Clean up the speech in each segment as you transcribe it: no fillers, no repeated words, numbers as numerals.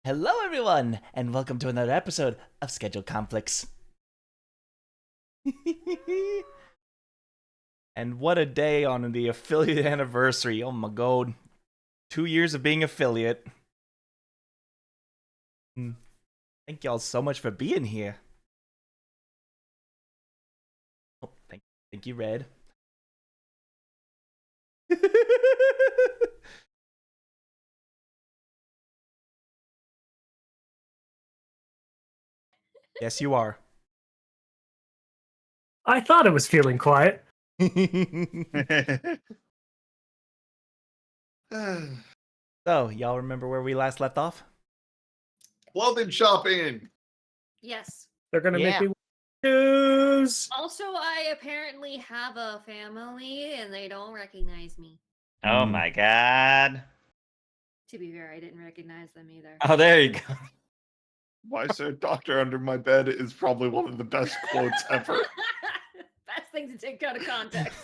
Hello, everyone, and welcome to another episode of Scheduled Conflicts. And what a day on the affiliate anniversary. Oh my god. 2 years of being affiliate. Thank y'all so much for being here. Oh, thank you, Red. Yes, you are. I thought it was feeling quiet. So, y'all remember where we last left off? Clothing shopping. Yes. They're gonna Yeah. make me choose. Also, I apparently have a family and they don't recognize me. Oh my god. To be fair, I didn't recognize them either. Oh, there you go. Why is there a doctor under my bed is probably one of the best quotes ever. Best thing to take out of context.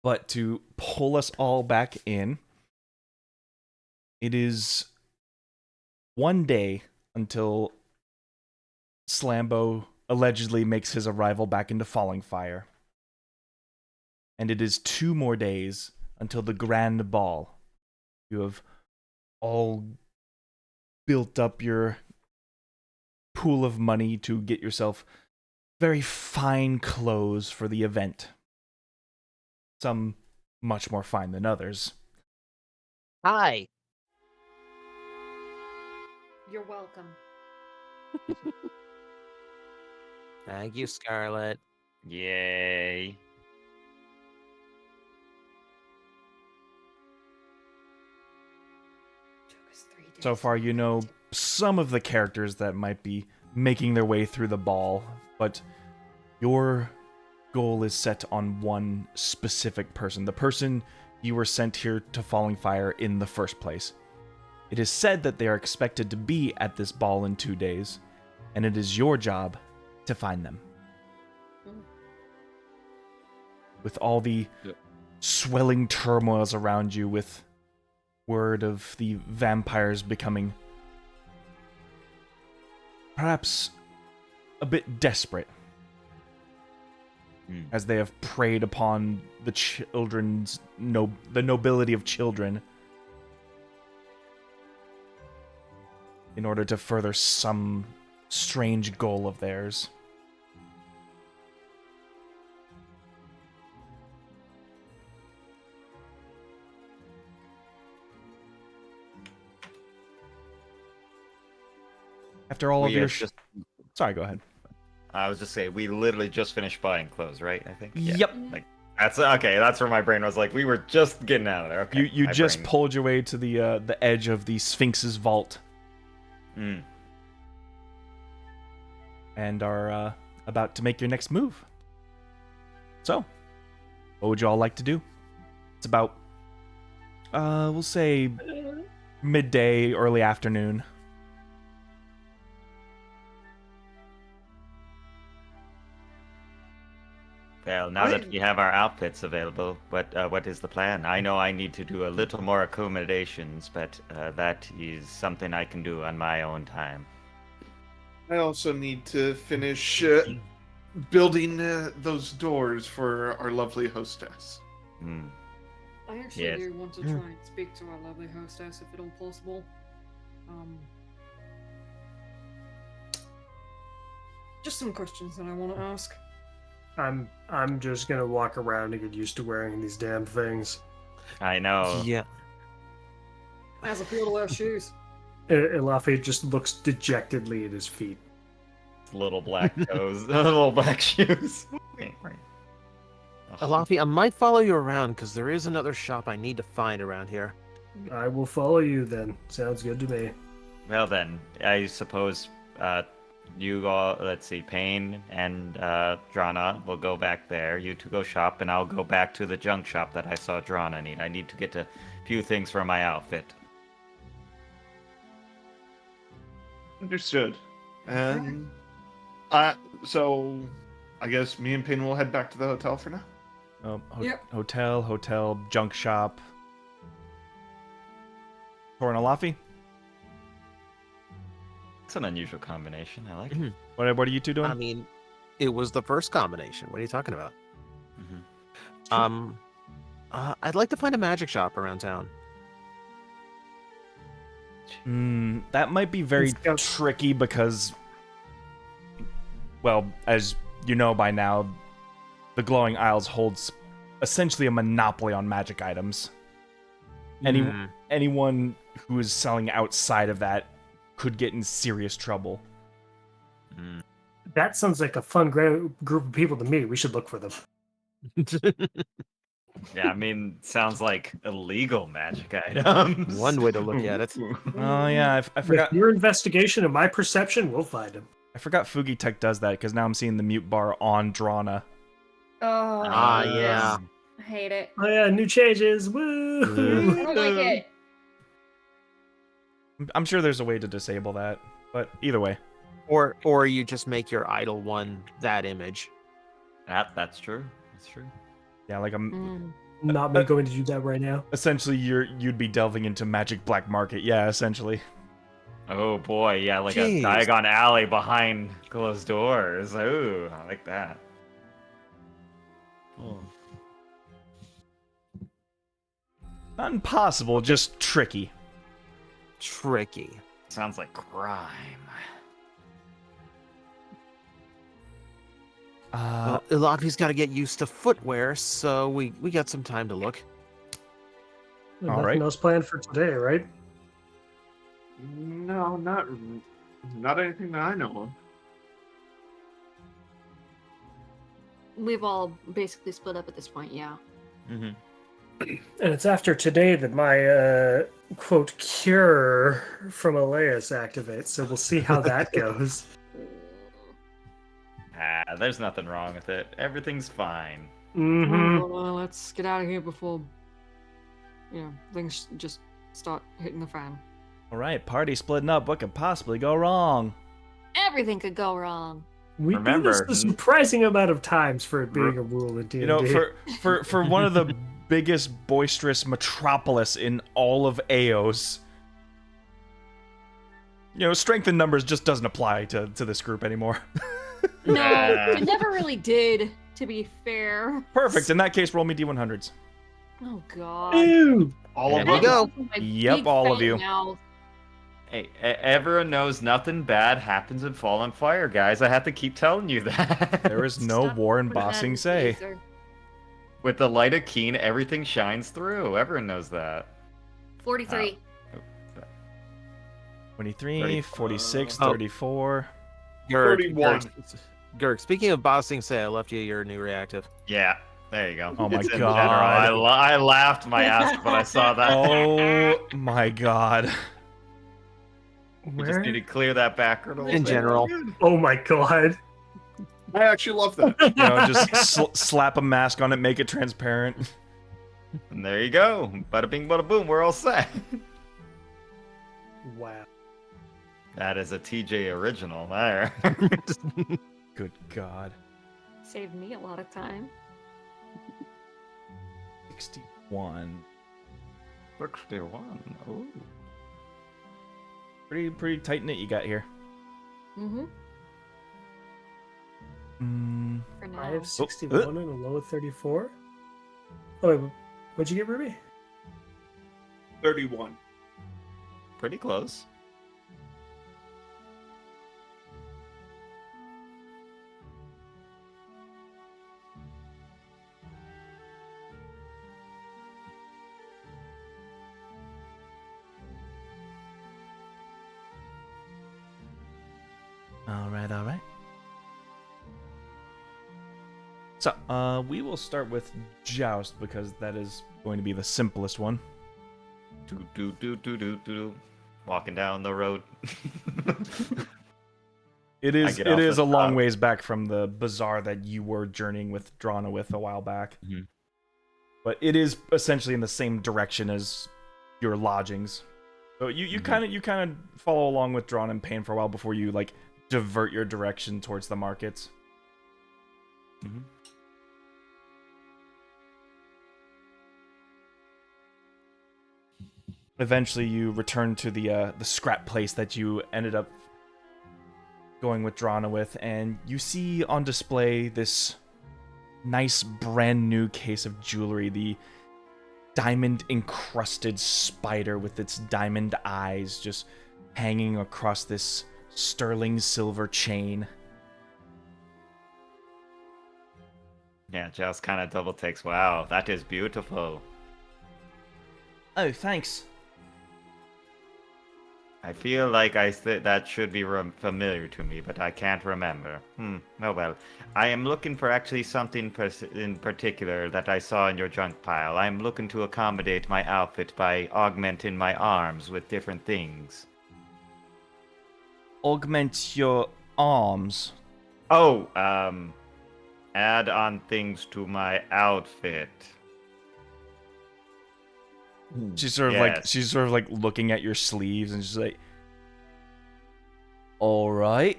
But to pull us all back in, it is one day until Slambo allegedly makes his arrival back into Falling Fire. And it is 2 more days until the grand ball. You have all built up your pool of money to get yourself very fine clothes for the event. Some much more fine than others. Hi. You're welcome. Thank you, Scarlet. Yay. Took us 3 days. So far, you know some of the characters that might be making their way through the ball, but your goal is set on one specific person, the person you were sent here to Falling Fire in the first place. It is said that they are expected to be at this ball in 2 days, and it is your job to find them. With all the swelling turmoils around you, with word of the vampires becoming perhaps a bit desperate as they have preyed upon the children's the nobility of children in order to further some strange goal of theirs. After all of your sorry, go ahead. I was just saying, we literally just finished buying clothes, right? I think. Yeah. Yep. Like that's okay. That's where my brain was like, we were just getting out of there. Okay. You my just brain- pulled your way to the edge of the Sphinx's vault and are about to make your next move. So, what would you all like to do? It's about we'll say midday, early afternoon. Well, now that we have our outfits available, what is the plan? I know I need to do a little more accommodations, but that is something I can do on my own time. I also need to finish building those doors for our lovely hostess. I actually Yes. do want to try and speak to our lovely hostess if at all possible. Just some questions that I want to ask. I'm just gonna walk around and get used to wearing these damn things. I know. Yeah. How's it feel to wear shoes? Elafi just looks dejectedly at his feet. Little black toes, little black shoes. Alafi, I might follow you around because there is another shop I need to find around here. I will follow you then. Sounds good to me. Well then, I suppose you go. Let's see, Payne and Drana will go back there. You two go shop, and I'll go back to the junk shop that I saw Drana need. I need to get a few things for my outfit. Understood. And so I guess me and Payne will head back to the hotel for now. Hotel, junk shop. Tornalafi? It's an unusual combination. I like it. Mhm. What are you two doing? I mean, it was the first combination. What are you talking about? Mhm. I'd like to find a magic shop around town. That might be very Let's go. tricky because, well, as you know by now, the Glowing Isles holds essentially a monopoly on magic items. Hmm. Anyone who is selling outside of that could get in serious trouble. Mm. That sounds like a fun group of people to me. We should look for them. Yeah, I mean, sounds like illegal magic items. One way to look at it. Oh yeah, I forgot. With your investigation and my perception, we'll find them. I forgot Fugitech does that because now I'm seeing the mute bar on Drana. Oh, Ah, yeah. I hate it. Oh yeah, new changes. Woo! I don't like it. I'm sure there's a way to disable that, but either way. Or you just make your idle one that image. That's true. That's true. Yeah, like I'm Mm. Not me going to do that right now. essentially you'd be delving into magic black market. Yeah, essentially. Oh boy, yeah, like Jeez. a Diagon alley behind closed doors. Ooh, I like that. Oh. Not impossible, just tricky. Tricky. Sounds like crime. Well, Ilapi's got to get used to footwear, so we got some time to look. All Nothing right. else planned for today, right? No, not anything that I know of. We've all basically split up at this point, yeah. Mm-hmm. And it's after today that my quote cure from Elias activates, so we'll see how that goes. There's nothing wrong with it. Everything's fine. Mm-hmm. Well, let's get out of here before, things just start hitting the fan. All right, party splitting up. What could possibly go wrong? Everything could go wrong. We do Remember- this a surprising amount of times for it being a rule in D&D. You know, for one of the biggest boisterous metropolis in all of Aos, strength in numbers just doesn't apply to this group anymore. No, it never really did, to be fair. Perfect. In that case, roll me D100s. Oh, God. Ew! All of There we them. go. My Yep, big all of fat you. mouth. Hey, everyone knows nothing bad happens in Fall on Fire, guys. I have to keep telling you that. There is no Stop war in putting that Bossing in Say. teaser. With the light of Keen, everything shines through. Everyone knows that. 43. 23, 46, Oh. 34. Gurg, 31. Gurg, speaking of bossing, say I left you your new reactive. Yeah, there you go. Oh my It's in God. general. I laughed my ass off when I saw that. Oh my god. We just need to clear that background a little In bit. general. Oh my god. I actually love that. Just slap a mask on it, make it transparent. And there you go. Bada bing, bada boom. We're all set. Wow. That is a TJ original there. Good god. Saved me a lot of time. 61. 61. Ooh. Pretty tight knit you got here. Mm-hmm. For now. I have 61 and a low of 34. Oh, wait, what'd you get, Ruby? 31. Pretty close. All right. So, we will start with Joust because that is going to be the simplest one. Do. Walking down the road. It is get off a the long top. ways back from the bazaar that you were journeying with Drana with a while back. Mhm. But it is essentially in the same direction as your lodgings. So you kind of follow along with Drana and Pain for a while before you like divert your direction towards the markets. Mhm. Eventually, you return to the scrap place that you ended up going with Drana with, and you see on display this nice brand new case of jewelry, the diamond encrusted spider with its diamond eyes just hanging across this sterling silver chain. Yeah, Giles kind of double takes. Wow, that is beautiful. Oh, thanks. I feel like that should be familiar to me, but I can't remember. Oh well. I am looking for actually something in particular that I saw in your junk pile. I am looking to accommodate my outfit by augmenting my arms with different things. Augment your arms. Oh, add on things to my outfit. She's sort of like looking at your sleeves and she's like, all right.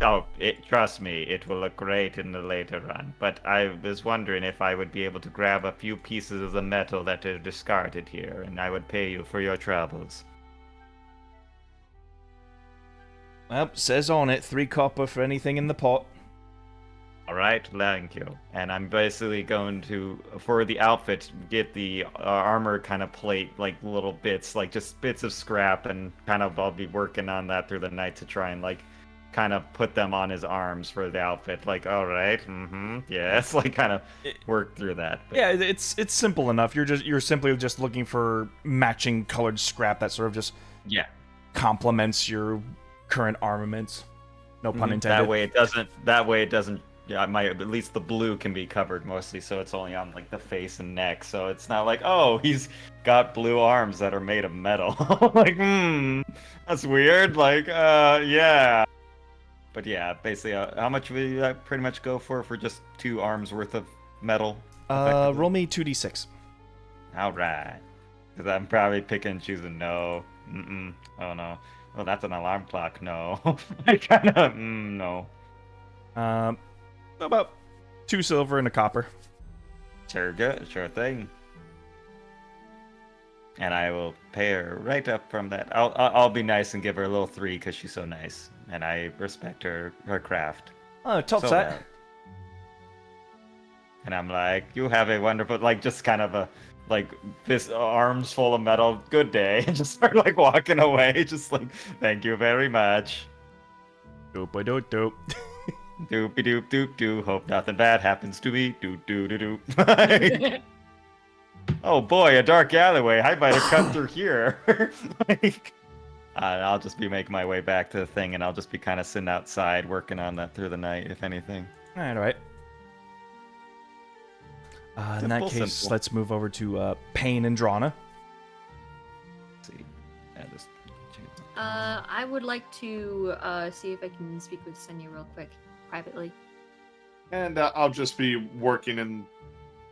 Oh, trust me, it will look great in the later run. But I was wondering if I would be able to grab a few pieces of the metal that are discarded here, and I would pay you for your troubles. Well, says on it, 3 copper for anything in the pot. Alright, thank you. And I'm basically going to, for the outfit, get the armor kind of plate, like little bits, like just bits of scrap, and kind of I'll be working on that through the night to try and like kind of put them on his arms for the outfit. Like, alright, yes, like kind of work through that. But... Yeah, it's simple enough. You're simply just looking for matching colored scrap that sort of just complements your current armaments. No pun intended. That way it doesn't. Yeah, at least the blue can be covered mostly, so it's only on like the face and neck. So it's not like, oh, he's got blue arms that are made of metal. Like, that's weird. Like, yeah. But yeah, basically, how much would you pretty much go for just 2 arms worth of metal? Roll me 2d6. All right. Because I'm probably picking and choosing no. Oh no. Oh, that's an alarm clock. No. I kind of no. About 2 silver and a copper. Sure thing. And I will pay her right up from that. I'll be nice and give her a little 3 because she's so nice, and I respect her craft. Oh, top set. And I'm like, you have a wonderful, like, just kind of a, like, this arms full of metal. Good day. And just start like walking away. Just like, thank you very much. Doop-a-doop-doop. Doopy doop doop doo. Hope nothing bad happens to me. Doo doo doo doo. Oh boy, a dark alleyway. I might have cut through here. Like, I'll just be making my way back to the thing, and I'll just be kind of sitting outside working on that through the night, if anything. All right. In that case, simple. let's move over to Payne and Drana. Let's see. I would like to see if I can speak with Senya real quick, privately. And I'll just be working in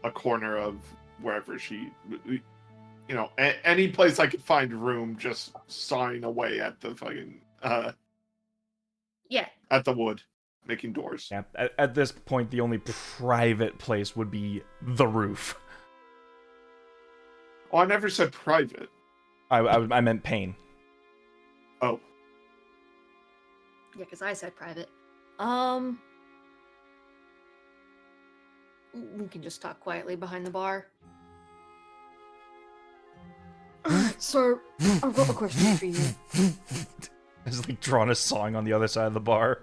a corner of wherever she, any place I could find room, just sawing away at the fucking, Yeah. at the wood, making doors. Yeah. At this point, the only private place would be the roof. Oh, I never said private. I meant Payne. Oh. Yeah, because I said private. We can just talk quietly behind the bar. Alright, so I've got a question for you. There's like Drana sawing on the other side of the bar.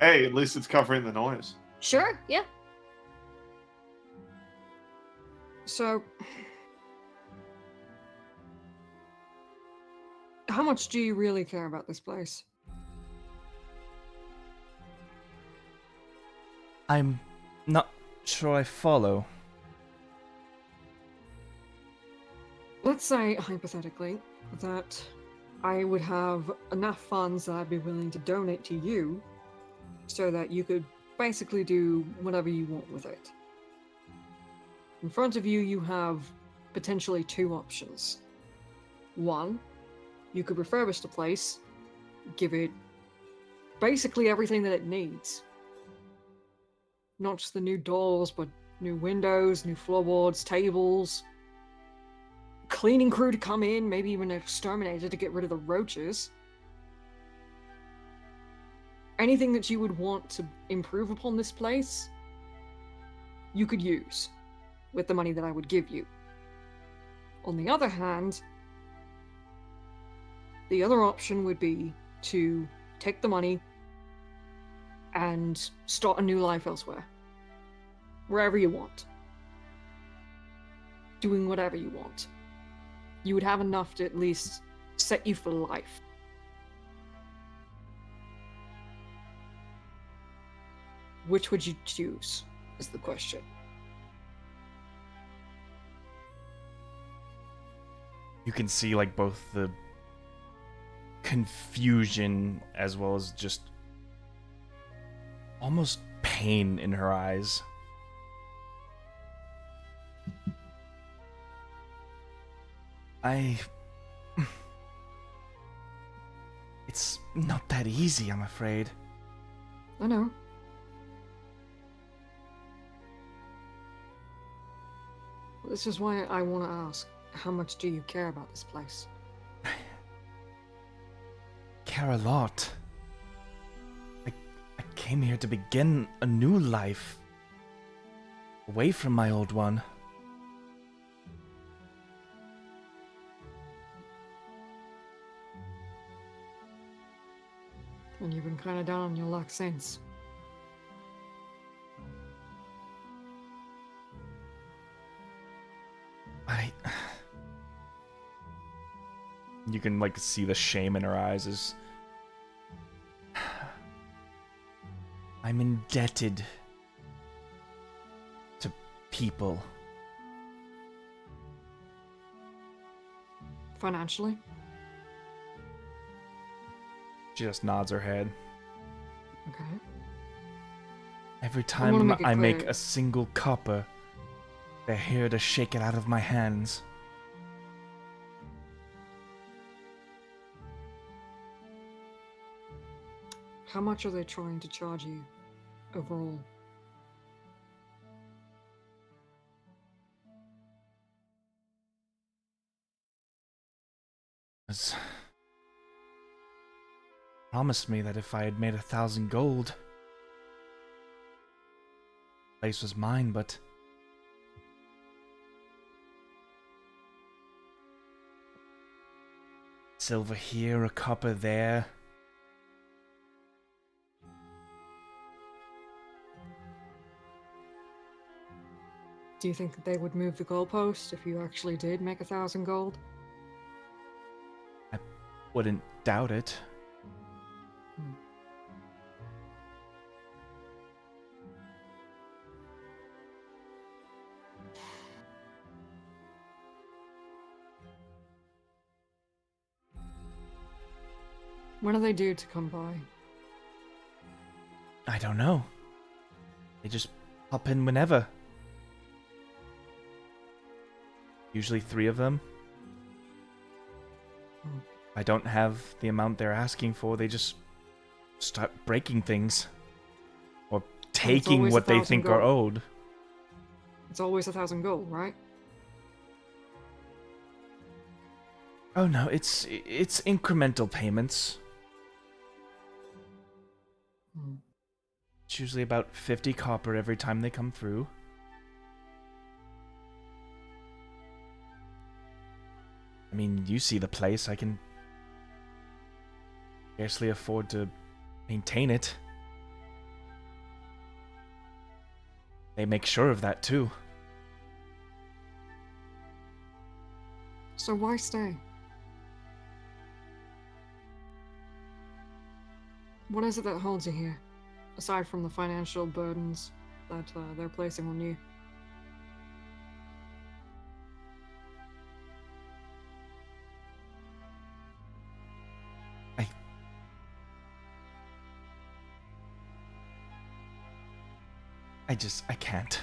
Hey, at least it's covering the noise. Sure, yeah. So, how much do you really care about this place? I'm not sure I follow. Let's say, hypothetically, that I would have enough funds that I'd be willing to donate to you so that you could basically do whatever you want with it. In front of you, you have potentially 2 options. 1, you could refurbish the place, give it basically everything that it needs. Not just the new doors, but new windows, new floorboards, tables, cleaning crew to come in, maybe even an exterminator to get rid of the roaches. Anything that you would want to improve upon this place, you could use with the money that I would give you. On the other hand, the other option would be to take the money and start a new life elsewhere. Wherever you want. Doing whatever you want. You would have enough to at least set you for life. Which would you choose, is the question. You can see like both the confusion as well as just almost pain in her eyes. It's not that easy, I'm afraid. I know. This is why I want to ask, how much do you care about this place? Care a lot. I came here to begin a new life. Away from my old one. And you've been kind of down on your luck since. You can like see the shame in her eyes as I'm indebted to people. Financially? She just nods her head. Okay. Every I wanna time make it I make clear. a single copper, they're here to shake it out of my hands. How much are they trying to charge you overall? Was promised me that if I had made 1,000 gold, the place was mine, but silver here, a copper there. Do you think that they would move the goalpost if you actually did make 1,000 gold? Wouldn't doubt it. When are they due to come by? I don't know. They just pop in whenever. Usually 3 of them. If I don't have the amount they're asking for, they just start breaking things. Or taking always what they 1,000 think are gold. owed. It's always 1,000 gold, right? Oh no, it's incremental payments. It's usually about 50 copper every time they come through. I mean, you see the place. I can scarcely afford to maintain it. They make sure of that too. So why stay? What is it that holds you here, aside from the financial burdens that they're placing on you? I can't.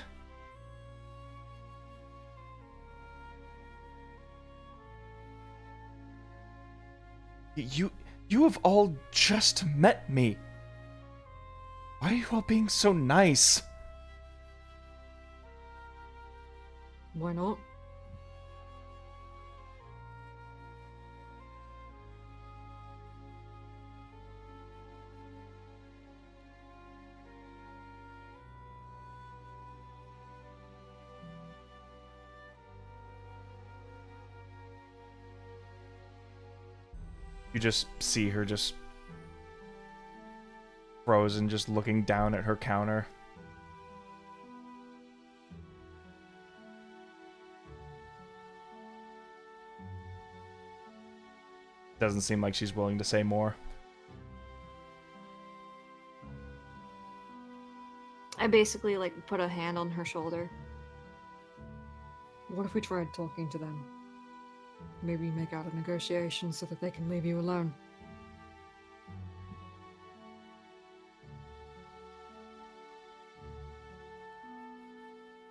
You have all just met me. Why are you all being so nice? Why not? You just see her just frozen, just looking down at her counter. Doesn't seem like she's willing to say more. I basically like put a hand on her shoulder. What if we tried talking to them? Maybe make out a negotiation so that they can leave you alone.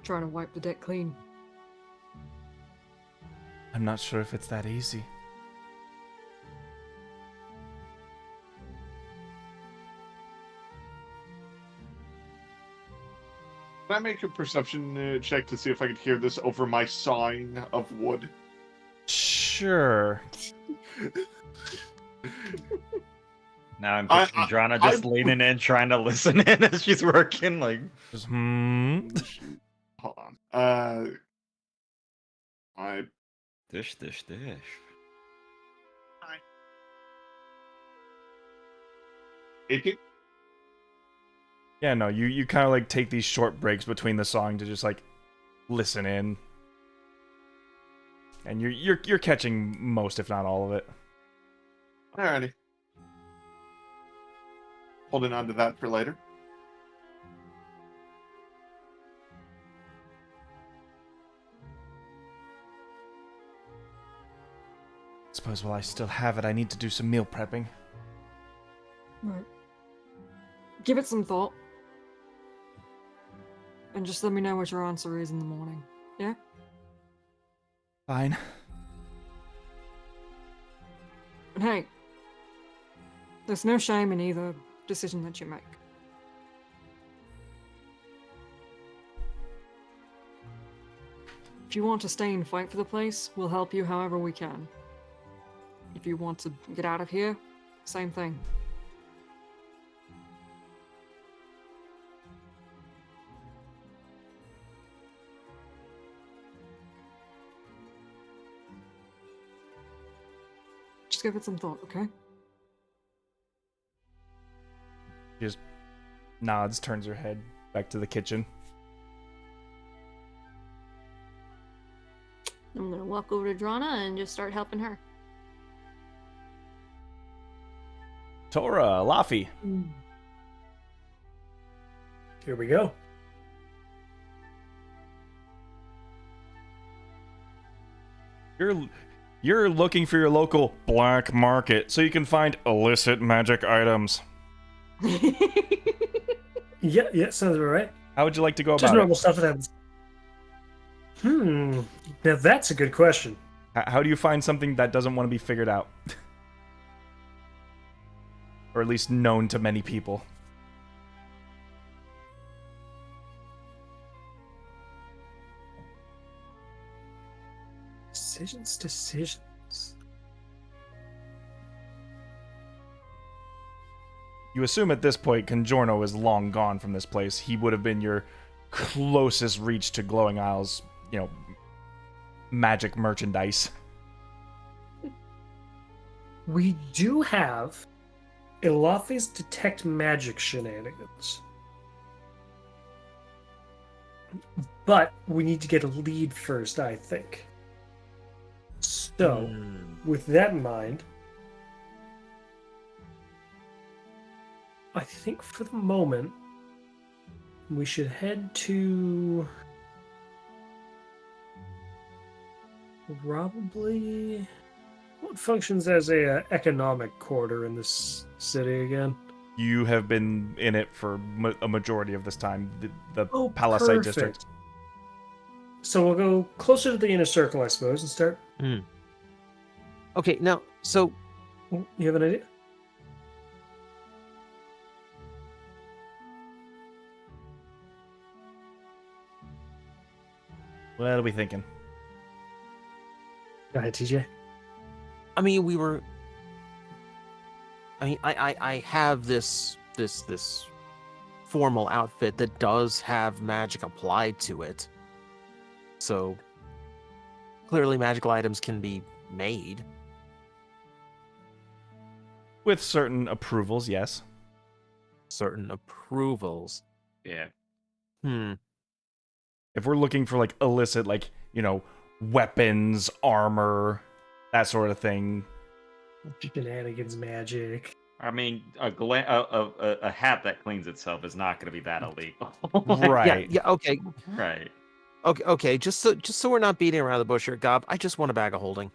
Try to wipe the deck clean. I'm not sure if it's that easy. Can I make a perception check to see if I could hear this over my sawing of wood? Sure. Now I'm picturing Drana just leaning in, trying to listen in as she's working. Like, Just, Hold on. I dish. 18. Yeah, no, you kind of like take these short breaks between the song to just like listen in. And you're catching most, if not all of it. Alrighty. Holding on to that for later. Suppose while I still have it, I need to do some meal prepping. Right. Give it some thought. And just let me know what your answer is in the morning. Yeah? Fine. And hey, there's no shame in either decision that you make. If you want to stay and fight for the place, we'll help you however we can. If you want to get out of here, same thing. Just give it some thought, okay? She just nods, turns her head back to the kitchen. I'm gonna walk over to Drana and just start helping her. Tora, Laffy. Here we go. You're looking for your local black market so you can find illicit magic items. Yeah, sounds about right. How would you like to go Just about normal it? stuff that happens. Now that's a good question. How do you find something that doesn't want to be figured out? Or at least known to many people. Decisions. You assume at this point Congiorno is long gone from this place. He would have been your closest reach to Glowing Isles, magic merchandise. We do have Ilafi's detect magic shenanigans. But we need to get a lead first, I think. So, with that in mind, I think for the moment, we should head to probably what functions as a economic quarter in this city again. You have been in it for a majority of this time, the Oh, Palisade perfect. District. So we'll go closer to the inner circle, I suppose, and start. Okay, now, so You have an idea? What are we thinking? Go ahead, TJ. I mean, I have this formal outfit that does have magic applied to it. So clearly magical items can be made. With certain approvals, yes. Certain approvals. Yeah. If we're looking for like illicit, like, weapons, armor, that sort of thing. Shenanigans magic. I mean, a hat that cleans itself is not going to be that illegal. Right. Yeah, okay. Right. Okay, just so we're not beating around the bush here, Gob, I just want a bag of holding.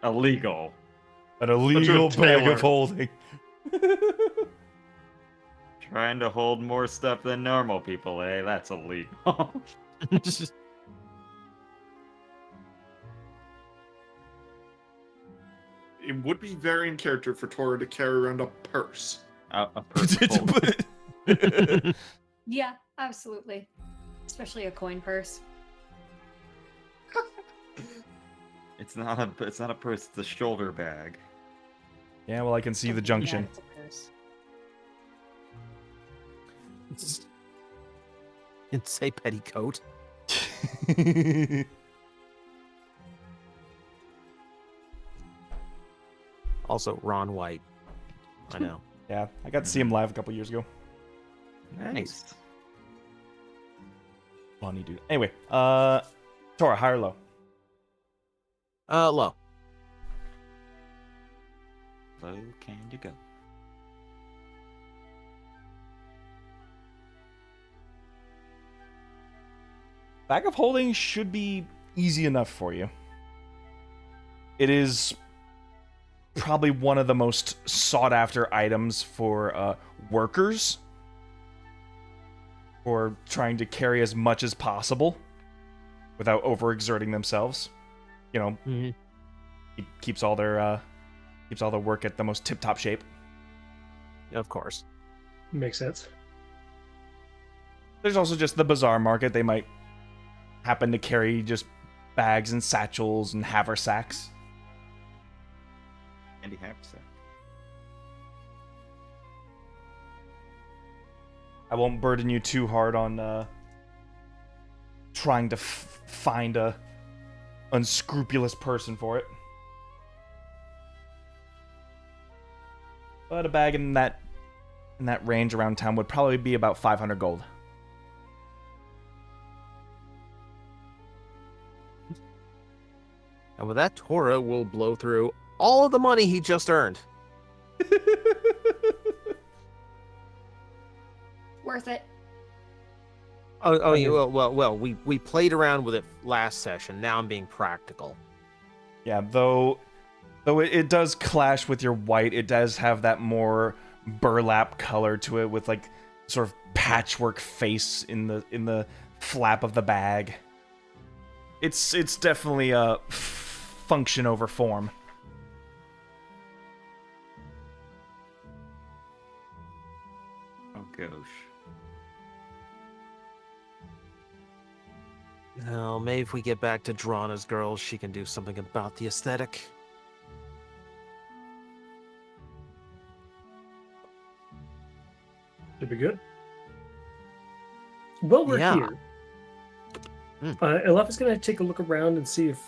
Illegal. An illegal Bunch of bag Taylor. of holding. Trying to hold more stuff than normal people, eh? That's illegal. It would be very in character for Tora to carry around a purse. A person holding- Yeah, absolutely. Especially a coin purse. It's not a purse. It's a shoulder bag. Yeah, well, I can see the junction. Yeah, it's a purse. And say petticoat. Also, Ron White. I know. Yeah, I got to see him live a couple years ago. Nice. Funny dude. Anyway, Tora, high or low? Low. Low can you go? Bag of holding should be easy enough for you. It is probably one of the most sought after items for workers, or trying to carry as much as possible without overexerting themselves. Mhm. Keeps all their work at the most tip-top shape. Of course. Makes sense. There's also just the bazaar market. They might happen to carry just bags and satchels and haversacks. Andy Haversack. I won't burden you too hard on trying to find a unscrupulous person for it. But a bag in that range around town would probably be about 500 gold. And with that, Tora will blow through all of the money he just earned. Worth it. Yeah, well, we played around with it last session. Now I'm being practical. Yeah, though it does clash with your white. It does have that more burlap color to it, with like sort of patchwork face in the flap of the bag. It's definitely a function over form. Oh gosh. Now, maybe if we get back to Drana's girls, she can do something about the aesthetic. Should be good. Well, we're Yeah. here. Elef is going to take a look around and see if...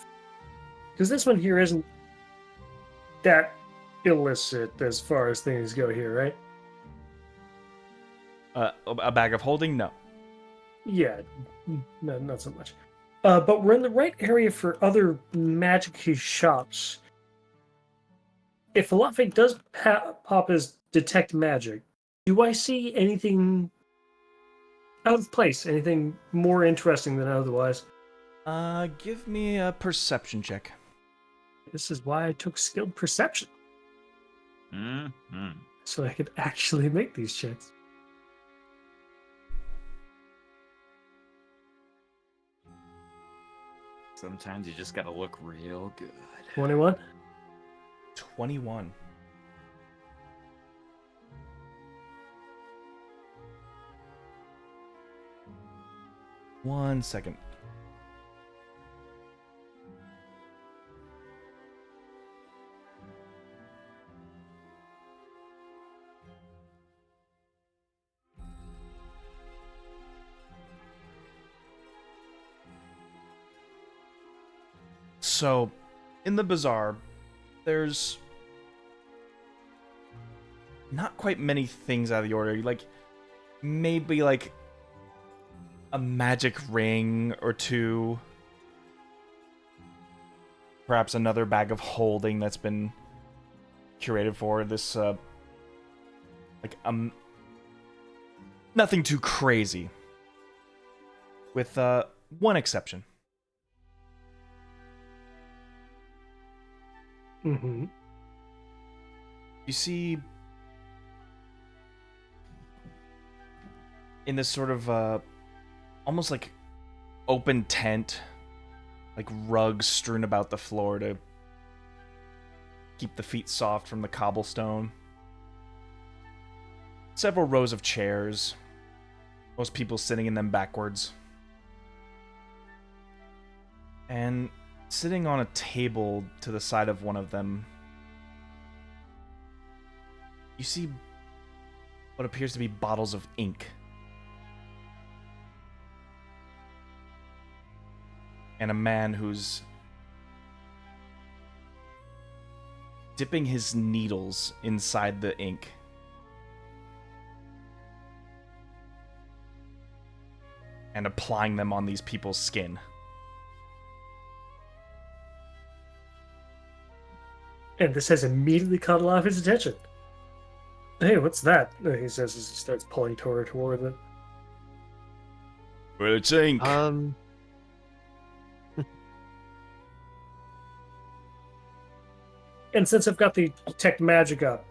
Because this one here isn't that illicit as far as things go here, right? A bag of holding? No. Yeah, no, not so much. But we're in the right area for other magic-y shops. If Falafel does pop as detect magic, do I see anything out of place? Anything more interesting than otherwise? Give me a perception check. This is why I took skilled perception, Mm-hmm. so I could actually make these checks. Sometimes you just gotta look real good. 21? 21. 1 second. So, in the bazaar, there's not quite many things out of the order. Like, maybe like a magic ring or two. Perhaps another bag of holding that's been curated for this, nothing too crazy. With, one exception. Mm-hmm. You see, in this sort of, almost like open tent, like rugs strewn about the floor to keep the feet soft from the cobblestone. Several rows of chairs, most people sitting in them backwards. And sitting on a table to the side of one of them, you see what appears to be bottles of ink. And a man who's dipping his needles inside the ink. And applying them on these people's skin. And this has immediately caught a lot of his attention. Hey, what's that? He says as he starts pulling toward it. Well, it's ink. And since I've got the detect magic up,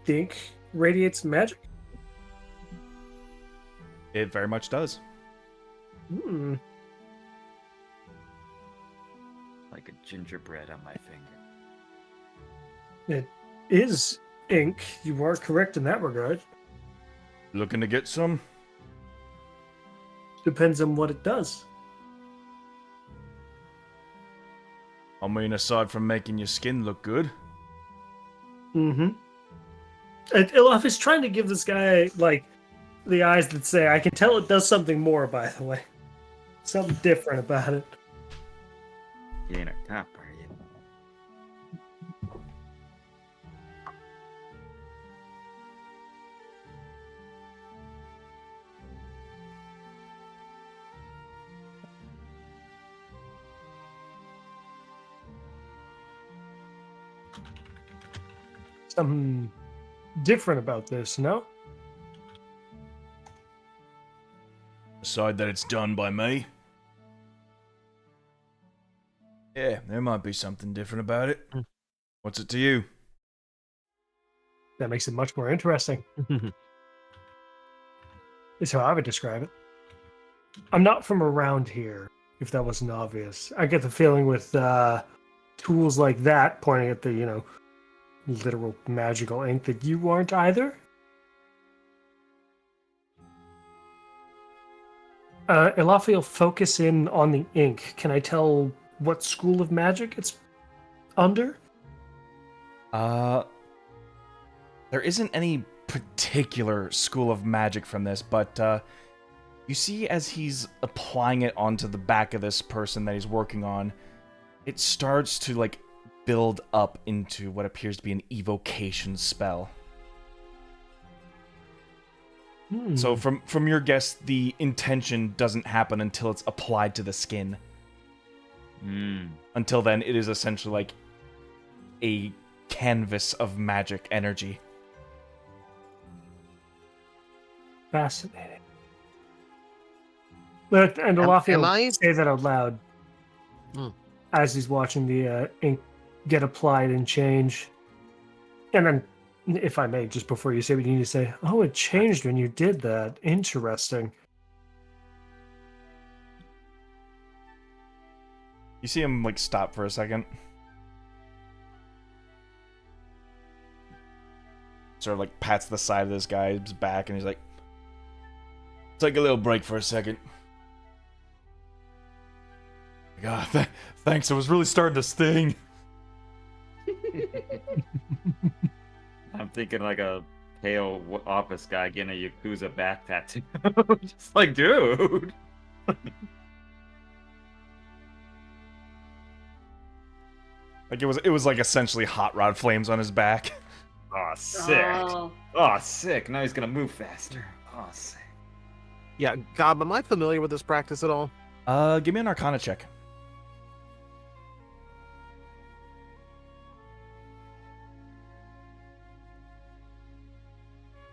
the ink radiates magic? It very much does. Hmm. Like a gingerbread on my finger. It is ink. You are correct in that regard. Looking to get some? Depends on what it does. I mean, aside from making your skin look good. Mm-hmm. And Ilaf is trying to give this guy, like, the eyes that say, I can tell it does something more, by the way. Something different about it. You ain't a cop, are you? Something different about this, no? Aside that it's done by me. Yeah, there might be something different about it. What's it to you? That makes it much more interesting. Is how I would describe it. I'm not from around here, if that wasn't obvious. I get the feeling with tools like that, pointing at the, literal magical ink, that you aren't either. Elafi will focus in on the ink. Can I tell what school of magic it's under? There isn't any particular school of magic from this, but you see as he's applying it onto the back of this person that he's working on, it starts to, like, build up into what appears to be an evocation spell. So from your guess, the intention doesn't happen until it's applied to the skin. Until then, it is essentially like a canvas of magic energy. Fascinating. And Elafi am will I- say that out loud as he's watching the ink get applied and change. And then, if I may, just before you say what you need to say, oh, it changed when you did that. Interesting. You see him, like, stop for a second. Sort of, like, pats the side of this guy's back, and he's like, take a little break for a second. God, thanks. It was really starting to sting. I'm thinking like a pale office guy getting a Yakuza back tattoo. Just like, dude. Like it was like essentially hot rod flames on his back. Oh, sick. Oh. Oh, sick. Now he's gonna move faster. Oh, sick. Yeah, Gob, am I familiar with this practice at all? Give me an Arcana check.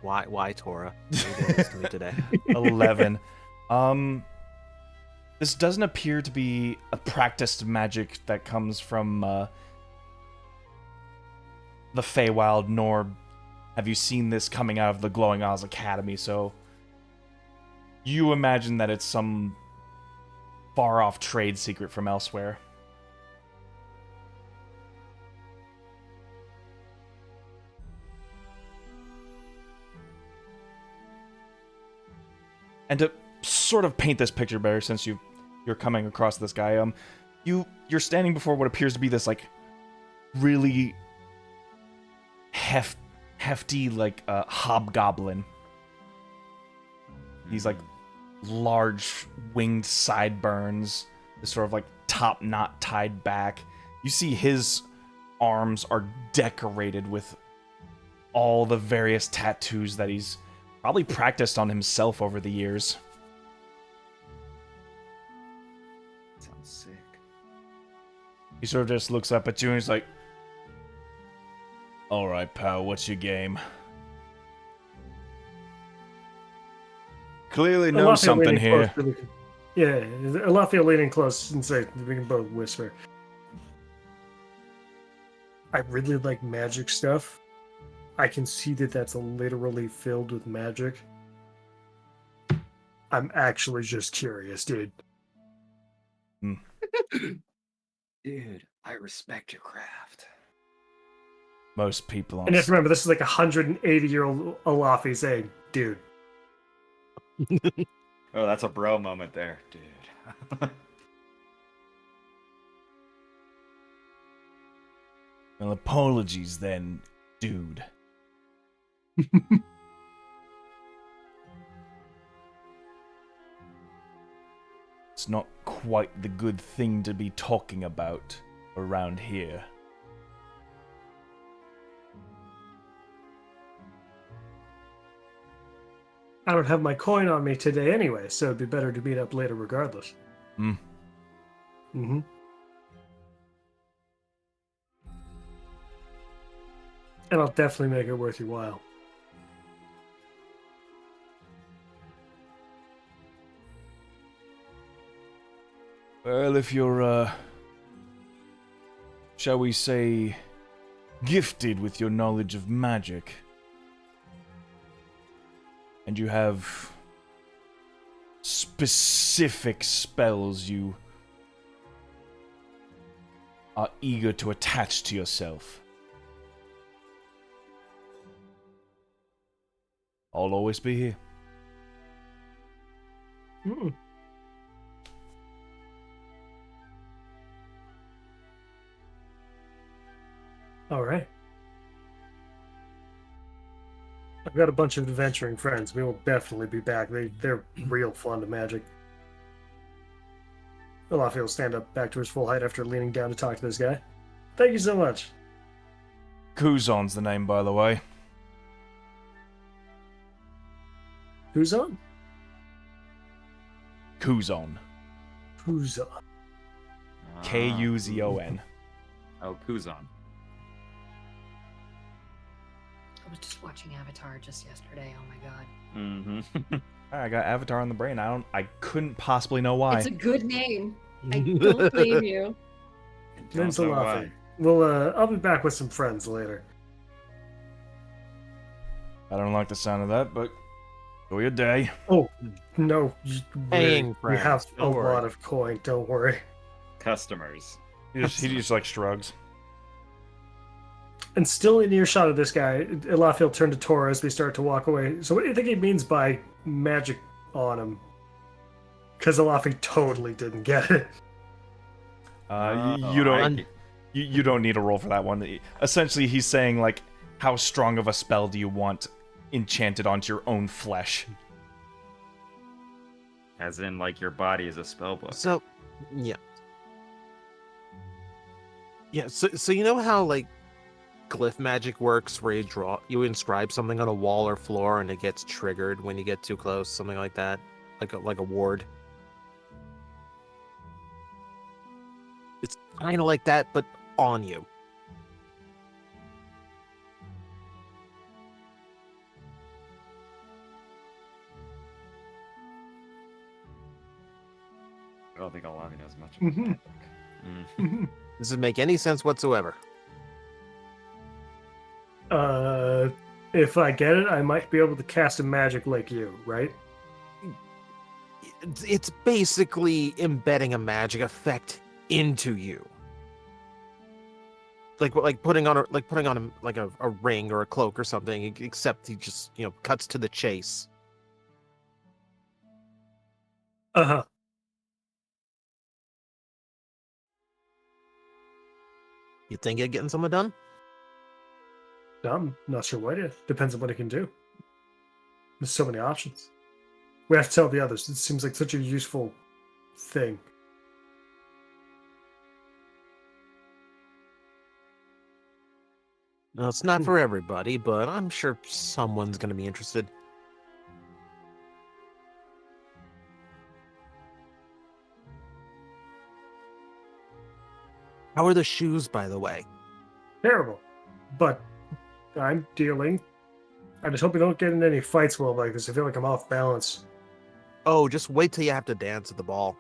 Why, Tora? What are you doing this to me today? 11. This doesn't appear to be a practiced magic that comes from the Feywild, nor have you seen this coming out of the Glowing Isles Academy, so you imagine that it's some far-off trade secret from elsewhere. And to sort of paint this picture better, since you're coming across this guy, you're standing before what appears to be this like really hefty like hobgoblin. He's like large winged sideburns, this sort of like top knot tied back. You see his arms are decorated with all the various tattoos that he's probably practiced on himself over the years. Sounds sick. He sort of just looks up at you and he's like, "All right, pal, what's your game?" Clearly knows Alafia something leaning here. close so we can- Yeah, Alafia leaning close and say we can both whisper. I really like magic stuff. I can see that that's literally filled with magic. I'm actually just curious, dude. Dude, I respect your craft. Most people on And just remember, this is like a 180-year-old Alafi saying, dude. Oh, that's a bro moment there, dude. Well, apologies then, dude. It's not quite the good thing to be talking about around here. I don't have my coin on me today anyway, so it'd be better to meet up later regardless. Hmm. Mm-hmm. And I'll definitely make it worth your while. Well, if you're, shall we say, gifted with your knowledge of magic, and you have specific spells you are eager to attach to yourself, I'll always be here. Mm. All right. I've got a bunch of adventuring friends. We will definitely be back. They're real fond of magic. Olafi will stand up back to his full height after leaning down to talk to this guy. Thank you so much. Kuzon's the name, by the way. Who's on? Kuzon. Who's on? Kuzon. Oh, Kuzon. I was just watching Avatar just yesterday. Oh my god. Mm-hmm. I got Avatar on the brain. I couldn't possibly know why. It's a good name. I don't blame you. Name's Don't know Olafi. why. Well, I'll be back with some friends later. I don't like the sound of that, but go your day. Oh, no. Paying We friends, have a don't worry. lot of coin. Don't worry. Customers. He just like shrugs. And still in earshot of this guy, Elafiel turned to Tora as they start to walk away. So what do you think he means by magic on him. Because Alafi totally didn't get it. You don't. You don't need a roll for that one. Essentially, he's saying like, how strong of a spell do you want enchanted onto your own flesh? As in, like, your body is a spell book. So, yeah. Yeah, so you know how, like, glyph magic works, where you inscribe something on a wall or floor and it gets triggered when you get too close, something like that? Like a ward? It's kind of like that, but on you. I don't think Alavi knows much Mhm. about magic. Does it make any sense whatsoever? If I get it, I might be able to cast a magic like you, right? It's basically embedding a magic effect into you. Like putting on a ring or a cloak or something, except he just, cuts to the chase. Uh-huh. You think you're getting something done? I'm not sure what it depends on what it can do. There's so many options. We have to tell the others. It seems like such a useful thing. No, it's not for everybody, but I'm sure someone's going to be interested. How are the shoes, by the way? Terrible. But I'm dealing. I just hope we don't get in any fights while like this. I feel like I'm off balance. Oh, just wait till you have to dance at the ball.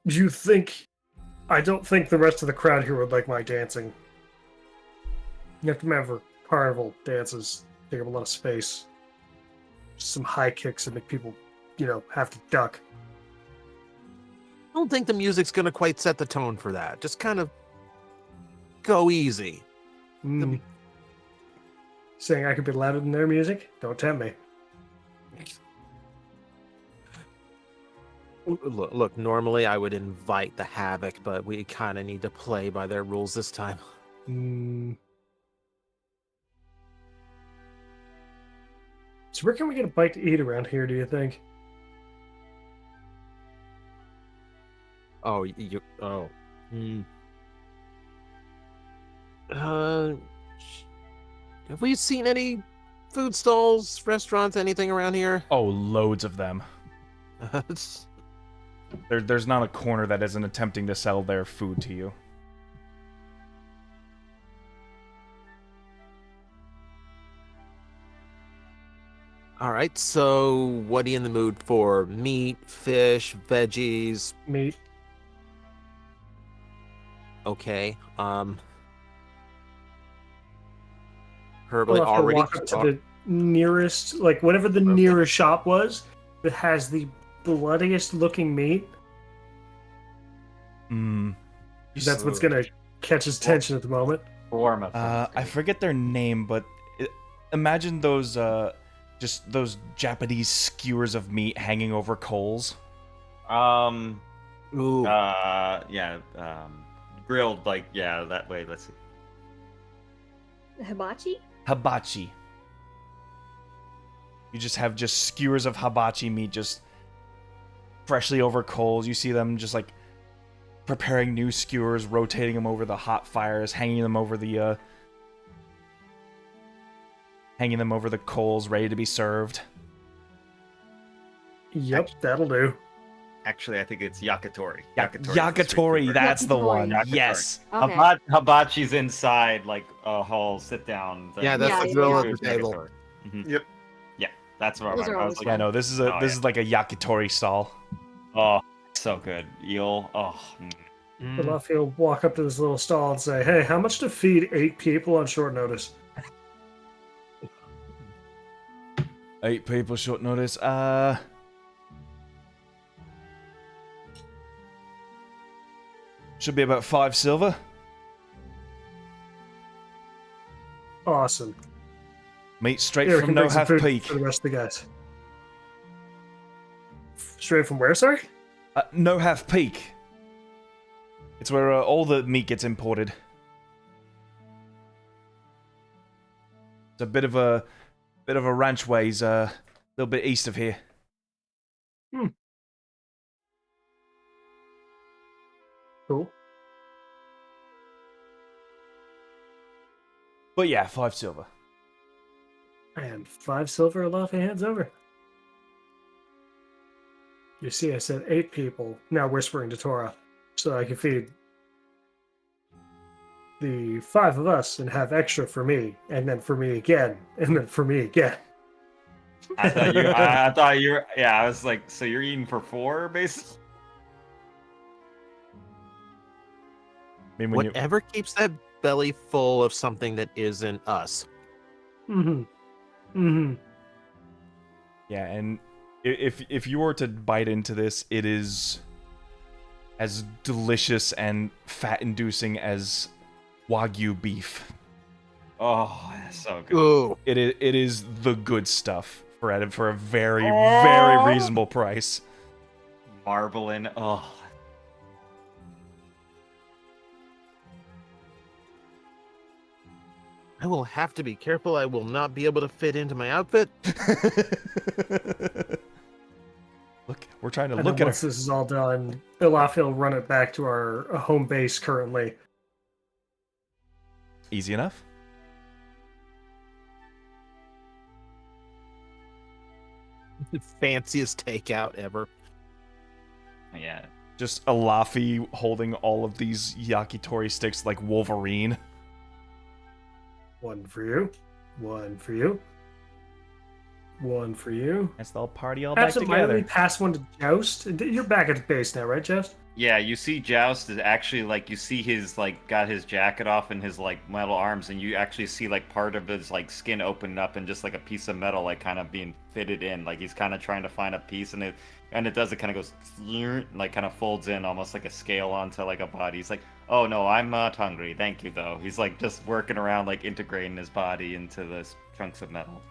You think... I don't think the rest of the crowd here would like my dancing. You have to remember, carnival dances take up a lot of space. Just some high kicks that make people, have to duck. I don't think the music's going to quite set the tone for that. Just kind of go easy. Saying I could be louder than their music? Don't tempt me. Look, normally I would invite the havoc, but we kind of need to play by their rules this time. So where can we get a bite to eat around here, do you think? Oh, have we seen any food stalls, restaurants, anything around here? Oh, loads of them. There's not a corner that isn't attempting to sell their food to you. All right, so what are you in the mood for? Meat, fish, veggies? Meat. Okay. Herb, We'll have to walk up to the nearest, like whatever the nearest shop was that has the bloodiest looking meat. That's what's gonna catch his attention at the moment. I forget their name, but imagine those just those Japanese skewers of meat hanging over coals. Ooh. Grilled, that way. Let's see. Hibachi? Hibachi. You just have skewers of hibachi meat just freshly over coals. You see them just like preparing new skewers, rotating them over the hot fires, hanging them over the coals, ready to be served. Yep, that'll do. Actually, I think it's yakitori. Yakitori, that's the one. Yakitori. Yes. Okay. Hibachi's inside, like a whole sit-down thing. Yeah, that's Yeah, the yeah, grill yeah. at the table. Mhm. Yep. Yeah, that's what Those are I was always like. Yeah, no, this is like a yakitori stall. Oh, so good. Eel. Oh. Alafi will walk up to this little stall and say, "Hey, how much to feed 8 people on short notice?" 8 people short notice. Should be about 5 silver. Awesome. Meat straight Here, we from can No bring some Half food Peak. for the rest of the guys. Straight from where, sorry? No Half Peak. It's where all the meat gets imported. It's a bit of a ranch ways, a little bit east of here. Cool. But yeah, 5 silver. And 5 silver, Laffy hands over. You see, I said 8 people, now whispering to Tora, so I can feed the 5 of us and have extra for me, and then for me again, and then for me again. I thought you were, yeah, I was like, so you're eating for 4, basically? I mean, when you, Whatever keeps that belly full of something that isn't us. Mm-hmm. Mm-hmm. yeah, and if you were to bite into this, it is as delicious and fat-inducing as Wagyu beef. Oh, that's so good. Ooh. It is the good stuff for a very, very reasonable price. Marbling, oh. I will have to be careful. I will not be able to fit into my outfit. Look, we're trying to And look then at once her. this is all done, Laffy will run it back to our home base currently. Easy enough. The fanciest takeout ever. Yeah. Just a Laffy holding all of these yakitori sticks like Wolverine. 1 for you. 1 for you. 1 for you. Let's all party all back Absentmindedly together. pass 1 to Joust. You're back at the base now, right, Joust? Yeah, you see Joust is actually, like, you see his, like, got his jacket off and his, like, metal arms, and you actually see, like, part of his, like, skin opening up and just, like, a piece of metal, like, kind of being fitted in. Like, he's kind of trying to find a piece, and it does, it kind of goes, like, kind of folds in almost like a scale onto, like, a body. He's like, oh, no, I'm not hungry. Thank you, though. He's, like, just working around, like, integrating his body into this chunks of metal.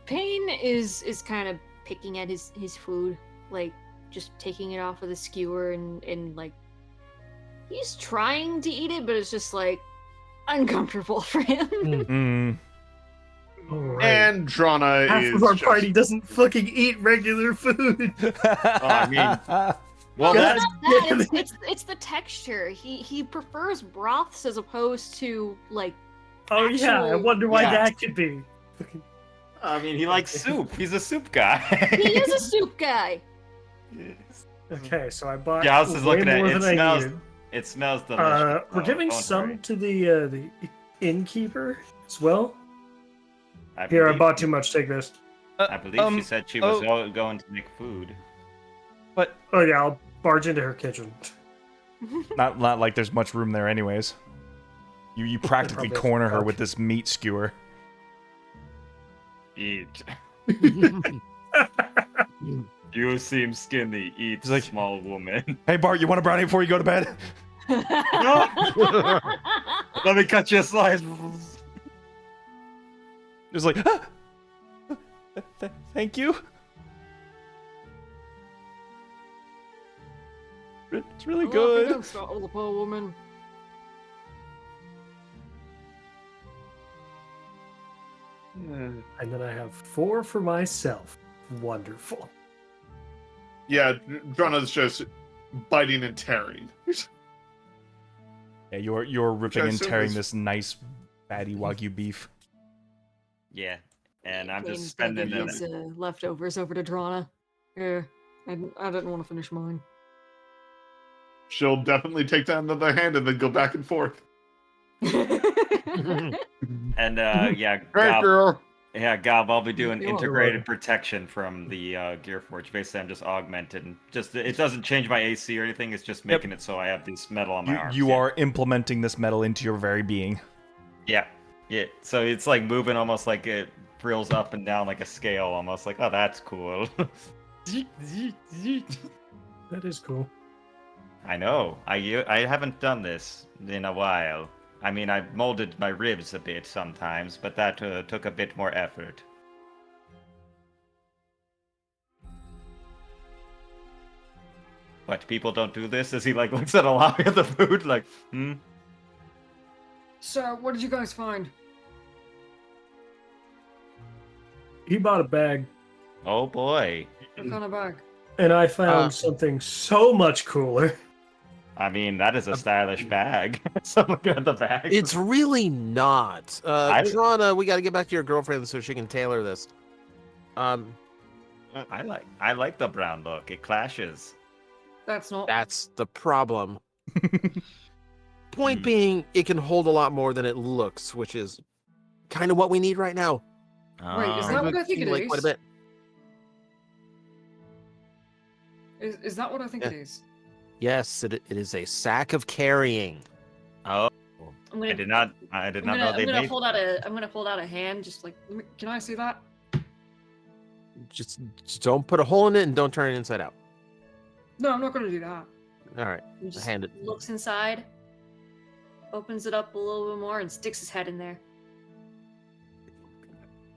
Pain is kind of picking at his food, like just taking it off with a skewer and like he's trying to eat it, but it's just like uncomfortable for him. Mm. Alright. And Drana Half is of our just... party doesn't fucking eat regular food. I mean, well, God that's damn It's, it. it's the texture. He prefers broths as opposed to like. Oh yeah, I actual- wonder why Yeah. that could be. I mean, he likes soup. He's a soup guy. He is a soup guy. Yes. Okay, so I bought Joust is way looking at more it. than I Smells. needed. It smells delicious. We're giving don't some worry. to the innkeeper as well. I Here, I believe- bought too much. Take this. I believe she said she was going to make food. But Oh yeah, I'll barge into her kitchen. not like there's much room there, anyways. You practically Probably corner her couch. with this meat skewer. Eat. You seem skinny. Eat, He's like- small woman. Hey Bart, you want a brownie before you go to bed? Let me cut you a slice. Just like, thank you. It's really good. Don't start with the poor woman. And then I have 4 for myself. Wonderful. Yeah, Drana's just biting and tearing. Yeah, you're ripping I and assume tearing is- this nice fatty Wagyu beef. Yeah, and I'm James just spending gave it. his leftovers over to Drana. Yeah, I didn't want to finish mine. She'll definitely take that in the other hand and then go back and forth. And yeah, Great Gob, girl. yeah, Gob, I'll be doing You're integrated protection from the Gearforge. Basically, I'm just augmenting. Just it doesn't change my AC or anything. It's just making it so I have this metal on my arms. You yeah. are implementing this metal into your very being. Yeah, yeah. So it's like moving almost like it frills up and down like a scale, almost like, oh, that's cool. That is cool. I know. I haven't done this in a while. I mean, I molded my ribs a bit sometimes, but that took a bit more effort. What, people don't do this? As he like looks at a lot of the food, like, So, what did you guys find? He bought a bag, Oh boy. What kind of bag? and I found something so much cooler. I mean, that is a stylish bag. So look at the bag. It's really not. I- Drana, we got to get back to your girlfriend so she can tailor this. I like the brown look. It clashes. That's not. That's the problem. Point being, it can hold a lot more than it looks, which is kind of what we need right now. Wait, is that what I think it Like is? quite a bit. Is that what I think it is? Yes, it is a sack of carrying. Oh, I'm gonna, I did not know they made. I'm gonna hold out a hand, just like. Can I see that? Just don't put a hole in it and don't turn it inside out. No, I'm not going to do that. All right, He just hand it. looks inside, opens it up a little bit more, and sticks his head in there.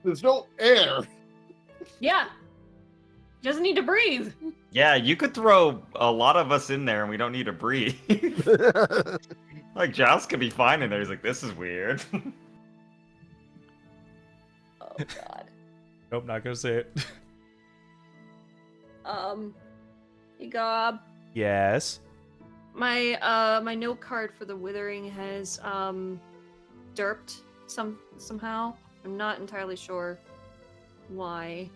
There's no air. Yeah. He doesn't need to breathe. Yeah, you could throw a lot of us in there and we don't need to breathe. Like Giles could be fine in there. He's like, this is weird. Oh god. Nope, not gonna say it. Hey Gob. Yes. My note card for the withering has derped somehow. I'm not entirely sure why.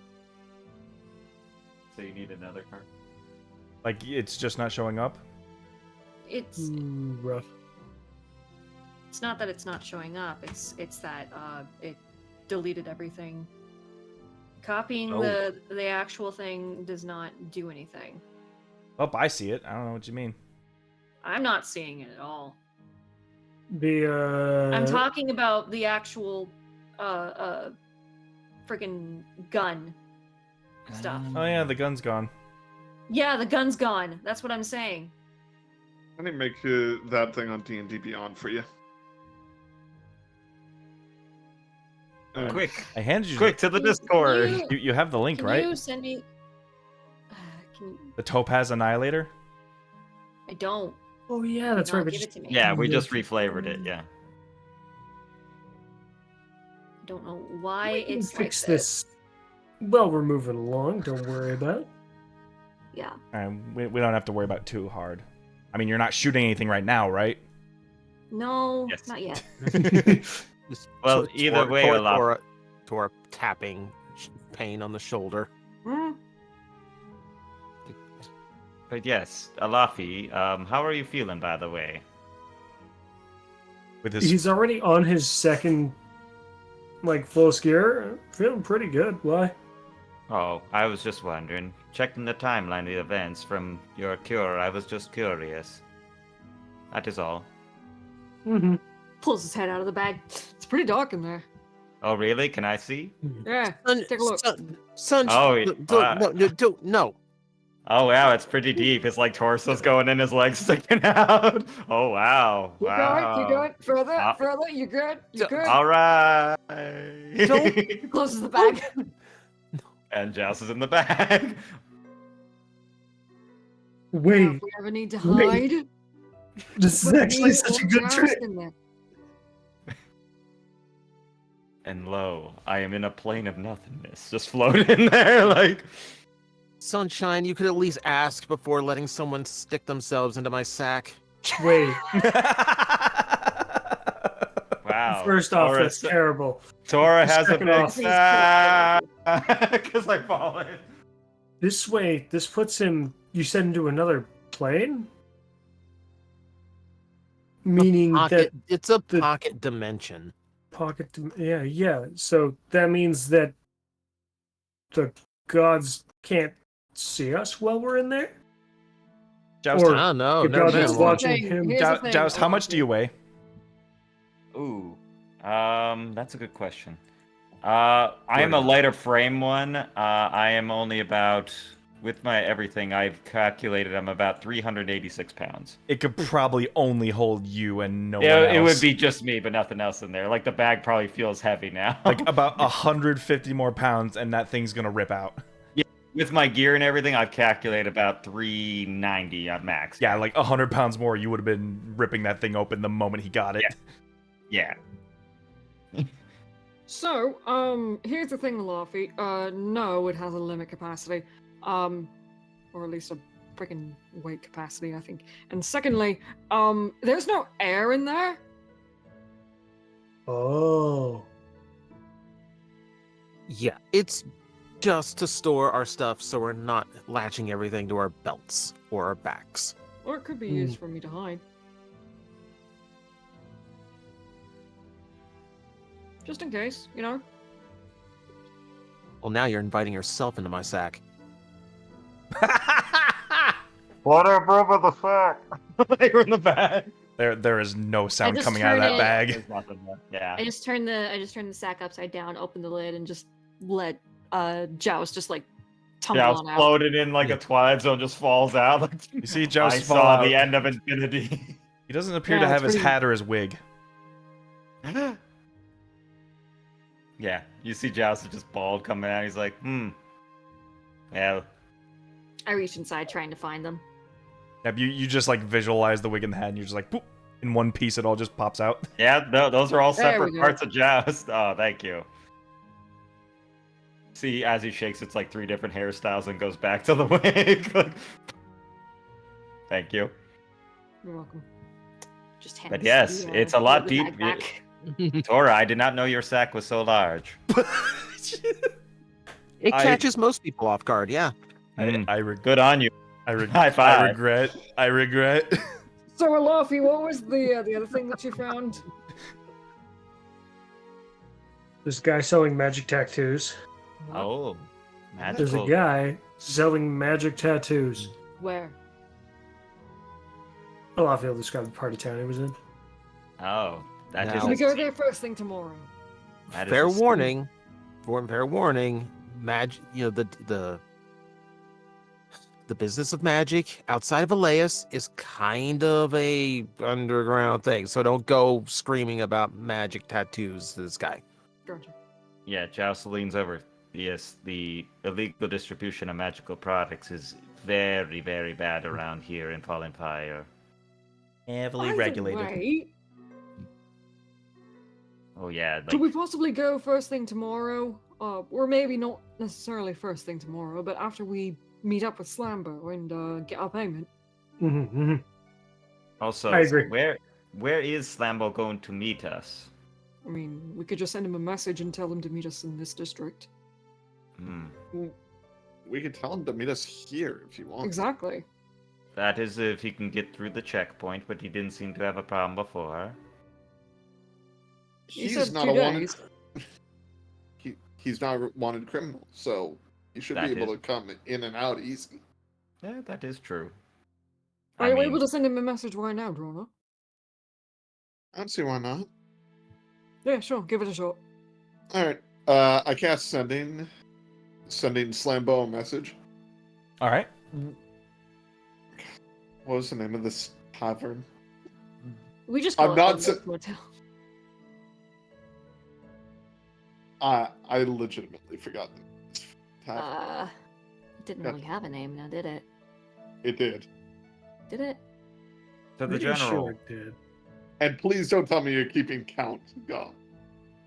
So you need another card. Like it's just not showing up. It's Rough. it's not that it's not showing up. It's that it deleted everything. Copying the actual thing does not do anything. Oh, I see it. I don't know what you mean. I'm not seeing it at all. The I'm talking about the actual friggin' gun stuff. Oh yeah, the gun's gone. Yeah, the gun's gone. That's what I'm saying. I didn't make that thing on D&D Beyond for you. Quick, I handed you. quick to the Discord. You have the link, Can right? you send me? Can you... The Topaz Annihilator. I don't. Oh yeah, that's No, right. but give just- it to me. Yeah, we just reflavored it. Yeah. I don't know why we can it's fix like this. this. Well, we're moving along. Don't worry about it. Yeah. We don't have to worry about it too hard. I mean, you're not shooting anything right now, right? No, Yes. not yet. Just Well, either way, Olaf. Tora tapping pain on the shoulder. Hmm? But yes, Alafi, how are you feeling, by the way? With his He's already on his second, full skier. Feeling pretty good. Why? Oh, I was just wondering. Checking the timeline of the events from your cure, I was just curious. That is all. Mm-hmm. Pulls his head out of the bag. It's pretty dark in there. Oh, really? Can I see? Yeah, take a look. No. Oh, wow, it's pretty deep. His, torso's going in, his legs sticking out. Oh, wow. Keep Wow. going, keep going. Further, Ah. further. You good? You good? All right. Closes the bag. And Joust is in the bag. Now, Wait, if we ever need to Wait. hide, this is put actually me such a or good Joust trick. in there. And lo, I am in a plane of nothingness, just floating in there, Sunshine, you could at least ask before letting someone stick themselves into my sack. Wait. Wow. First off, Tora- that's terrible. Tora has a Second big off- sack because I fall in. This way, this puts him. You said into another plane, meaning Pocket, that it's a the- pocket dimension. pocket. Yeah. So that means that the gods can't see us while we're in there. Joust, Or- I don't know. the Never god been is one. watching him. Here's the thing, Joust, how much do you weigh? Ooh, that's a good question. I am a lighter frame one. I am only about, with my everything, I've calculated I'm about 386 pounds. It could probably only hold you and no one else. It would be just me, but nothing else in there. The bag probably feels heavy now. like about 150 more pounds, and that thing's gonna rip out. with my gear and everything, I've calculated about 390 at max. Yeah, like 100 pounds more, you would have been ripping that thing open the moment he got it. Yeah. So, here's the thing, Laffy. No, it has a limit capacity. Or at least a freaking weight capacity, I think. And secondly, there's no air in there. Oh. Yeah, it's just to store our stuff so we're not latching everything to our belts or our backs. Or it could be used for me to hide. Just in case, you know? Well, now you're inviting yourself into my sack. What a broke of the sack. You're in the bag. There is no sound just coming out of that turn it- bag. There's nothing there. Yeah. I just turned the sack upside down, opened the lid, and just let Joust just like tumble Joust on out. floated in like a Twilight Zone, just falls out. Like, You see I Joust fall saw out. the end of infinity. He doesn't appear Yeah, to it's have his pretty- hat or his wig. Yeah, you see Joust just bald coming out. He's like, well, I reached inside trying to find them. Yeah, you just like visualize the wig and the hat, and you're just like, boop, in one piece, it all just pops out. yeah, those are all There we separate go. parts of Joust. Oh, thank you. See, as he shakes, it's like 3 different hairstyles and goes back to the wig. Like, thank you. You're welcome. Just hand But the- yes, the, it's a lot the bag deep- back. Tora, I did not know your sack was so large. It I- catches most people off guard, yeah. Good on you. High I five. regret. I regret. So, Laffy, what was the other thing that you found? There's a guy selling magic tattoos. Oh, There's a magical. guy selling magic tattoos. Where? Oh, I feel describe the part of town he was in. Oh, that Now- is Can we a go steep- there first thing tomorrow? that is Fair a steep- warning. Fair warning. The business of magic outside of Elias is kind of a underground thing. So don't go screaming about magic tattoos to this guy. Gotcha. Yeah, Joust leans over. Yes, the illegal distribution of magical products is very, very bad around here in Fallen Fire. Heavily Either regulated. way, Oh yeah, could we like possibly go first thing tomorrow? Or maybe not necessarily first thing tomorrow, but after we meet up with Slambo and get our payment. also I agree. where is Slambo going to meet us? I mean, we could just send him a message and tell him to meet us in this district. We could tell him to meet us here if you want. Exactly. That is if he can get through the checkpoint, but he didn't seem to have a problem before. You He's said not 2 a wanted. days. He's not a wanted criminal, so he should That be able is- to come in and out easy. Yeah, that is true. Are you able to send him a message right now, Drona? I don't see why not. Yeah, sure. Give it a shot. All right. I cast sending Slambo a message. All right. What was the name of this tavern? We just I'm call not it sa- the motel. I legitimately forgot the tavern. It didn't really have a name now, did it? It did. Did it? To the Pretty general. sure it did. And please don't tell me you're keeping count. Go.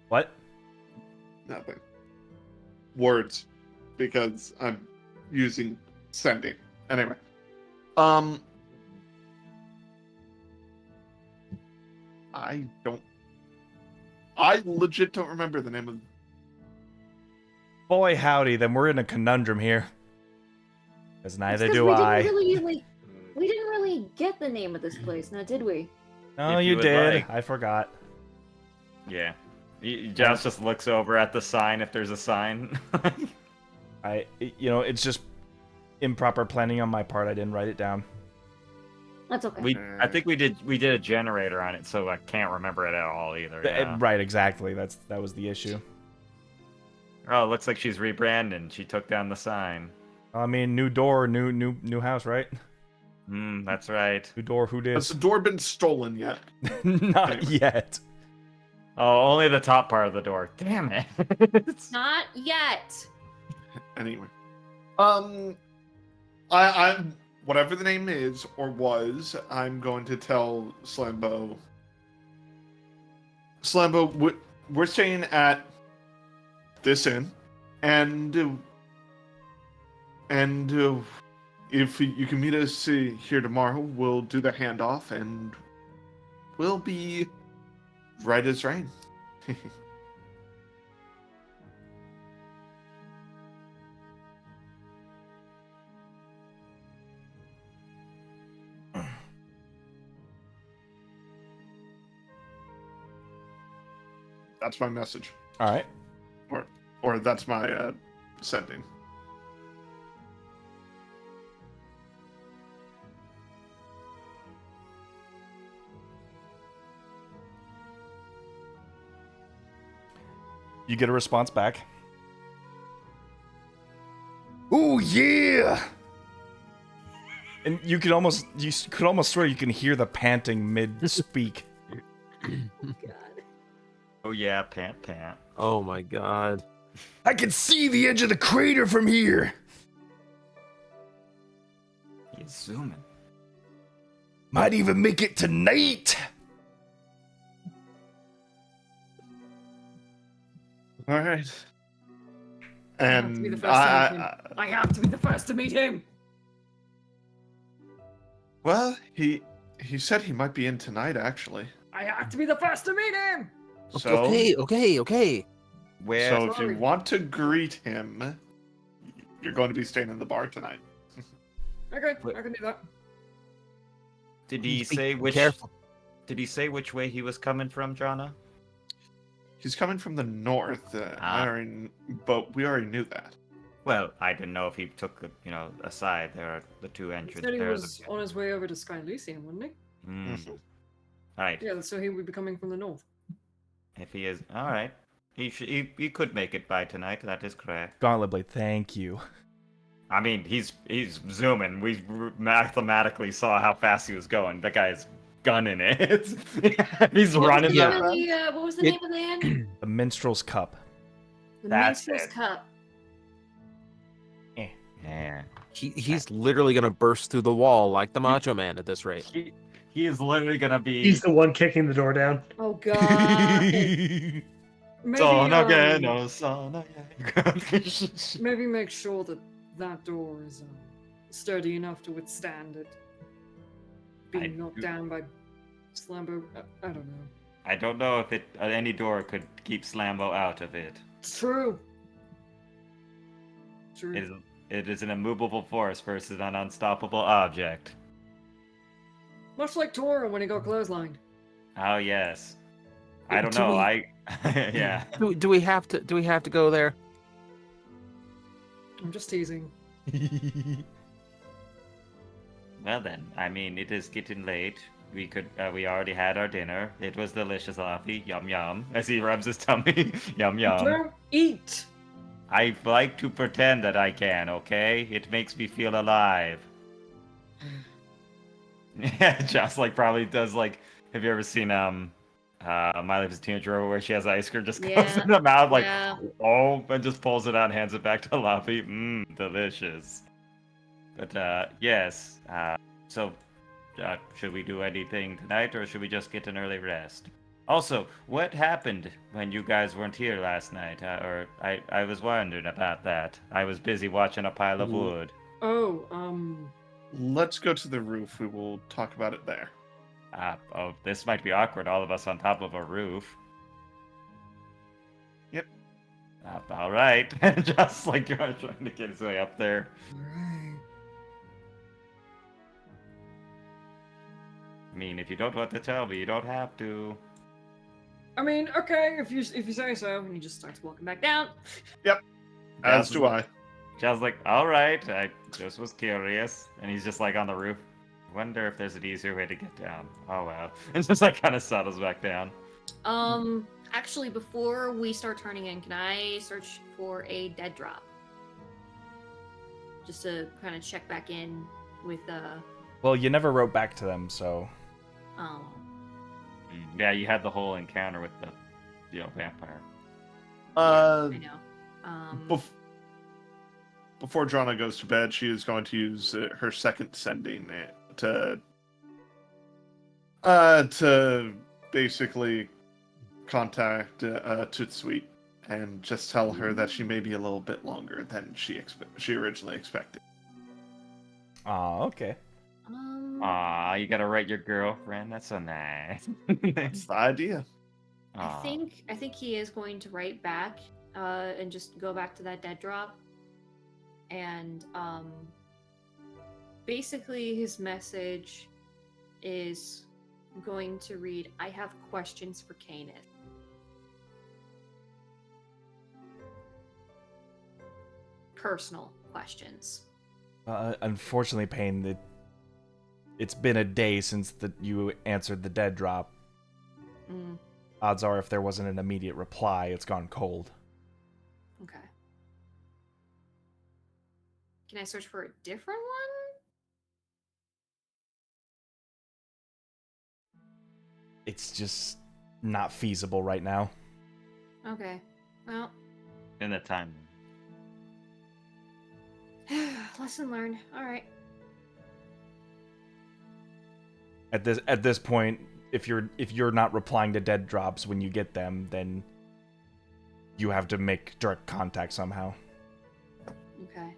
What? Nothing. Words. Because I'm using sending. Anyway. I legit don't remember the name of. Boy, howdy. Then we're in a conundrum here. Because neither It's 'cause do we I. Didn't really, we didn't really get the name of this place, now did we? No, If you you would did. like. I forgot. Yeah. Joust just looks over at the sign if there's a sign. It's just improper planning on my part. I didn't write it down. That's okay. I think we did a generator on it, so I can't remember it at all either. Yeah. Right, exactly. That was the issue. Oh, it looks like she's rebranding. She took down the sign. I mean, new door, new house, right? That's right. New door, who Has dis? the door been stolen yet? Not yet. Oh, only the top part of the door. Damn it. Not yet. Anyway. I whatever the name is or was, I'm going to tell Slambo. Slambo, we're staying at this inn, and if you can meet us here tomorrow, we'll do the handoff, and we'll be right as rain. That's my message. All right. Or that's my sending. You get a response back. Ooh, yeah! And you could almost swear you can hear the panting mid-speak. Oh yeah, pant. Oh my god. I can see the edge of the crater from here! He's zooming. Might even make it tonight! All right. I have to be the And first to meet him. I have to be the first to meet him. well, he said he might be in tonight, actually. I have to be the first to meet him. So, Okay. Where? so if you Sorry. want to greet him, you're going to be staying in the bar tonight. Okay, I can do that. Did he Be say which? careful. Did he say which way he was coming from, Jonna? He's coming from the north, but we already knew that. Well, I didn't know if he took aside. There are the two He entrances. said he There are was on his way over to Sky Lyceum, wasn't he? All right. Yeah, so he would be coming from the north. If he is, all right. He could make it by tonight. That is correct. Gauntlet Blade, thank you. I mean, he's zooming. We mathematically saw how fast he was going. That guy's gunning it. He's running Yeah. that. What was the name of the inn? The Minstrel's Cup. The That's Minstrel's it. Cup. Yeah. He's literally gonna burst through the wall like the Macho Man at this rate. He is literally gonna be. He's the one kicking the door down. Oh god. Maybe, Son again, oh son again. maybe make sure that that door is sturdy enough to withstand it being knocked down by Slambo. I don't know. I don't know if any door could keep Slambo out of it. It's true. It is an immovable force versus an unstoppable object. Much like Tora when he got clotheslined. Oh yes. I don't Do know. we- Yeah. Do we have to go there? I'm just teasing. Well then, I mean, it is getting late. We already had our dinner. It was delicious, Laffy. Yum yum. As he rubs his tummy. Yum yum. Don't eat. I like to pretend that I can, okay? It makes me feel alive. Yeah, just like probably does like. Have you ever seen My Life as a Teenager where she has ice cream just comes Yeah, in the mouth like yeah. oh, and just pulls it out and hands it back to Laffy. Delicious. But yes. So should we do anything tonight, or should we just get an early rest? Also, what happened when you guys weren't here last night? I was wondering about that. I was busy watching a pile of wood. Oh, Let's go to the roof. We will talk about it there. Oh, this might be awkward. All of us on top of a roof. Yep. All right. Just like you're trying to get his way up there. alright. I mean, if you don't want to tell me, you don't have to. I mean, okay, if you say so. And he just starts walking back down. As do I. Just like, all right, I just was curious, and he's just like on the roof. Wonder if there's an easier way to get down. Oh wow, and just like kind of settles back down. Actually, before we start turning in, can I search for a dead drop? Just to kind of check back in with Well, you never wrote back to them, so. oh. Yeah, you had the whole encounter with the vampire. I know. Bef- before Drana goes to bed, she is going to use her second sending to basically contact Tootsuite and just tell her that she may be a little bit longer than she originally expected. Ah, okay. Aw, you gotta write your girlfriend. That's so nice. That's the idea. I Aw. think he is going to write back, and just go back to that dead drop. And basically his message is going to read, "I have questions for Kenneth." Personal questions. Unfortunately, Payne, it's been a day since you answered the dead drop. Mm, Odds are, if there wasn't an immediate reply, it's gone cold. okay. Can I search for a different one? It's just not feasible right now. Okay. Well, In the time. lesson learned. All right. At this point, if you're not replying to dead drops when you get them, then you have to make direct contact somehow. Okay.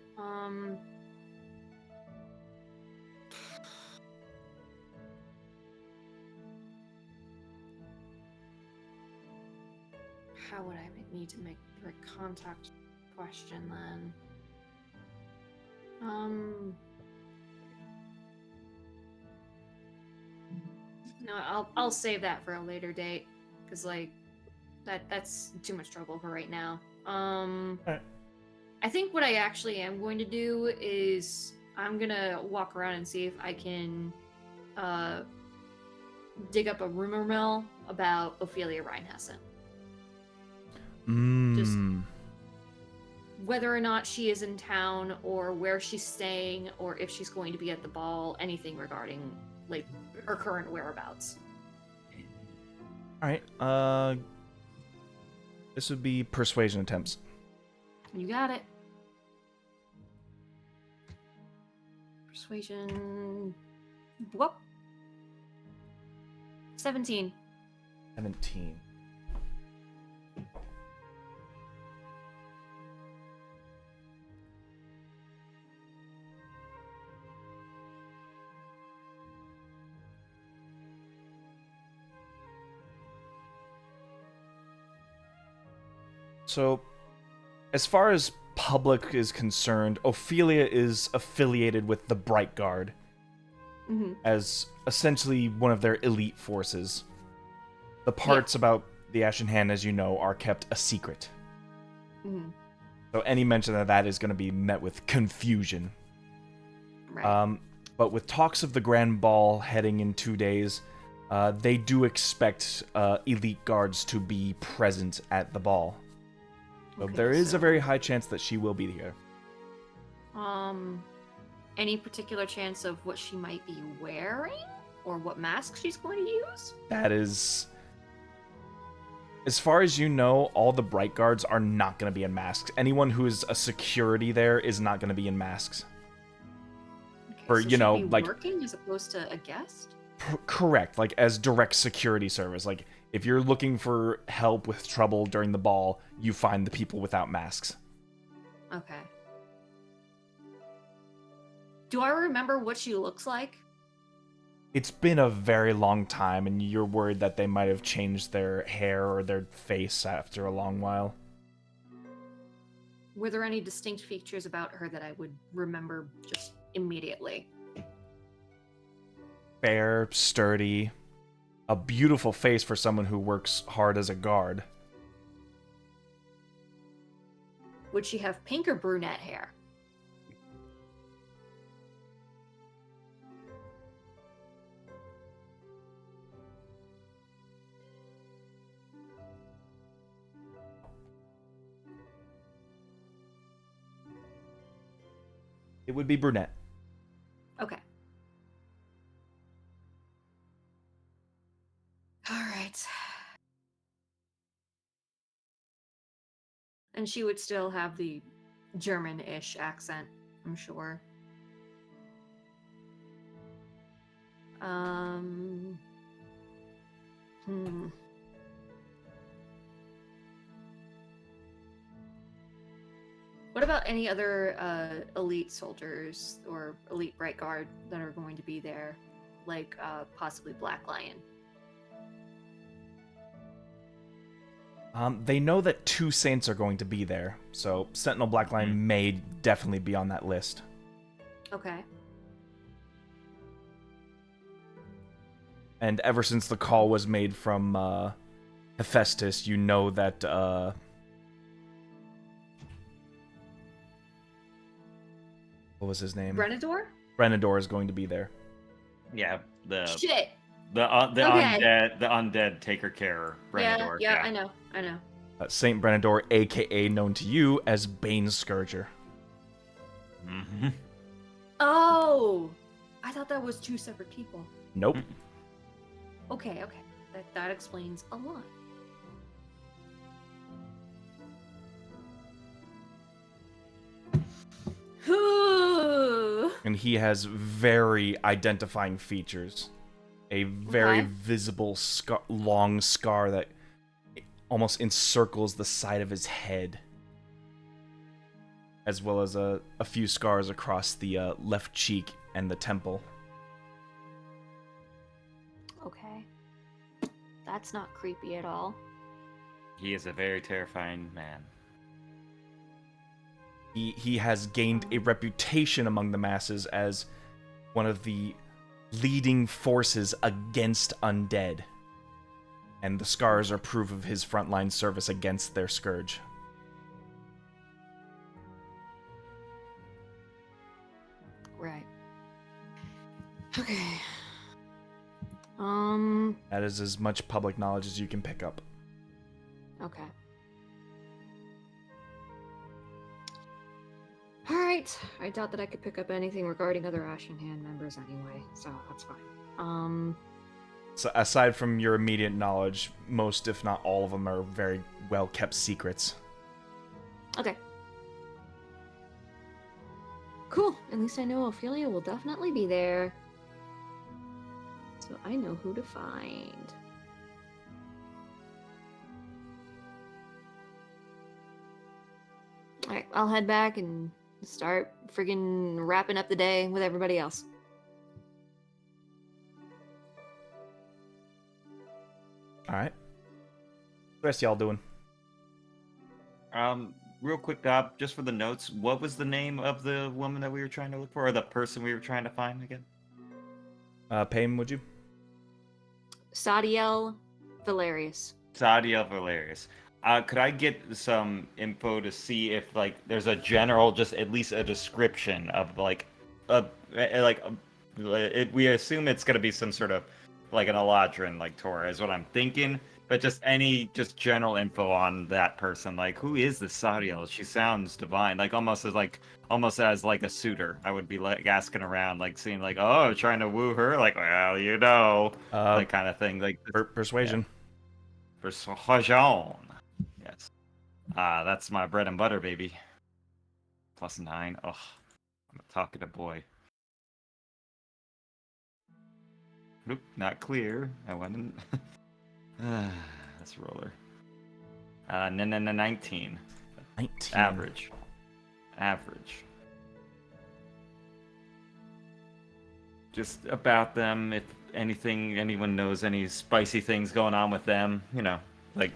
How would I need to make direct contact question then? No, I'll save that for a later date, because like that's too much trouble for right now. Alright. I think what I actually am going to do is I'm gonna walk around and see if I can dig up a rumor mill about Ophelia Reinhessen. Just whether or not she is in town, or where she's staying, or if she's going to be at the ball, anything regarding like her current whereabouts. Alright, this would be persuasion attempts. You got it. Persuasion. Whoop. 17. 17. So, as far as public is concerned, Ophelia is affiliated with the Bright Guard as essentially one of their elite forces. The parts about the Ashen Hand, as you know, are kept a secret. So any mention of that is going to be met with confusion. Right. But with talks of the Grand Ball heading in 2 days, they do expect elite guards to be present at the ball. So Okay, there is so- a very high chance that she will be here. Any particular chance of what she might be wearing, or what mask she's going to use? That is, as far as you know, all the Bright Guards are not going to be in masks. Anyone who is a security there is not going to be in masks. Okay, For, so you know, she'd be like- working as opposed to a guest. Correct, like as direct security service. Like if you're looking for help with trouble during the ball, you find the people without masks. Okay. Do I remember what she looks like? It's been a very long time, and you're worried that they might have changed their hair or their face after a long while. Were there any distinct features about her that I would remember just immediately? Fair, sturdy, a beautiful face for someone who works hard as a guard. Would she have pink or brunette hair? It would be brunette. Okay. All right. And she would still have the German-ish accent, I'm sure. What about any other elite soldiers or elite Bright Guard that are going to be there? Like possibly Black Lion. They know that 2 Saints are going to be there, so Sentinel Black Lion may definitely be on that list. Okay. And ever since the call was made from Hephaestus, you know that what was his name? Brenador? Brenador is going to be there. Yeah, Shit. the undead taker carer. Brenador. Yeah, I know. Saint Brenador, aka known to you as Bane Scourger. Mm-hmm. Oh, I thought that was 2 separate people. Nope. Okay. That explains a lot. And he has very identifying features. A very Okay. visible long scar that almost encircles the side of his head. As well as a few scars across the left cheek and the temple. Okay. That's not creepy at all. He is a very terrifying man. He has gained a reputation among the masses as one of the leading forces against undead. And the scars are proof of his frontline service against their scourge. Right. Okay. That is as much public knowledge as you can pick up. Okay. Alright. I doubt that I could pick up anything regarding other Ashen Hand members anyway, so that's fine. So aside from your immediate knowledge, most, if not all of them, are very well kept secrets. Okay. Cool. At least I know Ophelia will definitely be there. So I know who to find. Alright, I'll head back and start friggin' wrapping up the day with everybody else. Alright. What the rest of y'all doing? Real quick, Dob, just for the notes, what was the name of the woman that we were trying to look for, or the person we were trying to find again? Payne, would you? Sadiel Valerius. Sadia Valerius. Could I get some info to see if, like, there's a general, just at least a description of, like, we assume it's going to be some sort of, like, an Eladrin, like, Torah, is what I'm thinking. But just just general info on that person. Like, who is this Sadiel? She sounds divine. Like, almost as like a suitor. I would be, like, asking around, like, seeing, like, oh, trying to woo her. Like, well, you know, like, kind of thing. Like, Persuasion. Yeah. Persuasion. Yes. That's my bread and butter, baby. +9. Oh, I'm a talkative boy. Nope, not clear. I went in. Let's roller. 19. 19. Average. Just about them, if anyone knows any spicy things going on with them, you know, like,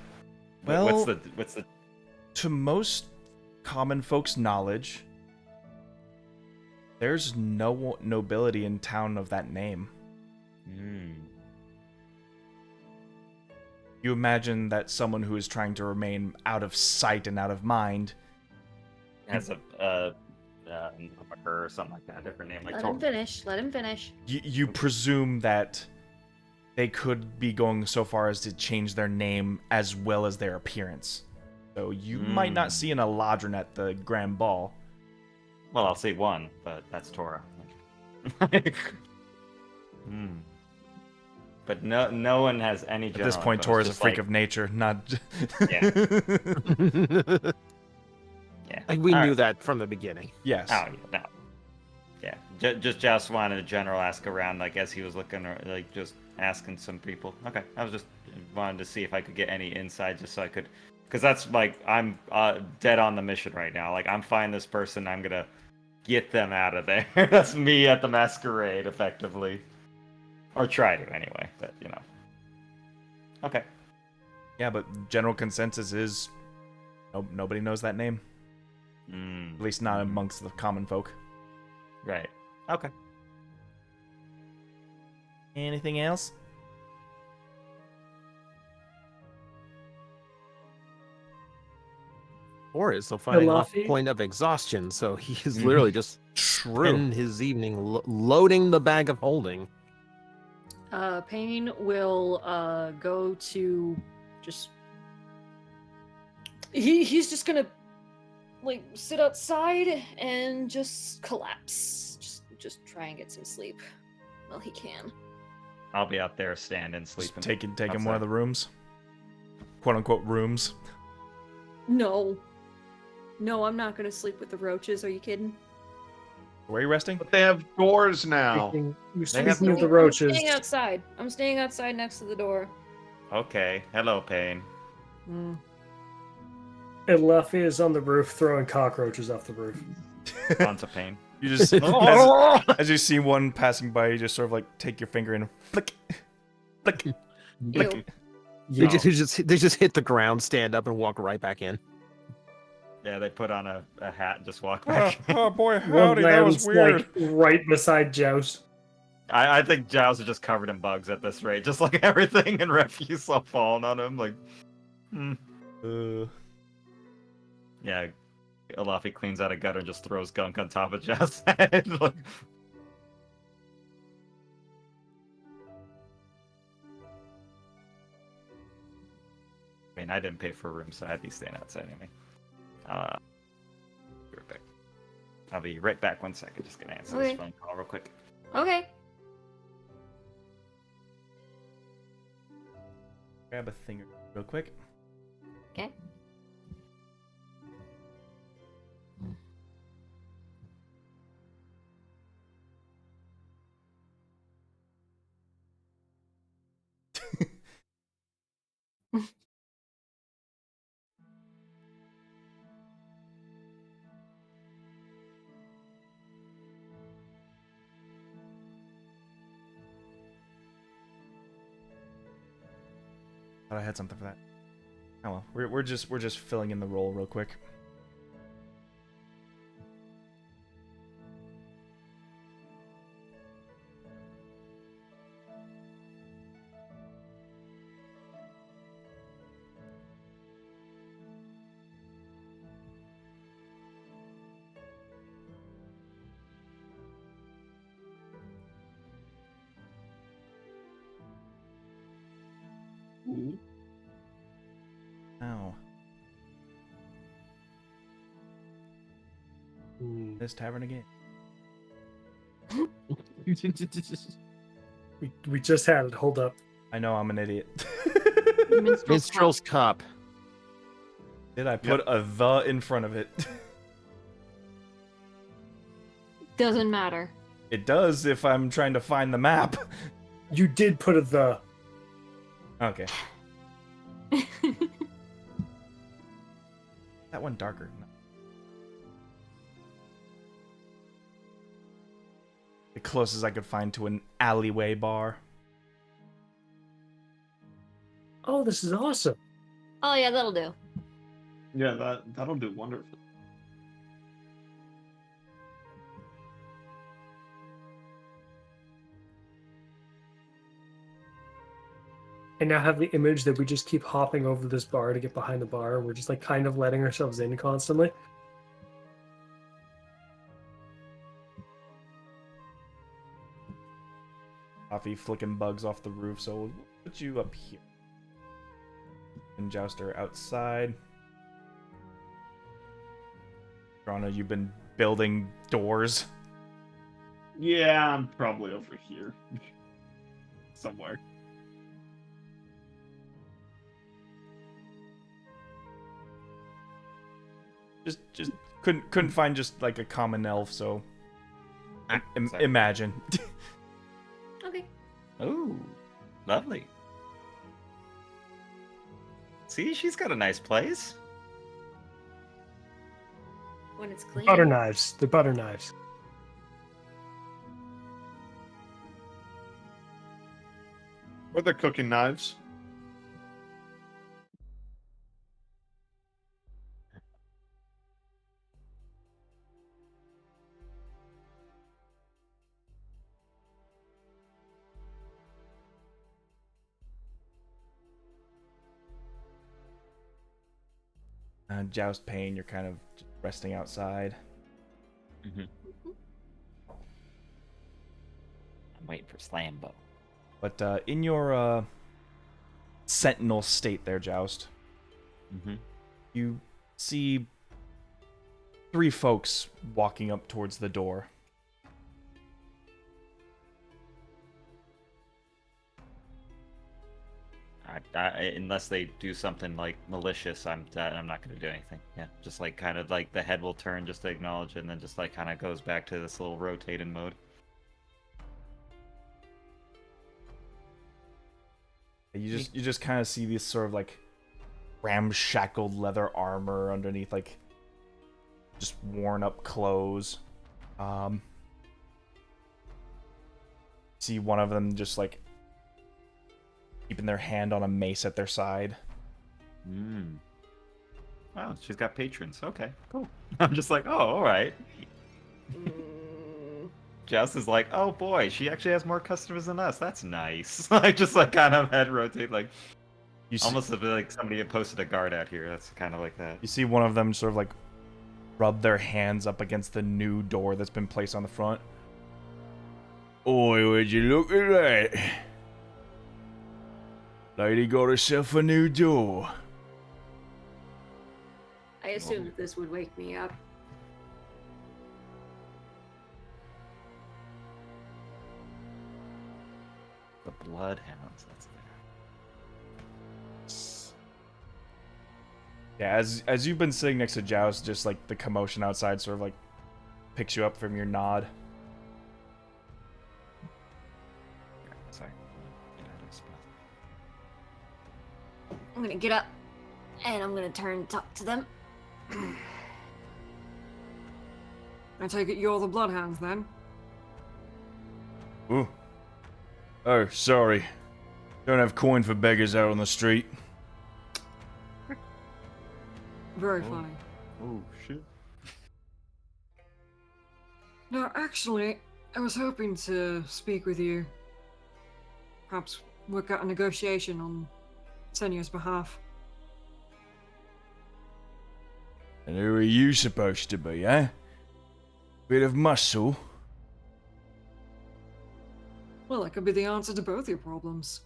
Well, what's the to most common folks' knowledge, there's no nobility in town of that name. You imagine that someone who is trying to remain out of sight and out of mind has a her or something like that, a different name, like Let him finish. You presume that they could be going so far as to change their name as well as their appearance. So you might not see an Eladrin at the Grand Ball. Well, I'll say one, but that's Torah. But no one has any. At this point, Torah is a freak of nature, not. Yeah. Yeah. We All knew right. that from the beginning. Yes. Oh, yeah, no. Yeah, just wanted a general ask around, like, as he was looking, like, just asking some people. Okay, I was just wanted to see if I could get any insight, just so I could, because that's, like, I'm dead on the mission right now. Like, I'm finding this person, I'm gonna get them out of there. That's me at the masquerade, effectively. Or try to, anyway, but, you know. Okay. Yeah, but general consensus is nobody knows that name. Mm, At least not amongst the common folk. right. Okay. Anything else? Or is still finding off Luffy? point of exhaustion, so he is Mhm. literally just True. spend his evening loading the bag of holding. Pain will go to just. He's just gonna like sit outside and just collapse. Just try and get some sleep. Well, he can. I'll be out there standing, Just sleeping. taking one outside. of the rooms. Quote unquote rooms. No. No, I'm not gonna sleep with the roaches. Are you kidding? Where are you resting? But they have doors now. Speaking have of the no- roaches, I'm staying outside. I'm staying outside next to the door. Okay. Hello, Pain. Mm. and Luffy is on the roof throwing cockroaches off the roof. On to Pain. You just as you see one passing by, you just sort of like take your finger and flick, flick, flick. Ew. They just hit the ground, stand up, and walk right back in. Yeah, they put on a hat and just walk Oh, back. oh boy, One howdy, that was lands weird. like right beside Joust. I think Giles is just covered in bugs at this rate. Just like everything in refuse all falling on him. Like, yeah, Luffy cleans out a gutter and just throws gunk on top of Giles' head. Like, I mean, I didn't pay for a room, so I'd be staying outside anyway. Be right back. I'll be right back 1 second. Just gonna answer Okay. this phone call real quick. Okay. Grab a thing real quick. Okay. Thought I had something for that. Oh well, we're just filling in the role real quick. Ow. This tavern again. We just had it. Hold up. I know I'm an idiot. Minstrel's Cup. Did I put a the in front of it? Doesn't matter. It does if I'm trying to find the map. You did put a the. Okay. That one darker. The closest I could find to an alleyway bar. Oh, this is awesome. Oh yeah, that'll do. Yeah, that'll do wonderful. I now have the image that we just keep hopping over this bar to get behind the bar. We're just like kind of letting ourselves in constantly. Coffee flicking bugs off the roof, so we'll put you up here. And Jouster outside. Rana, you've been building doors. Yeah, I'm probably over here. Somewhere. Just couldn't find just like a common elf, so Sorry. imagine. Okay. Ooh, lovely. See, she's got a nice place. When it's clean. Butter knives. They're butter knives. Or the cooking knives. Joust Pain, you're kind of just resting outside. Mm-hmm. I'm waiting for Slambo. But in your sentinel state there, Joust, Mm-hmm. you see 3 folks walking up towards the door. Unless they do something like malicious, I'm not gonna do anything. Yeah, just like kind of like the head will turn just to acknowledge, and then just like kind of goes back to this little rotating mode. You just kind of see this sort of like ramshackled leather armor underneath like just worn up clothes. See one of them just like keeping their hand on a mace at their side. Wow, she's got patrons. Okay, cool. I'm just like, oh, all right. Jess is like, oh boy, she actually has more customers than us. That's nice. I just like kind of head rotate, like almost like somebody had posted a guard out here. That's kind of like that. You see one of them sort of like rub their hands up against the new door that's been placed on the front. Oi, would you look at that? Lady got herself a new door. I assumed this would wake me up. The bloodhounds. That's there. Yeah, as you've been sitting next to Joust, just like the commotion outside sort of like picks you up from your nod. Sorry. Get out of this spot. I'm gonna get up and I'm gonna turn and talk to them. I take it you're the Bloodhounds then? Ooh. Oh, sorry. Don't have coin for beggars out on the street. Very funny. Oh shit. No, actually, I was hoping to speak with you. Perhaps work out a negotiation on Senya's behalf. And who are you supposed to be, eh? Bit of muscle. Well, that could be the answer to both your problems.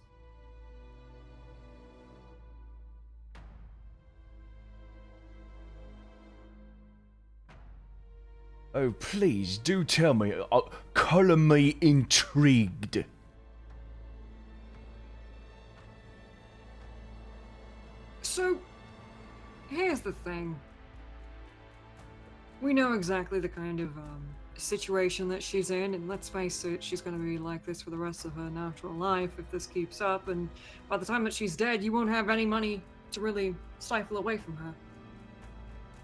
Oh, please, do tell me. Colour me intrigued. So, here's the thing. We know exactly the kind of situation that she's in, and let's face it, she's going to be like this for the rest of her natural life if this keeps up, and by the time that she's dead, you won't have any money to really stifle away from her.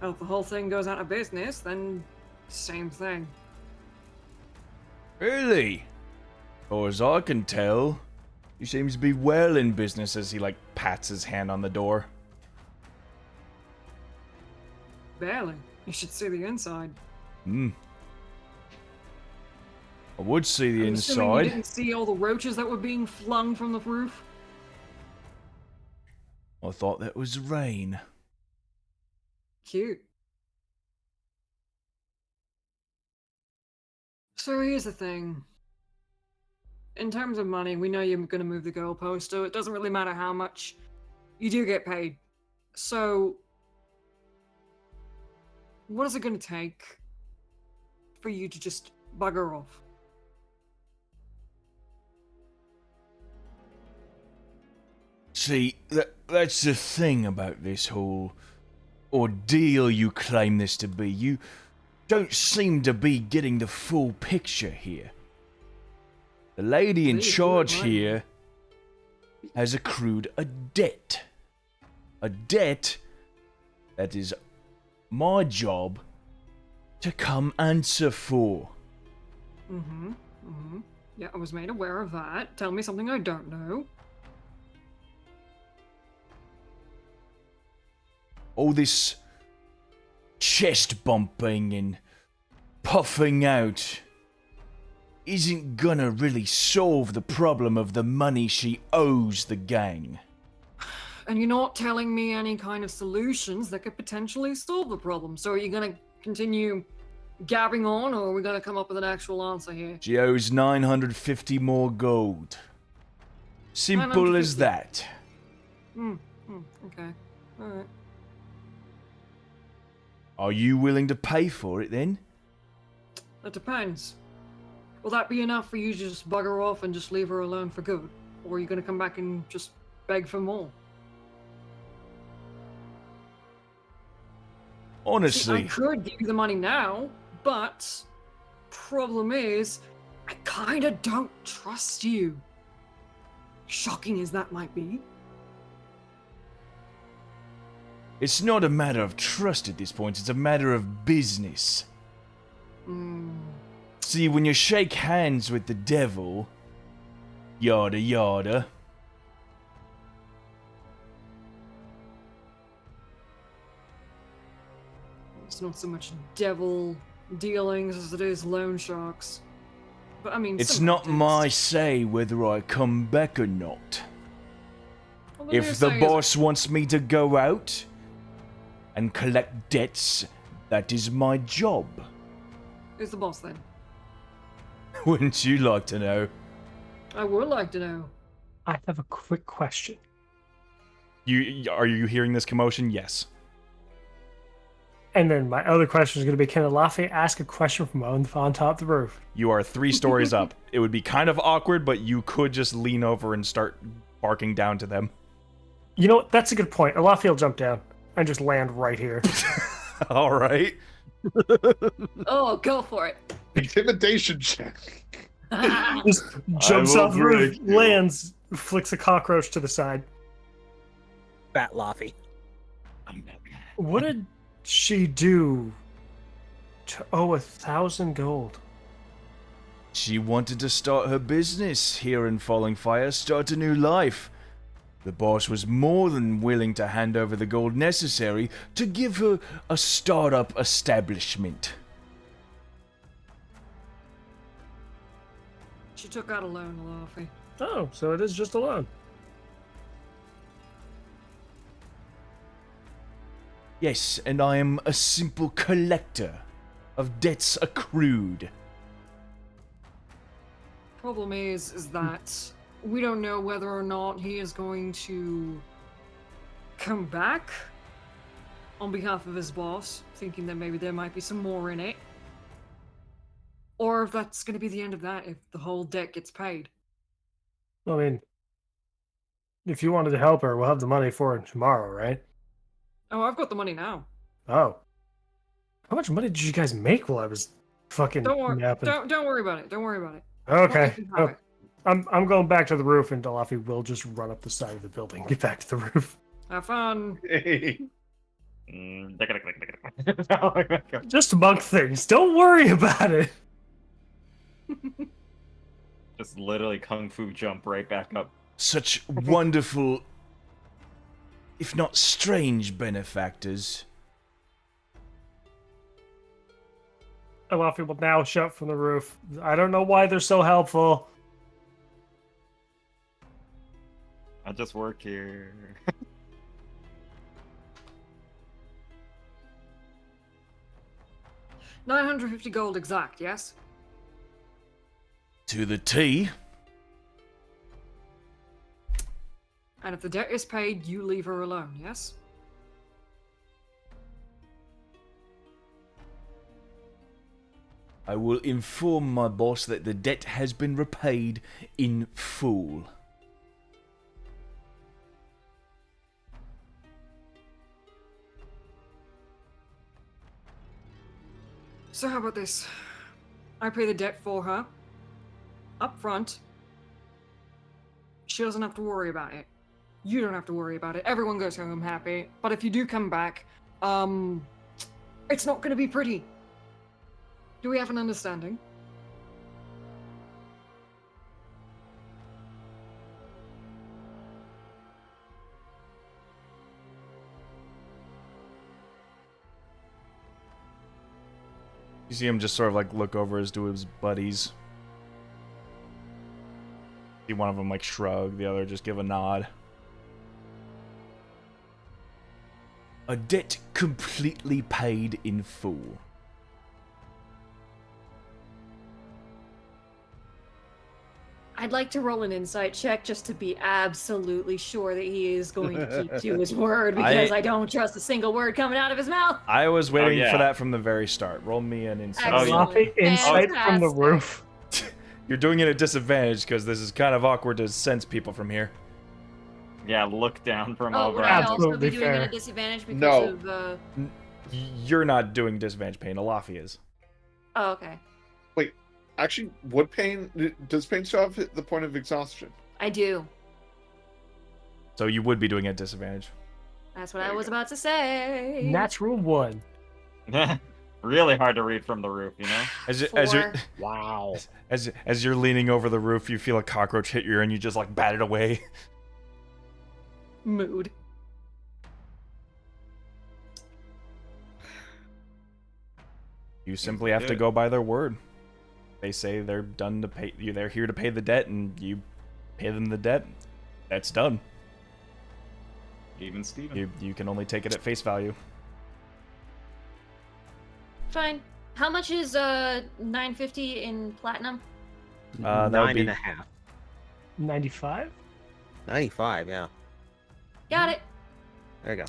And if the whole thing goes out of business, then same thing. Really? Or as I can tell, he seems to be well in business as he, like, pats his hand on the door. Barely. You should see the inside. I would see the I'm assuming you inside. didn't see all the roaches that were being flung from the roof? I thought that was rain. Cute. So here's the thing. In terms of money, we know you're going to move the goalpost, so it doesn't really matter how much. You do get paid. So, what is it going to take for you to just bugger off? See, that's the thing about this whole ordeal you claim this to be, you don't seem to be getting the full picture here. The lady in Please, charge remind me. here has accrued a debt. A debt that is my job to come answer for. Mm-hmm. Mm-hmm. Yeah, I was made aware of that. Tell me something I don't know. All this chest bumping and puffing out isn't gonna really solve the problem of the money she owes the gang. And you're not telling me any kind of solutions that could potentially solve the problem. So are you gonna continue gabbing on, or are we gonna come up with an actual answer here? She owes 950 more gold. Simple as 950. that. Okay. Alright. Are you willing to pay for it then? That depends. Will that be enough for you to just bugger off and just leave her alone for good? Or are you gonna come back and just beg for more? See, I Honestly, could give you the money now, but problem is, I kinda don't trust you. Shocking as that might be. it's not a matter of trust at this point, it's a matter of business. See, when you shake hands with the devil, yada yada, It's not so much devil dealings as it is loan sharks. But I mean, it's some not things. my say whether I come back or not. Well, then your If the say is- boss wants me to go out and collect debts, that is my job. Who's the boss then? Wouldn't you like to know? I would like to know. I have a quick question. Are you hearing this commotion? Yes. And then my other question is going to be, can Alafi ask a question from on top of the roof? You are 3 stories up. It would be kind of awkward, but you could just lean over and start barking down to them. You know what? That's a good point. Alafi will jump down and just land right here. All right. Oh, go for it. Intimidation check. Just jumps will off the roof, break you. lands, flicks a cockroach to the side. Fat Laffy. What did she do to owe 1,000 gold? She wanted to start her business here in Falling Fire, start a new life. The boss was more than willing to hand over the gold necessary to give her a startup establishment. She took out a loan, Laffy. Oh, so it is just a loan. Yes, and I am a simple collector of debts accrued. Problem is that we don't know whether or not he is going to come back on behalf of his boss, thinking that maybe there might be some more in it. Or if that's going to be the end of that, if the whole debt gets paid. I mean, if you wanted to help her, we'll have the money for it tomorrow, right? Oh, I've got the money now. Oh. How much money did you guys make while I was fucking Don't worry. napping? Don't worry about it. Don't worry about it. Okay. You can have Oh, it. I'm going back to the roof, and Dalafi will just run up the side of the building, get back to the roof. Have fun. Hey. Just monk things. Don't worry about it. Just literally kung fu jump right back up. Such wonderful, if not strange, benefactors. Dalafi will now shout from the roof. I don't know why they're so helpful. I just work here. 950 gold exact, yes? To the T. And if the debt is paid, you leave her alone, yes? I will inform my boss that the debt has been repaid in full. So how about this? I pay the debt for her. Up front. She doesn't have to worry about it. You don't have to worry about it. Everyone goes home happy. But if you do come back, it's not gonna be pretty. Do we have an understanding? You see him just sort of like look over to his buddies. See one of them like shrug, the other just give a nod. A debt completely paid in full. I'd like to roll an insight check just to be absolutely sure that he is going to keep to his word, because I don't trust a single word coming out of his mouth. I was waiting yeah. for that from the very start. Roll me an insight. Excellent. Laffy, insight from the Fantastic. roof. You're doing it at disadvantage because this is kind of awkward to sense people from here. Yeah, look down from Oh, over. would I also Absolutely be doing it fair. at disadvantage because No. of You're not doing disadvantage pain. Alafi is. Oh, okay. Actually, does Pain still have the point of exhaustion? I do. So you would be doing it at disadvantage. That's what I was about to say. Natural 1. Really hard to read from the roof, you know? As you're Wow. as you're leaning over the roof, you feel a cockroach hit you and you just like bat it away. Mood. You simply have to go by their word. They say they're done to pay you. They're here to pay the debt, and you pay them the debt. That's done. Even Steven. You can only take it at face value. Fine. How much is 950 in platinum? That would Nine be- and a half. 95? 95, yeah. Got it. There you go.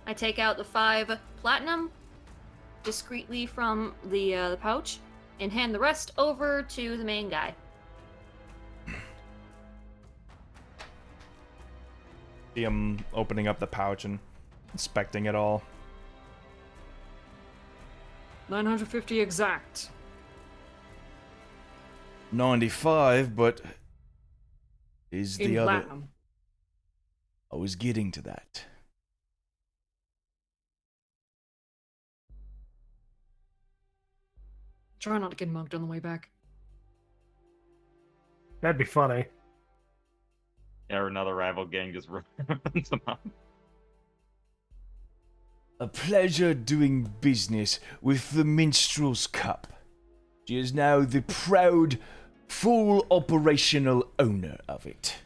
I take out the 5 platinum discreetly from the pouch and hand the rest over to the main guy. See him opening up the pouch and inspecting it all. 950 exact. 95, but is In the other? platinum. I was getting to that. Try not to get mugged on the way back. That'd be funny. Yeah, or another rival gang just runs them up. A pleasure doing business with the Minstrel's Cup. She is now the proud, full operational owner of it.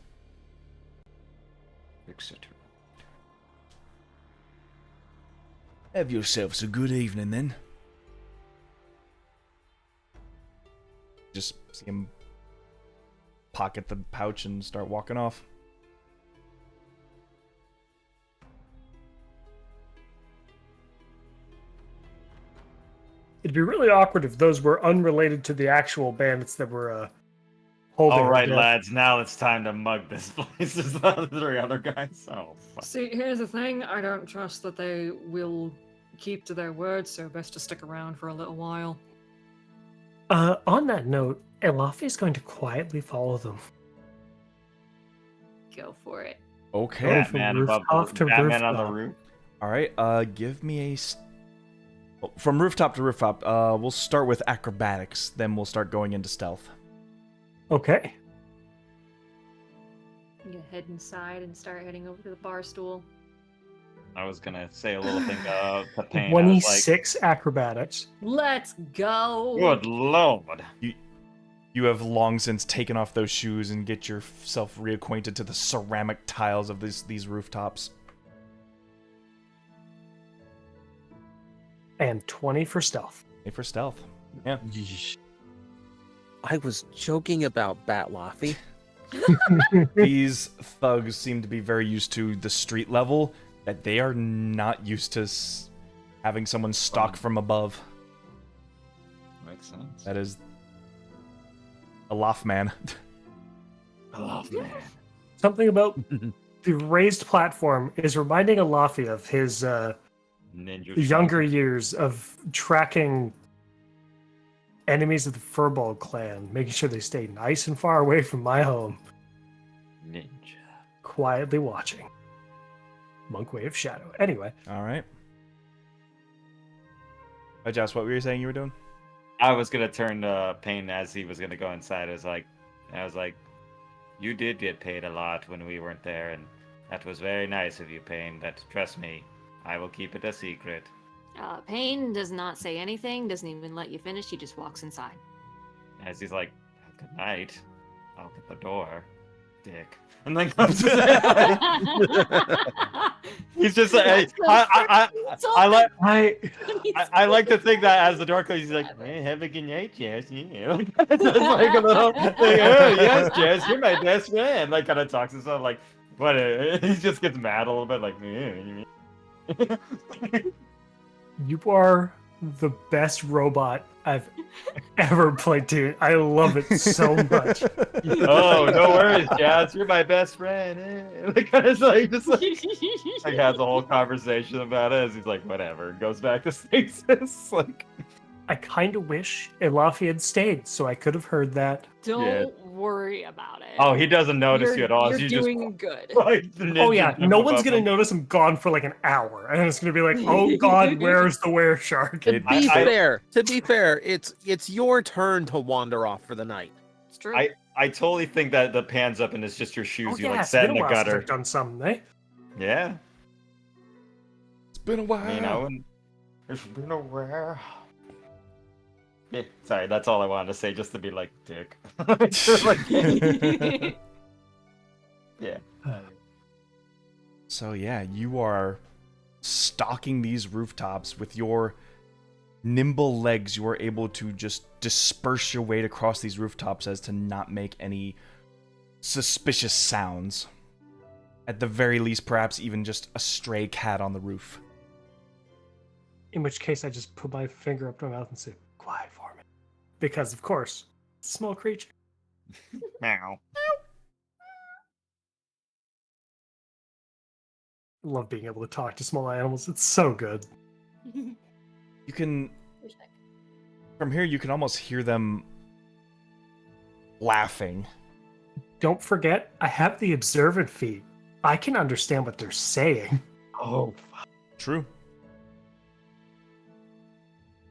Etc. Have yourselves a good evening then. Just see him pocket the pouch and start walking off. It'd be really awkward if those were unrelated to the actual bandits that were holding All her right, death. lads. Now it's time to mug this place. Is the 3 other guys? Oh, fuck. See, here's the thing. I don't trust that they will keep to their word, so best to stick around for a little while. On that note, Elafi is going to quietly follow them. Go for it. Okay. Going from Batman above rooftop to Batman on the rooftop. roof. All right. Give me a. From rooftop to rooftop. We'll start with acrobatics. Then we'll start going into stealth. Okay. I'm gonna head inside and start heading over to the bar stool. I was gonna say a little thing to Pain. I was like, 26 acrobatics. Let's go. good lord. You have long since taken off those shoes and get yourself reacquainted to the ceramic tiles of these rooftops. And 20 for stealth. Hey, for stealth. Yeah. Yeesh. I was joking about Bat Laffy. These thugs seem to be very used to the street level, that they are not used to having someone stalk from above. Makes sense. That is a loft man. Oh man. Something about the raised platform is reminding Alafi of his Ninja younger years of tracking enemies of the Furball clan, making sure they stay nice and far away from my home. Ninja. Quietly watching. Monk Way of Shadow. Anyway. All right. Josh, what were you saying you were doing? I was gonna turn to Payne as he was gonna go inside. I was like, you did get paid a lot when we weren't there, and that was very nice of you, Payne. That, trust me, I will keep it a secret. Payne does not say anything, doesn't even let you finish, he just walks inside. As he's like, good night. I'll get the door, dick. And then comes in. He's just like, I like to think that as the door closes, he's like, hey, have a good night, Jess. Yeah. It's just like a little thing. Oh, yes, Jess, you're my best friend. Like, kind of talks to himself, like, what? He just gets mad a little bit, like, You are the best robot I've ever played to. I love it so much. Oh, no worries, Jazz. You're my best friend. Like, kind of like, just like has a whole conversation about it as he's like, whatever. Goes back to stasis. Like, I kind of wish Elafi had stayed, so I could have heard that. Don't worry about it. oh, he doesn't notice you at all. You're You doing good. just like the Oh ninja yeah, jump no one's above gonna him. notice I'm gone for like an hour, and it's gonna be like, oh god, where's the were-shark? To be I- fair, it's your turn to wander off for the night. It's true. I totally think that the pan's up and it's just your shoes. Oh you yeah, like it's set been in a the while since gutter. I've done something, eh? Yeah. It's been a while. You know, and it's been a while. Yeah, sorry, that's all I wanted to say, just to be like, dick. Just like, yeah. So yeah, you are stalking these rooftops with your nimble legs. You are able to just disperse your weight across these rooftops as to not make any suspicious sounds. At the very least, perhaps even just a stray cat on the roof. In which case, I just put my finger up to my mouth and say, quiet for me. Because, of course, it's a small creature. Meow. I love being able to talk to small animals. It's so good. You can... From here, you can almost hear them laughing. Don't forget, I have the observant feat. I can understand what they're saying. Oh, True.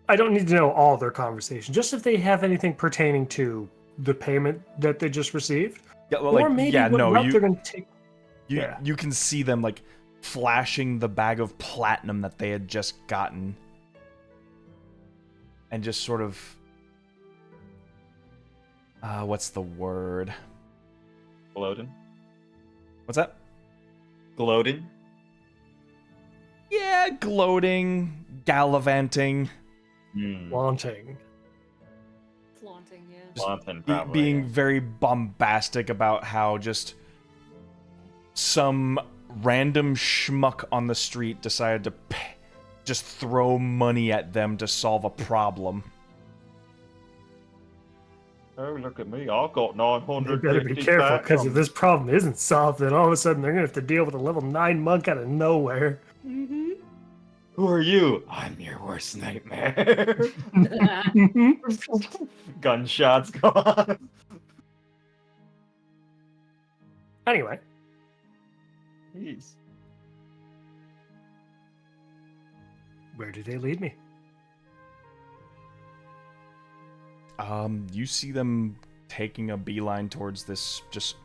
I don't need to know all their conversation, just if they have anything pertaining to the payment that they just received. Yeah, well, Or maybe what route they're going to take. You can see them like flashing the bag of platinum that they had just gotten, and just sort of what's the word? gloating. What's that? Gloating. Yeah, gloating, gallivanting, Wanting. Flaunting, yeah. Flaunting, probably. being very bombastic about how just some random schmuck on the street decided to just throw money at them to solve a problem. Oh, look at me! I got You 900. better be careful, because if this problem isn't solved, then all of a sudden they're going to have to deal with a level 9 monk out of nowhere. Who are you? I'm your worst nightmare. Gunshots go on. Anyway, Jeez. where do they lead me? You see them taking a beeline towards this just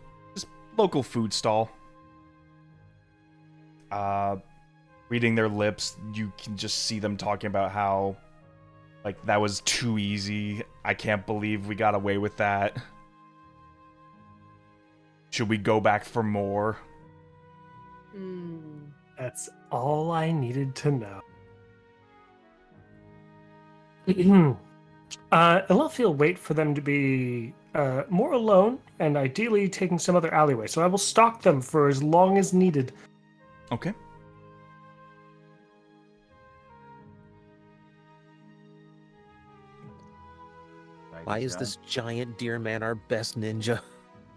local food stall. Reading their lips, you can just see them talking about how, like, that was too easy. I can't believe we got away with that. Should we go back for more? That's all I needed to know. Elfi will wait for them to be more alone and ideally taking some other alleyway, so I will stalk them for as long as needed. Okay. Why is this giant deer man our best ninja?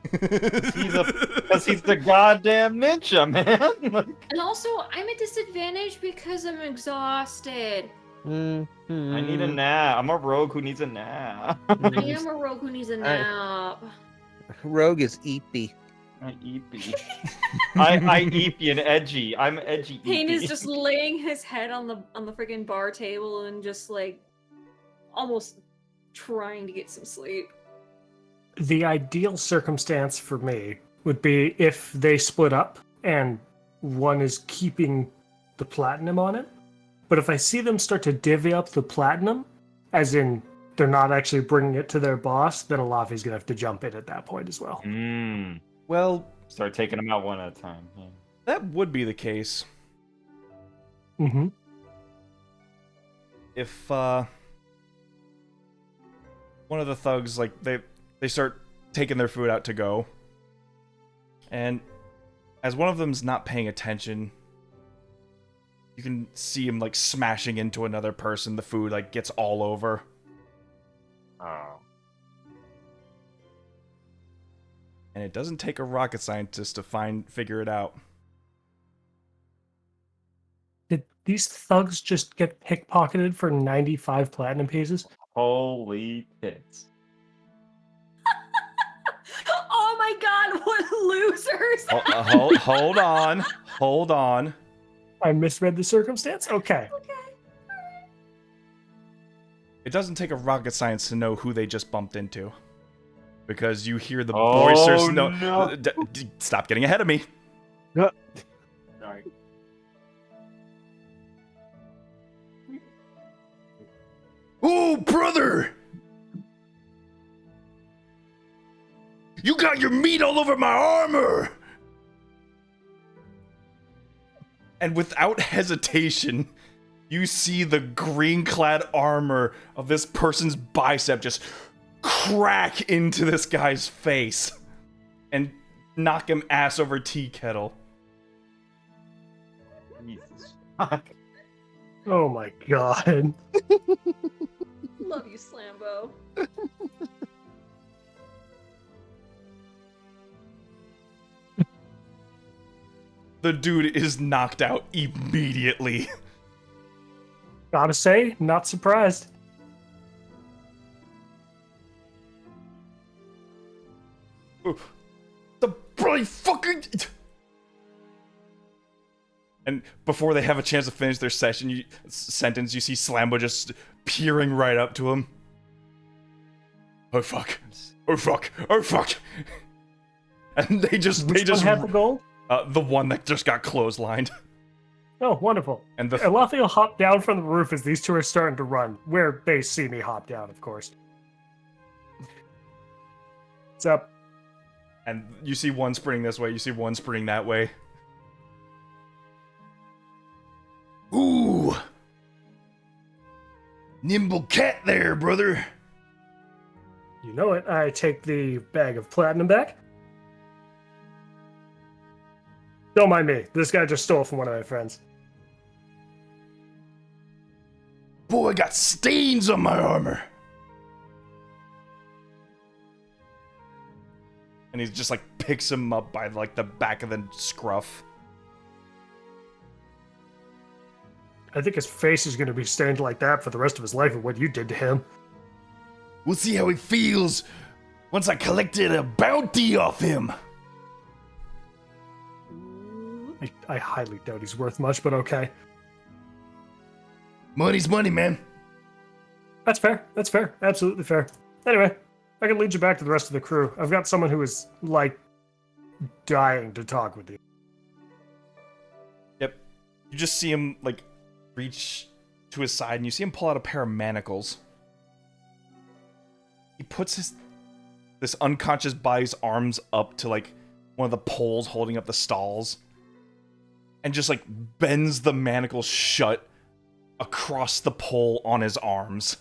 Because he's the goddamn ninja, man. Like, And also, I'm at disadvantage because I'm exhausted. I need a nap. I'm a rogue who needs a nap. I am a rogue who needs a nap. Rogue is eepy. I eepy. I eepy and edgy. I'm edgy. Payne eepy. is just laying his head on the freaking bar table and just like almost trying to get some sleep. The ideal circumstance for me would be if they split up and one is keeping the platinum on it. But if I see them start to divvy up the platinum, as in they're not actually bringing it to their boss, then Alafi's gonna have to jump in at that point as well. Well, Start taking them out one at a time. Yeah. that would be the case Mm-hmm. if one of the thugs, like, they start taking their food out to go, and as one of them's not paying attention, you can see him like smashing into another person. The food like gets all over. Oh. And it doesn't take a rocket scientist to figure it out. Did these thugs just get pickpocketed for 95 platinum pieces? Holy tits. Oh my god, what losers! Hold on. I misread the circumstance? Okay. It doesn't take a rocket science to know who they just bumped into. Because you hear the Oh, boisterous no. Stop getting ahead of me. Sorry. Oh, brother! You got your meat all over my armor! And without hesitation, you see the green-clad armor of this person's bicep just crack into this guy's face and knock him ass over tea kettle. Jesus. Fuck. Oh my god. Love you, Slambo. The dude is knocked out immediately. Gotta say, not surprised. The bloody fucking... And before they have a chance to finish their sentence, you see Slambo just peering right up to him. Oh fuck. Oh fuck. Oh fuck. And they just... Which one had the gold? The one that just got clotheslined. Oh, wonderful. And the... Alafi will hop down from the roof as these two are starting to run, where they see me hop down, of course. What's up? And you see one sprinting this way, you see one sprinting that way. Ooh! Nimble cat there, brother! You know it. I take the bag of platinum back. Don't mind me. This guy just stole from one of my friends. Boy, I got stains on my armor! And he just like picks him up by like the back of the scruff. I think his face is going to be stained like that for the rest of his life of what you did to him. We'll see how he feels once I collected a bounty off him. I highly doubt he's worth much, but okay. Money's money, man. That's fair. That's fair. Absolutely fair. Anyway, I can lead you back to the rest of the crew. I've got someone who is, like, dying to talk with you. Yep. You just see him, like, reach to his side, and you see him pull out a pair of manacles. He puts this unconscious body's arms up to, like, one of the poles holding up the stalls, and just, like, bends the manacles shut across the pole on his arms.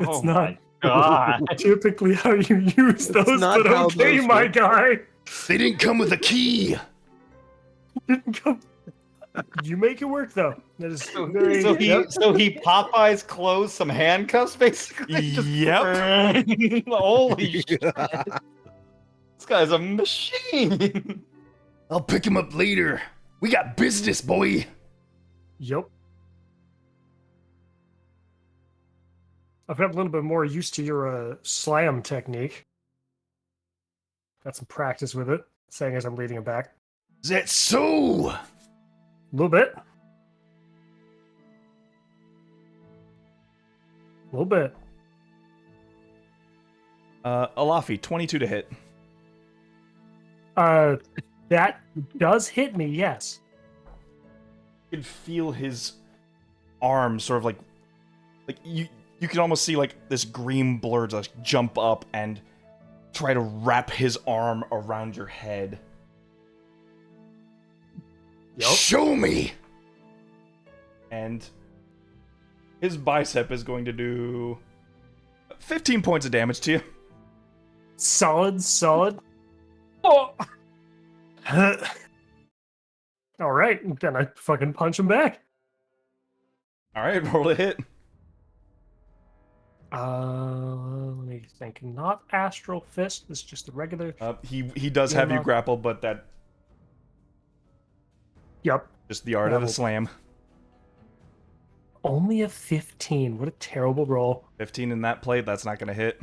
It's Oh not my god. typically how you use those, not but how okay, those my work. guy. They didn't come with a key! Didn't come. You make it work, though. That is very. So he Yep. so he Popeyes closed some handcuffs basically. Just- Yep. Holy shit. This guy's a machine. I'll pick him up later. We got business, boy. Yep. I've got a little bit more used to your slam technique. Got some practice with it, saying as I'm leading him back. Is that so? A little bit. A little bit. Alafi, 22 to hit. That does hit me, yes. You can feel his arm sort of like you can almost see like this green blur just jump up and try to wrap his arm around your head. Yep. Show me. And his bicep is going to do 15 points of damage to you. Solid. Oh. All right, then I fucking punch him back. All right, roll a hit. Let me think. Not Astral Fist. This is just the regular. He does have you grappled, but that Yep. just the art of the slam. Only a 15. What a terrible roll. 15 in that plate, that's not going to hit.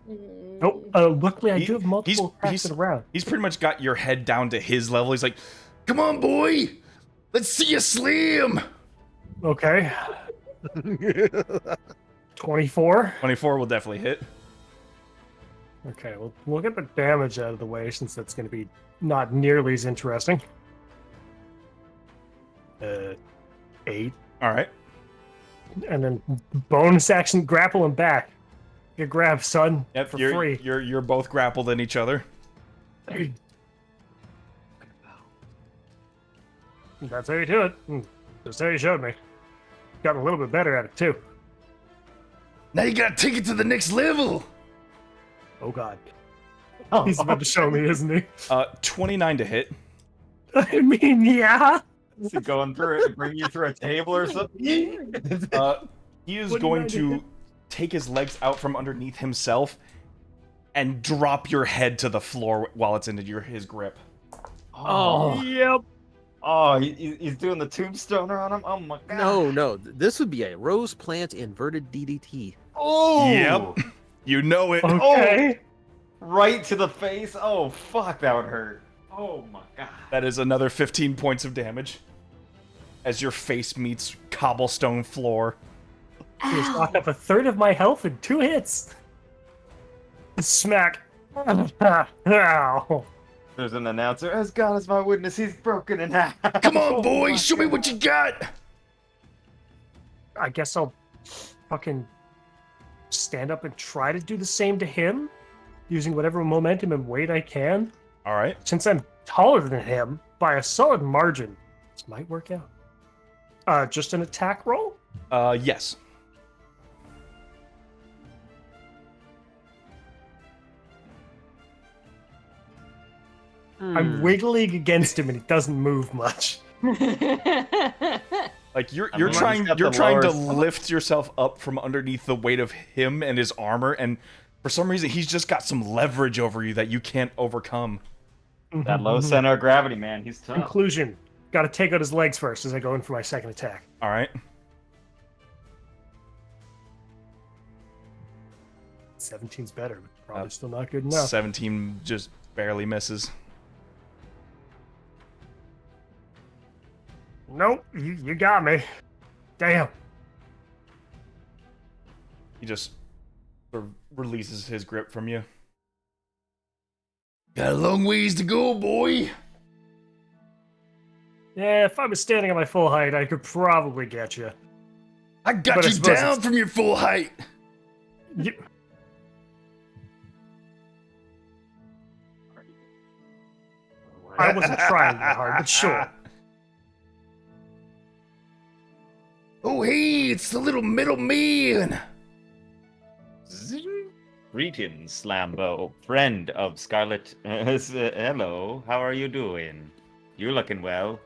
Nope. Luckily, I do have multiple attacks in a round. He's pretty much got your head down to his level. He's like, come on, boy. Let's see you slam. Okay. 24. 24 will definitely hit. Okay, well, we'll get the damage out of the way since that's going to be not nearly as interesting. 8. All right. And then bonus action, grapple him back. Good grab, son. Yep, for you're, free. You're both grappled in each other. That's how you do it. Just how you showed me. Got a little bit better at it, too. Now you gotta take it to the next level. Oh, God. He's about to show me, isn't he? 29 to hit. I mean, yeah. Is he going through it, bring you through a table or something? He is going to take his legs out from underneath himself and drop your head to the floor while it's in his grip. Oh, yep. Oh, he's doing the tombstoner on him? Oh my god. No. This would be a rose plant inverted DDT. Oh! Yep. You know it. okay. Oh, right to the face? Oh, fuck, that would hurt. Oh my god. That is another 15 points of damage as your face meets cobblestone floor. He just knocked up a third of my health in 2 hits. Smack. Ow. There's an announcer. As God is my witness, he's broken in half. Come on, boy. Show me what you got. I guess I'll fucking stand up and try to do the same to him, using whatever momentum and weight I can. All right. Since I'm taller than him by a solid margin, this might work out. Just an attack roll? Yes. I'm wiggling against him and he doesn't move much. Like you're I mean, trying he's got you're the trying to lower- lift yourself up from underneath the weight of him and his armor, and for some reason he's just got some leverage over you that you can't overcome. That low center of gravity, man. He's tough. Conclusion. Got to take out his legs first as I go in for my second attack. All right. 17's better, but probably still not good enough. 17 just barely misses. Nope, you got me. Damn. He just sort of releases his grip from you. Got a long ways to go, boy. Yeah, if I was standing at my full height, I could probably get you. I got But I you suppose down it's- from your full height. I wasn't trying that hard, but sure. Oh, hey, it's the little middle man. Greetings, Slambo, friend of Scarlet. Hello, how are you doing? You looking well?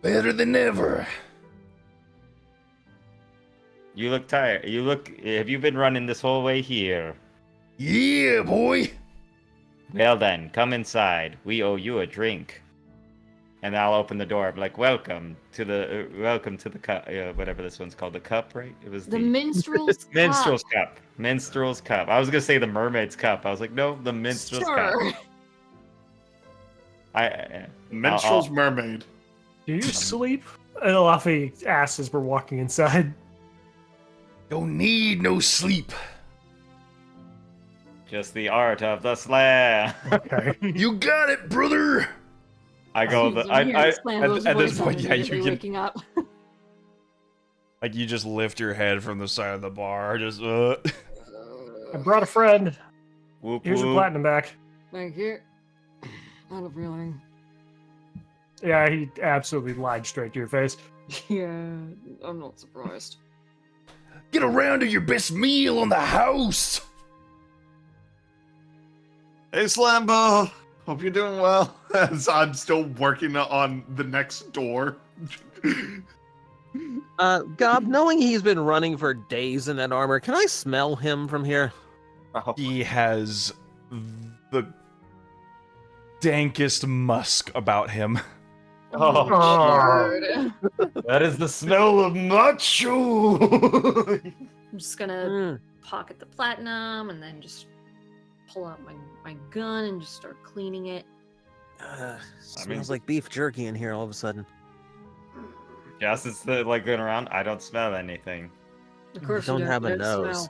Better than ever. You look tired. Have you been running this whole way here? Yeah, boy. Well then, come inside. We owe you a drink. And I'll open the door. I'm like, welcome to the cup. Whatever this one's called, the cup, right? It was The minstrel's minstrel's cup. cup. Minstrel's cup. I was gonna say the mermaid's cup. I was like, no, the minstrel's cup. Sure. Minstrel's mermaid. Do you sleep? And Alafi asks as we're walking inside. Don't need no sleep. Just the art of the slam. Okay. You got it, brother. I go. You hear Slambo's at this voice point, yeah, immediately you can waking up. like you just lift your head from the side of the bar, just. I brought a friend. Whoop, Here's your whoop. platinum back. Thank you. Out of feeling. Yeah, he absolutely lied straight to your face. Yeah, I'm not surprised. Get around to your best meal on the house. Hey, Slambo. Hope you're doing well. As I'm still working on the next door. Gob, knowing he's been running for days in that armor, can I smell him from here? Oh, He has the dankest musk about him. oh, Oh. that is the smell of macho. I'm just gonna Mm. pocket the platinum and then just pull out my gun and just start cleaning it. Smells like beef jerky in here all of a sudden. Yes, it's like going around. I don't smell anything. Of course, Don't you have a you don't nose.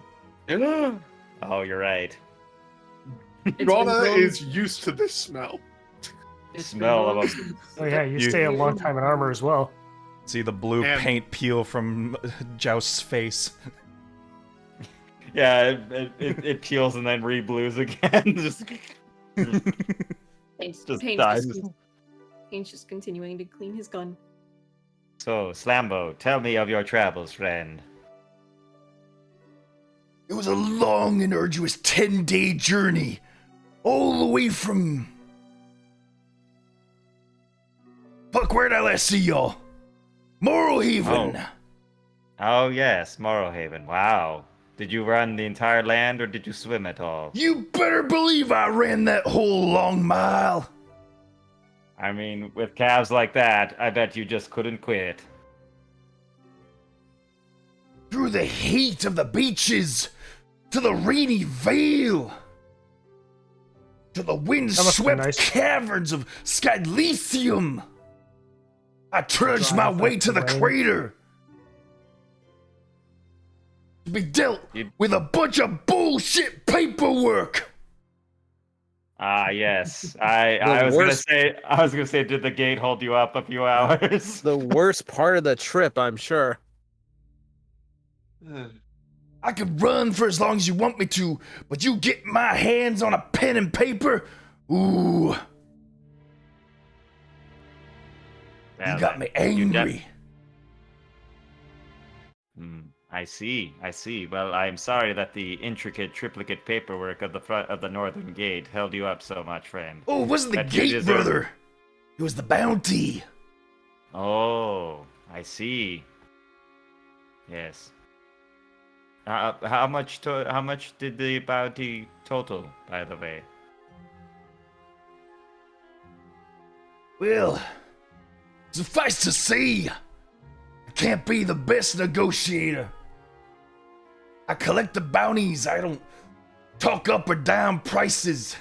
smell. Oh, you're right. It's Rana been is used to this smell. It's Smell been of a- since- Oh yeah, you You- stay a long time in armor as well. See the blue And- paint peel from Joust's face. Yeah, it peels and then re-blues again. Just Paint's, Just Paint's dies. Paint's just continuing to clean his gun. So, Slambo, tell me of your travels, friend. It was a long and arduous 10-day journey, all the way from. Fuck, where'd I last see y'all? Moral Haven. Oh yes, Morrowhaven. Wow. Did you run the entire land or did you swim at all? You better believe I ran that whole long mile. I mean, with calves like that, I bet you just couldn't quit. Through the heat of the beaches, to the rainy vale, to the That must wind-swept be nice. caverns of Skylysium. I trudged my Drive way up to the the rain. crater to be dealt You- with a bunch of bullshit paperwork. Ah, yes. I was worst- gonna say, did the gate hold you up a few hours? The worst part of the trip, I'm sure. I could run for as long as you want me to, but you get my hands on a pen and paper, ooh, Well, you got me then, you def- angry. I see. Well, I'm sorry that the intricate triplicate paperwork of the front of the northern gate held you up so much, friend. Oh, it wasn't the That you gate, deserve- brother. It was the bounty. Oh, I see. Yes. How much did the bounty total, by the way? Well, suffice to say, I can't be the best negotiator. I collect the bounties. I don't talk up or down prices.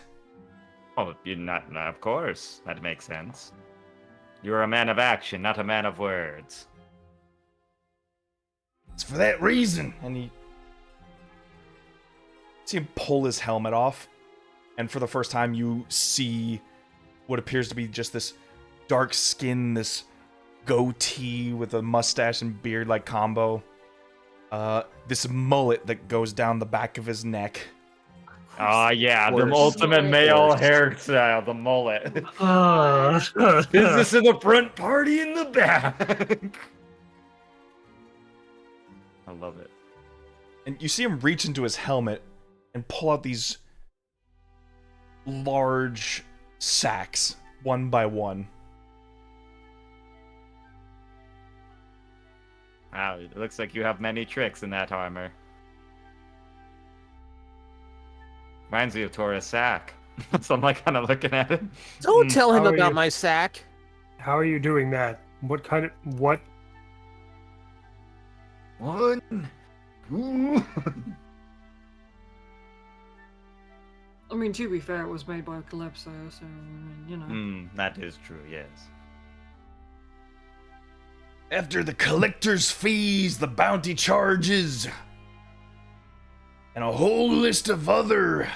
Oh, you're not. Of course, that makes sense. You're a man of action, not a man of words. It's for that reason. And he see him pull his helmet off, and for the first time you see what appears to be just this dark skin, this goatee with a mustache and beard like combo. This mullet that goes down the back of his neck. Ah, yeah, the Worst. ultimate male Worst. hairstyle, the mullet. Uh, Business in the front, party in the back. I love it. And you see him reach into his helmet and pull out these large sacks, one by one. Wow, it looks like you have many tricks in that armor. Reminds me of Torres Sack. So I'm like kind of looking at it. Don't tell him How are about you? my sack. How are you doing that? What kind of what? One, two. I mean, to be fair, it was made by Calypso, so you know. That is true. Yes. After the collector's fees, the bounty charges, and a whole list of other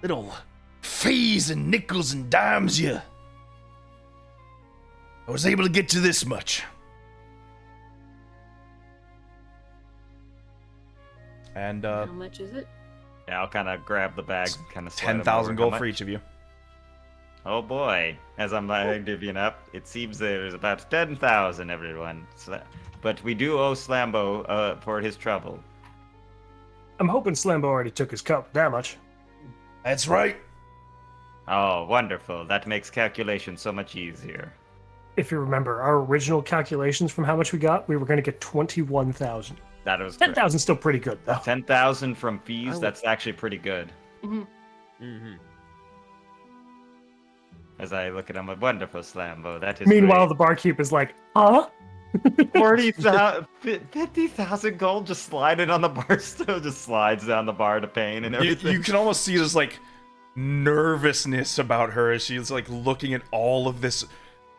little fees and nickels and dimes I was able to get to this much. And How much is it? Yeah, I'll kind of grab the bag, kind of 10,000 gold for each of you. Oh boy! As I'm divvying up, it seems there's about 10,000, everyone. But we do owe Slambo for his trouble. I'm hoping Slambo already took his cut. That much. That's right. Oh, wonderful! That makes calculation so much easier. If you remember, our original calculations from how much we got, we were going to get 21,000. That was 10,000 still pretty good, though. 10,000 from fees. That's actually pretty good. Mm-hmm. As I look at him, a wonderful Slambo. That is. Meanwhile, the barkeep is like, huh? 50,000 gold just sliding on the bar, still just slides down the bar to Pain and everything. You can almost see this like nervousness about her as she's like looking at all of this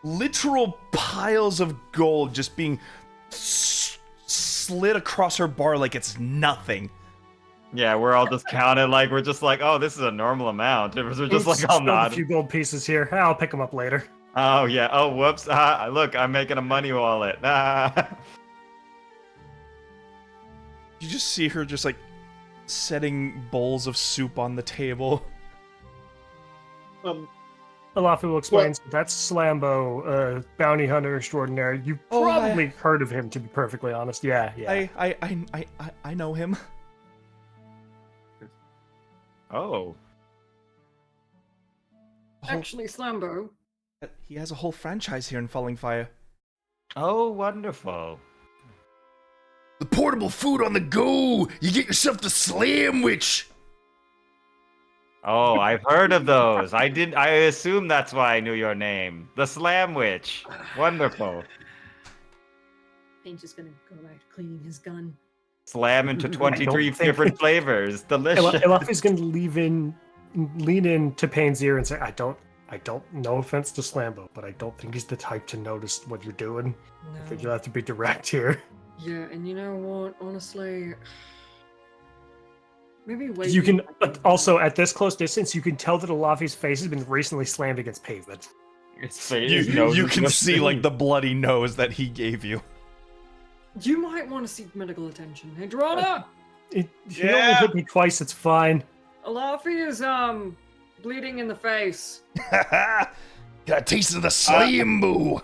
literal piles of gold just being slid across her bar like it's nothing. Yeah, we're all just counting like we're just like, oh, this is a normal amount. We're just like, oh, Spilled a not. few gold pieces here. I'll pick them up later. Oh yeah. Oh, whoops. Look, I'm making a money wallet. You just see her just like setting bowls of soup on the table. Alafi will explain. So that's Slambo, bounty hunter extraordinary. You probably heard of him, to be perfectly honest. Yeah. I know him. Oh. Actually, Slambo, He has a whole franchise here in Falling Fire. Oh, wonderful. The portable food on the go. You get yourself the slamwich. Oh, I've heard of those. I assume that's why I knew your name. The Slamwich. Wonderful. Pain's just gonna go back to cleaning his gun. Slam into 23 different flavors. Delicious. Alafi's going to lean in to Payne's ear and say, I don't, no offense to Slambo, but I don't think he's the type to notice what you're doing. I think no. you'll have to be direct here. Yeah, and you know what? Honestly, maybe wait. You can, but also at this close distance, you can tell that Alafi's face has been recently slammed against pavement. You can see like the bloody nose that he gave you. You might want to seek medical attention. Hey, Drana! He only hit me twice, it's fine. Alafi is, bleeding in the face. Got a taste of the slambo.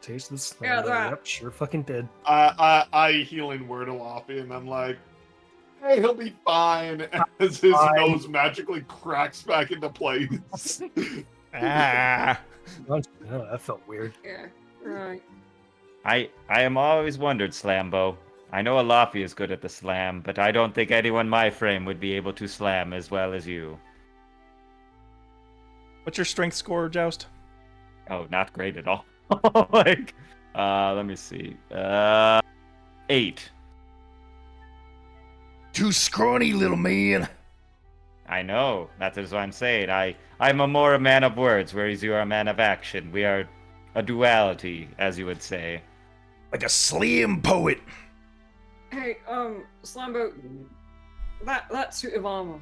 Taste the slam. Yeah, that. Yep, sure fucking did. I healing word Alafi, and I'm like, hey, he'll be fine. As his nose magically cracks back into place. Ah. Oh, that felt weird. Yeah, right. I am always wondered, Slambo. I know Alafi is good at the slam, but I don't think anyone my frame would be able to slam as well as you. What's your strength score, Joust? Oh, not great at all. Like, let me see. 8. Too scrawny, little man. I know. That is what I'm saying. I'm more a man of words, whereas you are a man of action. We are a duality, as you would say. Like a slam poet. Hey, Slambo, that suit of armor.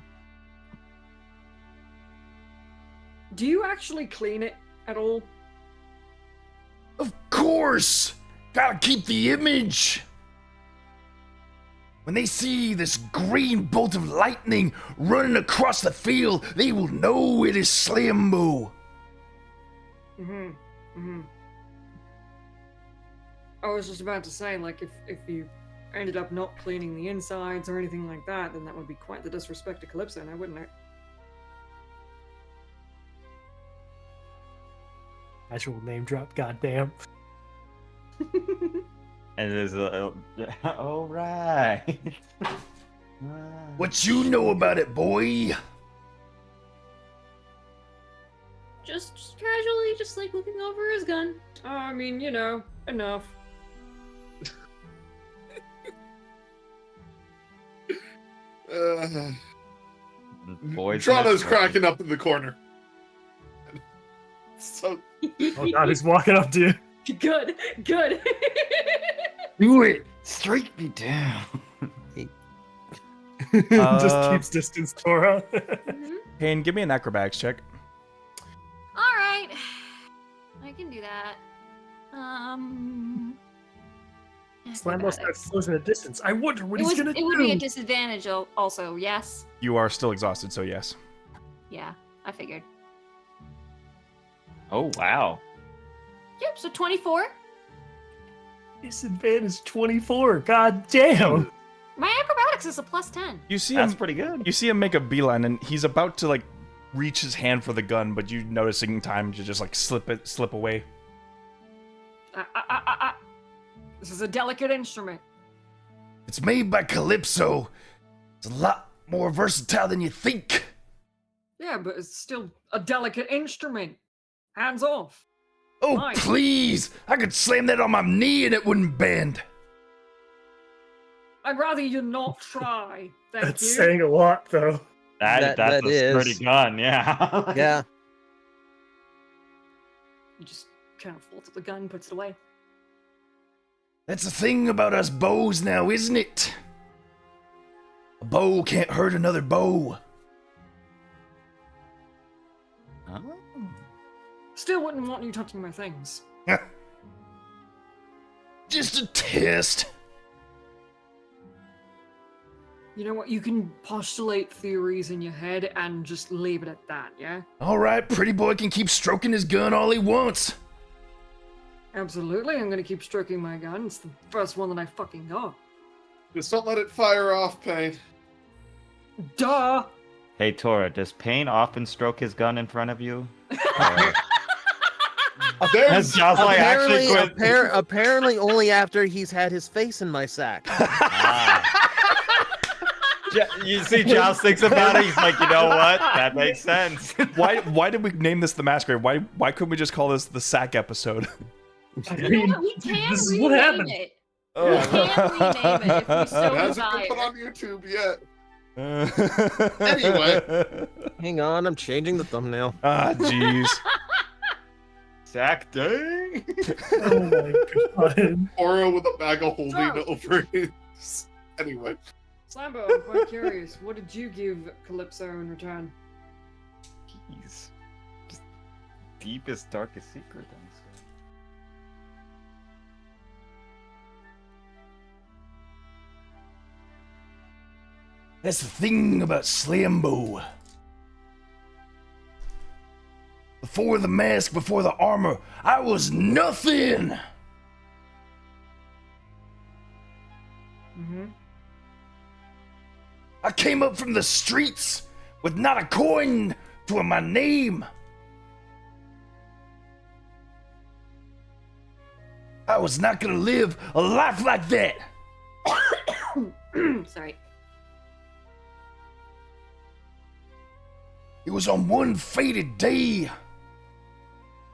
Do you actually clean it at all? Of course. Gotta keep the image. When they see this green bolt of lightning running across the field, they will know it is Slambo. I was just about to say, like, if you ended up not cleaning the insides or anything like that, then that would be quite the disrespect to Calypso, now wouldn't it? Actual name drop, goddamn. And there's a... All right. What you know about it, boy? just casually, just like looking over his gun. I mean, enough. Boys in Drana's a- cracking up in the corner. So Oh god, he's walking up to you. Good. Do it! Strike me down! Just keeps distance, Tora. Mhm. Payne, give me an acrobatics check. All right, I can do that. Slambo starts acrobatics. closing a distance. I wonder what he's gonna It would be a do. disadvantage also, yes? You are still exhausted, so yes. Yeah, I figured. Oh, wow. Yep, so 24. Disadvantage 24. God damn. My acrobatics is a plus 10. You see That's him. pretty good. You see him make a beeline, and he's about to like reach his hand for the gun, but you noticing in time to just like slip away. This is a delicate instrument. It's made by Calypso. It's a lot more versatile than you think. Yeah, but it's still a delicate instrument. Hands off. Oh, Nice. please! I could slam that on my knee and it wouldn't bend. I'd rather you not try. Thank That's you. saying a lot, though. That's That a is. sturdy gun, yeah. Yeah. He just kind of folds up the gun, puts it away. That's the thing about us bows now, isn't it? A bow can't hurt another bow. Oh. Still wouldn't want you touching my things. Just a test. You know what? You can postulate theories in your head and just leave it at that, yeah? All right, pretty boy can keep stroking his gun all he wants. Absolutely, I'm gonna keep stroking my gun. It's the first one that I fucking got. just don't let it fire off, Payne. Duh! Hey, Tora, does Payne often stroke his gun in front of you? There's Josh like actually Apparently, quit. apparently only after he's had his face in my sack. You see, Josh thinks about it. He's like, you know what? That makes sense. Why did we name this the masquerade? Why couldn't we just call this the sack episode? I You know mean, what? We can this is rename what happened. it. Oh. We can rename it if we so it hasn't been put desire. on YouTube yet. Anyway. Hang on, I'm changing the thumbnail. Ah, jeez. Sack dang. oh my god. Aura with a bag of holding Oh. over his. Anyway. Slambo, I'm quite curious. What did you give Calypso in return? Jeez. Just deepest, darkest secret. That's the thing about Slambo. Before the mask, before the armor, I was nothing. Mm-hmm. I came up from the streets with not a coin to my name. I was not gonna live a life like that. Sorry. It was on one fated day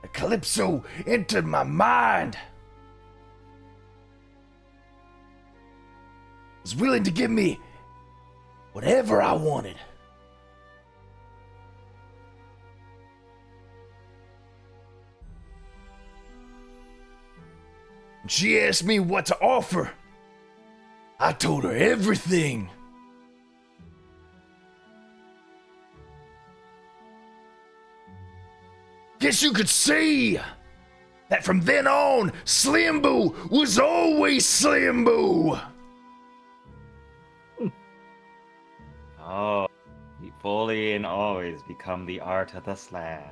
that Calypso entered my mind. Was willing to give me whatever I wanted. And she asked me what to offer. I told her everything. Guess you could say that from then on, Slimbo was always Slimbo. Oh, you fully and always become the art of the slam.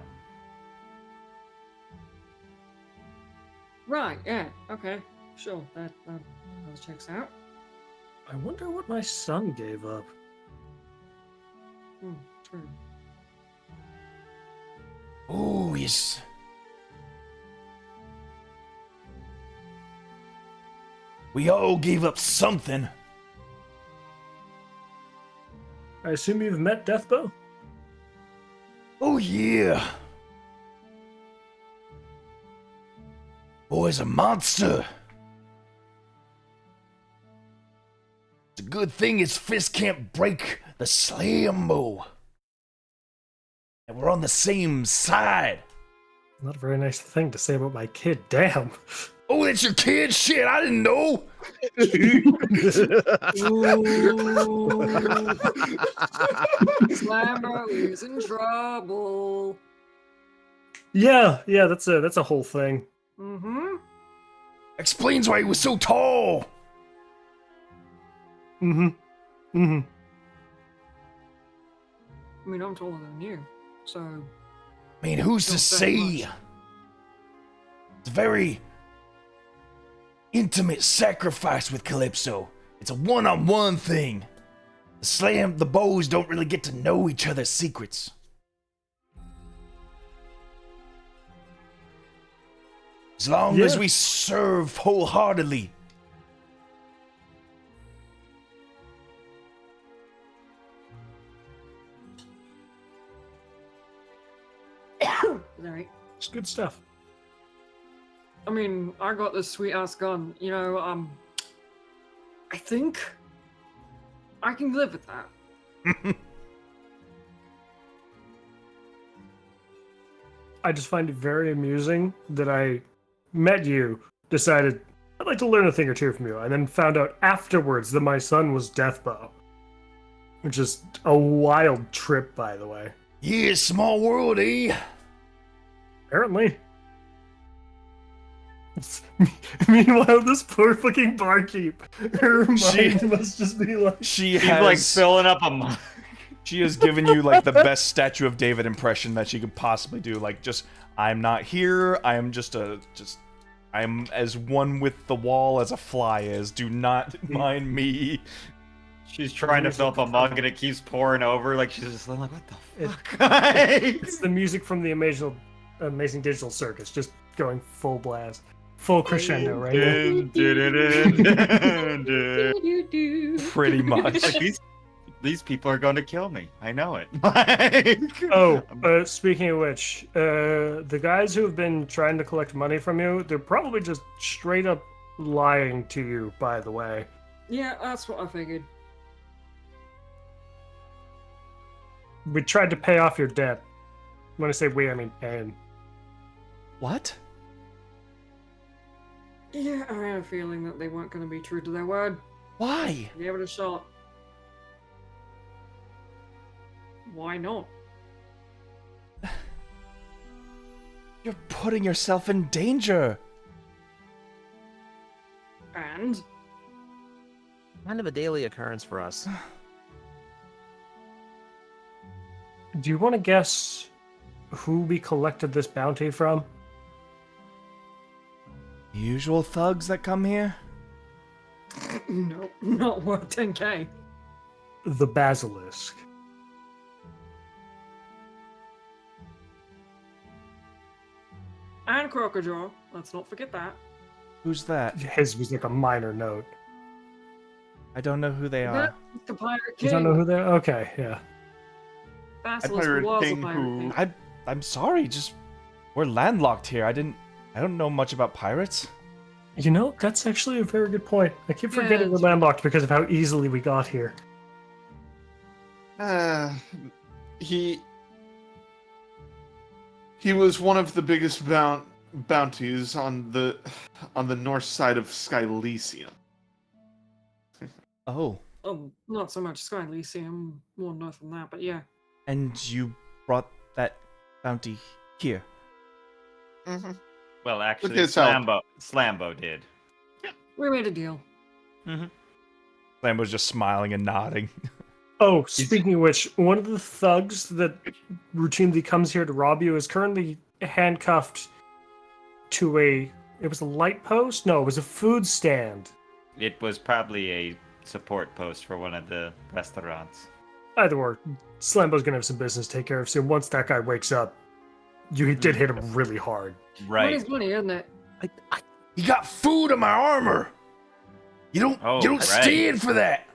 Right, yeah, okay. Sure, that checks out. I wonder what my son gave up. True. Oh, yes. We all gave up something. I assume you've met Deathbow? Oh, yeah. Boy's a monster. It's a good thing his fist can't break the Slambo. And we're on the same side. Not a very nice thing to say about my kid. Damn. Oh, that's your kid? Shit, I didn't know. Slambo is in trouble. Yeah, that's a whole thing. Mm-hmm. Explains why he was so tall. Mm-hmm. Mm-hmm. I mean, I'm taller than you, so... I mean, who's to Don't say? say much. It's a very intimate sacrifice with Calypso. It's a one-on-one thing. The bows don't really get to know each other's secrets. As long as Yeah. we serve wholeheartedly. Sorry. It's good stuff. I mean, I got this sweet-ass gun, you know, I think I can live with that. I just find it very amusing that I met you, decided I'd like to learn a thing or two from you, and then found out afterwards that my son was Deathbow. Which is a wild trip, by the way. Yeah, small world, eh? Apparently. Meanwhile, this poor fucking barkeep, her mind must just be like... She He's like has, filling up a. she has given you like the best Statue of David impression that she could possibly do. Like, just, I'm not here. I am I'm as one with the wall as a fly is. Do not mind me. She's trying to fill up a mug and it keeps pouring over. Like she's just like, what the fuck? It's the music from the Amazing Digital Circus, just going full blast. Full crescendo, right? Pretty much. Like, these people are going to kill me. I know it. Oh, speaking of which, the guys who have been trying to collect money from you, they're probably just straight up lying to you, by the way. Yeah, that's what I figured. We tried to pay off your debt. When I say we, I mean Anne. What? Yeah, I had a feeling that they weren't going to be true to their word. Why? Give it a shot. Why not? You're putting yourself in danger. And? Kind of a daily occurrence for us. Do you want to guess who we collected this bounty from? Usual thugs that come here? No, not worth 10k. The Basilisk. And Crocodile. Let's not forget that. Who's that? His was like a minor note. I don't know who they are. That's the Pirate You King. don't know who they are? Okay, yeah. Basilisk Pirate was King a Pirate who- King. I'm sorry, just we're landlocked here. I don't know much about pirates. You know, that's actually a very good point. I keep forgetting we're it's- landlocked because of how easily we got here. He was one of the biggest bounties on the north side of Skylysium. Oh, Not so much Sky Elysium, more north than that, but yeah. and you brought that bounty here. Mm-hmm. Well, actually, his help. Slambo did. We made a deal. Lamb was just smiling and nodding. Oh, speaking of which, one of the thugs that routinely comes here to rob you is currently handcuffed to it was a light post? No, it was a food stand. It was probably a support post for one of the restaurants. Either or, Slambo's gonna have some business to take care of soon. Once that guy wakes up, you did hit him really hard. Right. Money's money, isn't it? You got food in my armor. You don't right. stand for that.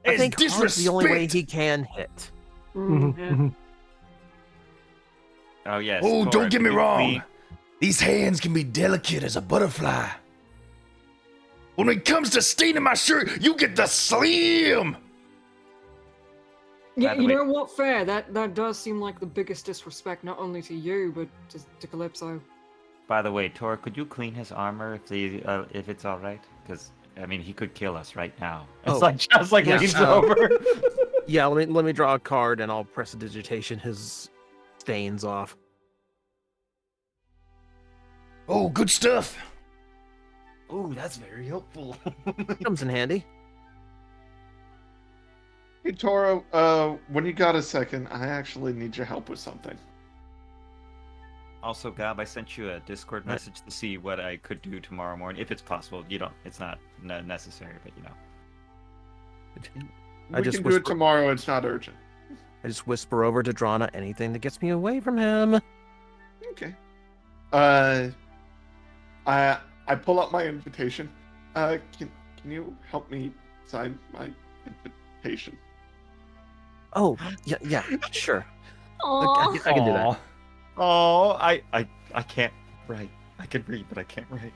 I It's think Har's the only way disrespect. he can hit. Mm, Mhm, yeah. mhm. Oh yes. Oh, Cora, don't get could me you wrong. These hands can be delicate as a butterfly. When it comes to staining my shirt, you get the slam! Yeah, By the you way- know what? Fair. That does seem like the biggest disrespect, not only to you but to Calypso. By the way, Tor, could you clean his armor if it's all right? Because I mean, he could kill us right now. It's Oh, like just like yeah, leans uh, over. Yeah, let me draw a card and I'll press a digitation his stains off. Oh, good stuff. Ooh, that's very helpful. Comes in handy. Hey Toro, when you got a second, I actually need your help with something. Also, Gab, I sent you a Discord message to see what I could do tomorrow morning, if it's possible. You don't. It's not necessary, but you know. We just can do it whisper- tomorrow. It's not urgent. I just whisper over to Drana anything that gets me away from him. Okay. I pull up my invitation. Can you help me sign my invitation? Oh, yeah, sure. Aww. I can do that. Aw. Oh, I can't write. I can read, but I can't write.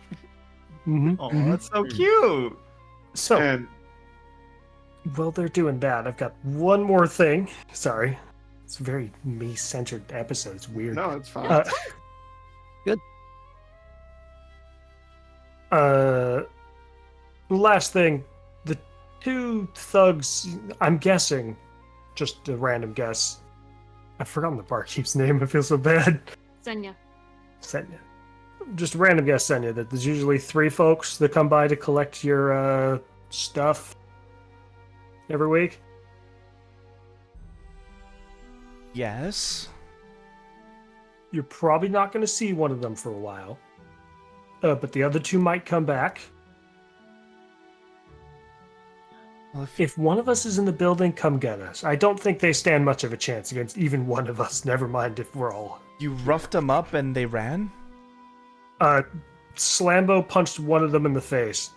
Mhm. Oh, that's so cute. So, And while they're doing that, I've got one more thing. Sorry. It's a very me-centered episode. It's weird. no, it's fine. Good. Last thing. The two thugs, I'm guessing, just a random guess. I've forgotten the barkeep's name. I feel so bad. Senya. Senya. Just a random guess, Senya, that there's usually 3 folks that come by to collect your stuff every week. Yes. You're probably not going to see one of them for a while. But the other 2 might come back. Well, If one of us is in the building, come get us. I don't think they stand much of a chance against even one of us, never mind if we're all. you roughed them up and they ran? Slambo punched one of them in the face,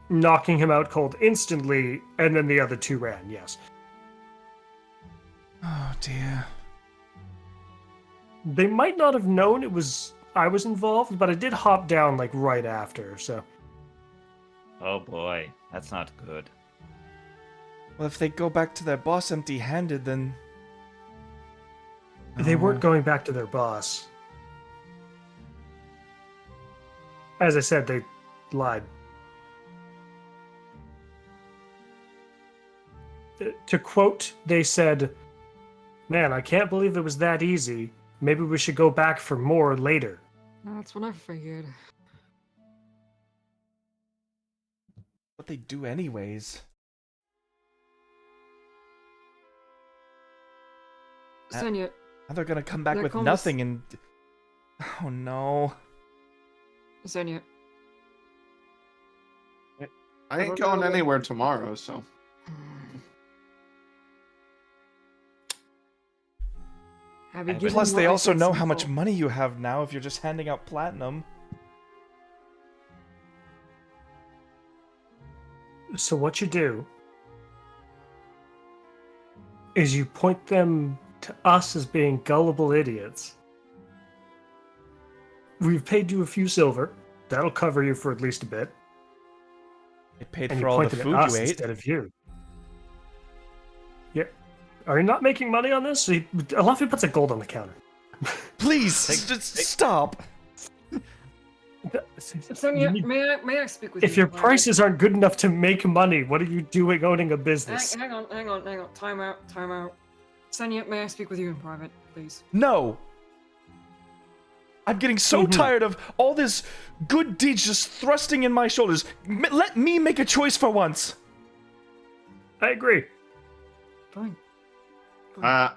knocking him out cold instantly, and then the other 2 ran, yes. Oh dear. They might not have known I was involved, but I did hop down like right after, so. Oh boy, that's not good. Well, if they go back to their boss empty-handed, then... They weren't Oh. going back to their boss. As I said, they lied. To quote, they said, "Man, I can't believe it was that easy. Maybe we should go back for more later." That's what I figured. What they do anyways. Senya, Now they're gonna come back There with comes- nothing and... Oh no. Senya, I ain't don't going know. anywhere tomorrow, so. have you And given Plus, what they I also said know some how much thought? money you have now if you're just handing out platinum. So what you do is you point them to us as being gullible idiots. We've paid you a few silver. That'll cover you for at least a bit. It paid And for you all the pointed at food us you ate. instead of you. Yeah. Are you not making money on this? Alafi puts a gold on the counter. Please, just stop. Senya, may I speak with you? If your in private? prices aren't good enough to make money, what are you doing owning a business? Hang on. Time out. Senya, may I speak with you in private, please? No. I'm getting so tired of all this good deeds just thrusting in my shoulders. Let me make a choice for once. I agree. Fine. I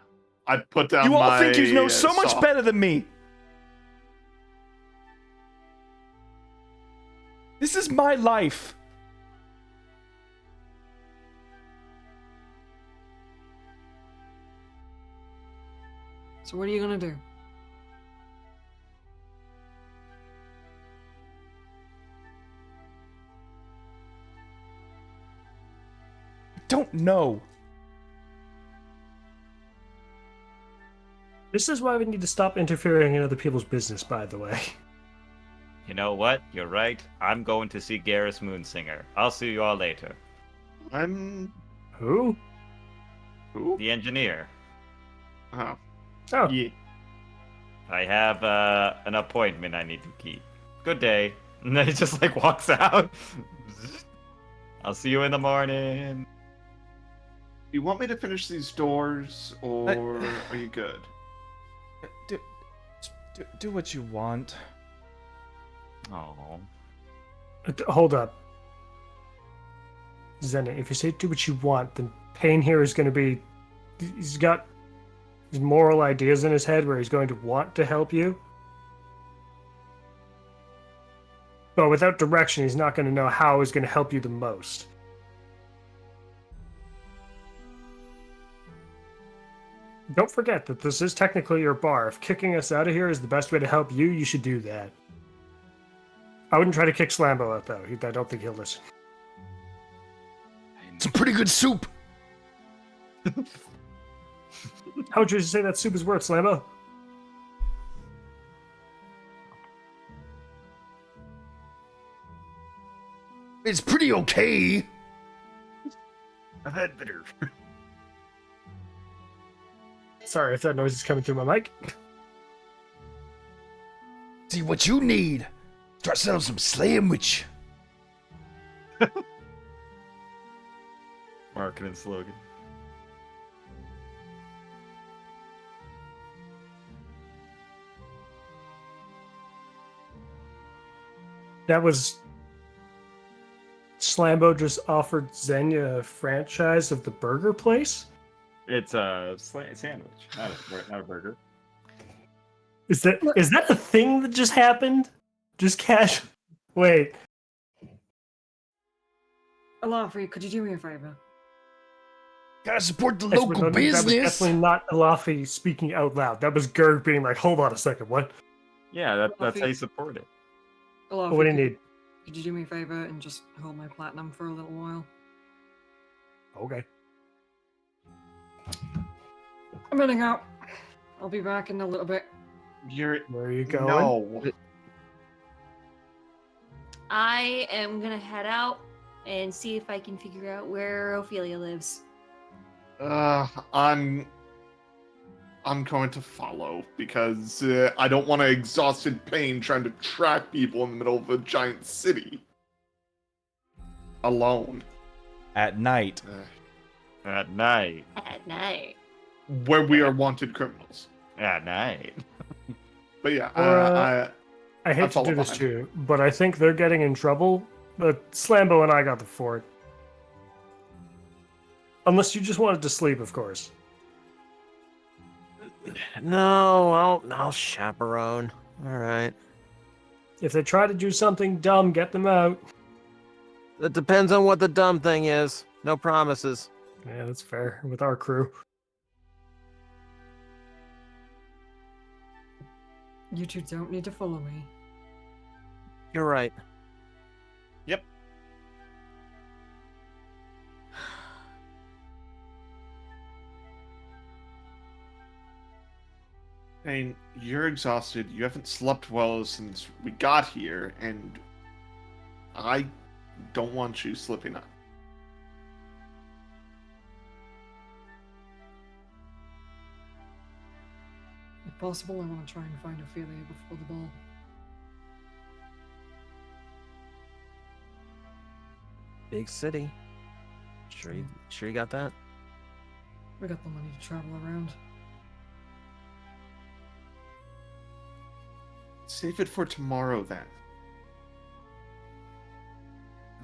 put down You all my, think you know so much saw. better than me. This is my life. So what are you gonna do? I don't know. This is why we need to stop interfering in other people's business, by the way. You know what? You're right. I'm going to see Garrus Moonsinger. I'll see you all later. I'm Who? who? The engineer. Oh, Oh, yeah. I have an appointment I need to keep. Good day. And then he just like walks out. I'll see you in the morning. You want me to finish these doors, or are you good? Do what you want. Oh. hold up. Zenna, if you say do what you want, then Payne here is going to be. He's got his moral ideas in his head where he's going to want to help you. But without direction, he's not going to know how he's going to help you the most. Don't forget that this is technically your bar. If kicking us out of here is the best way to help you, you should do that. I wouldn't try to kick Slambo out, though. I don't think he'll listen. It's a pretty good soup. How would you say that soup is worth, Slambo? It's pretty okay. I've had better. Sorry if that noise is coming through my mic. See what you need. Start selling some sandwich. Marketing slogan. That was Slambo just offered Xenia a franchise of the burger place? It's a sandwich, not a burger. Is that a thing that just happened? Just cash. Wait. Alafri, could you do me a favor? Gotta support the Actually, local no, business. That was definitely not Alafi speaking out loud. That was Gerg being like, hold on a second, what? Yeah, that's how you support it. Alafri, What do you need? Could you do me a favor and just hold my platinum for a little while? Okay. I'm running out. I'll be back in a little bit. You're Where are you going? no. I am gonna head out and see if I can figure out where Ophelia lives. I'm going to follow because I don't want to exhausted pain trying to track people in the middle of a giant city alone At night. At night. At night. where we are wanted criminals. At night. But yeah, I hate to follow do this behind. to you, but I think they're getting in trouble. But Slambo and I got the fort. Unless you just wanted to sleep, of course. No, I'll chaperone. All right. If they try to do something dumb, get them out. It depends on what the dumb thing is. No promises. Yeah, that's fair with our crew. You two don't need to follow me. You're right. Yep. Pain, you're exhausted. You haven't slept well since we got here, and I don't want you slipping up. If possible, I want to try and find Ophelia before the ball. Big city. Sure you got that? We got the money to travel around. Save it for tomorrow, then.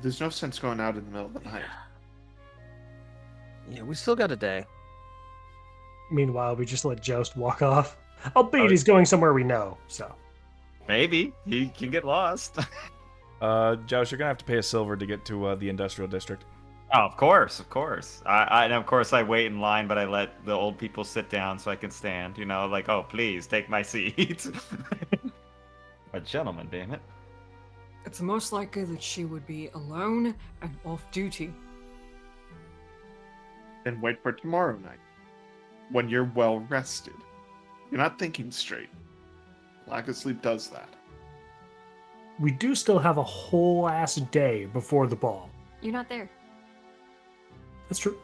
There's no sense going out in the middle of the night. Yeah, we still got a day. Meanwhile, we just let Joust walk off. Albeit he's going somewhere we know, so. Maybe he can get lost. Josh, you're gonna have to pay a silver to get to the industrial district. Oh, of course. And of course I wait in line, but I let the old people sit down so I can stand. You know, like, oh, please take my seat. A gentleman, damn it. It's most likely that she would be alone and off duty. Then wait for tomorrow night, when you're well rested. You're not thinking straight. Lack of sleep does that. we do still have a whole ass day before the ball. You're not there. That's true.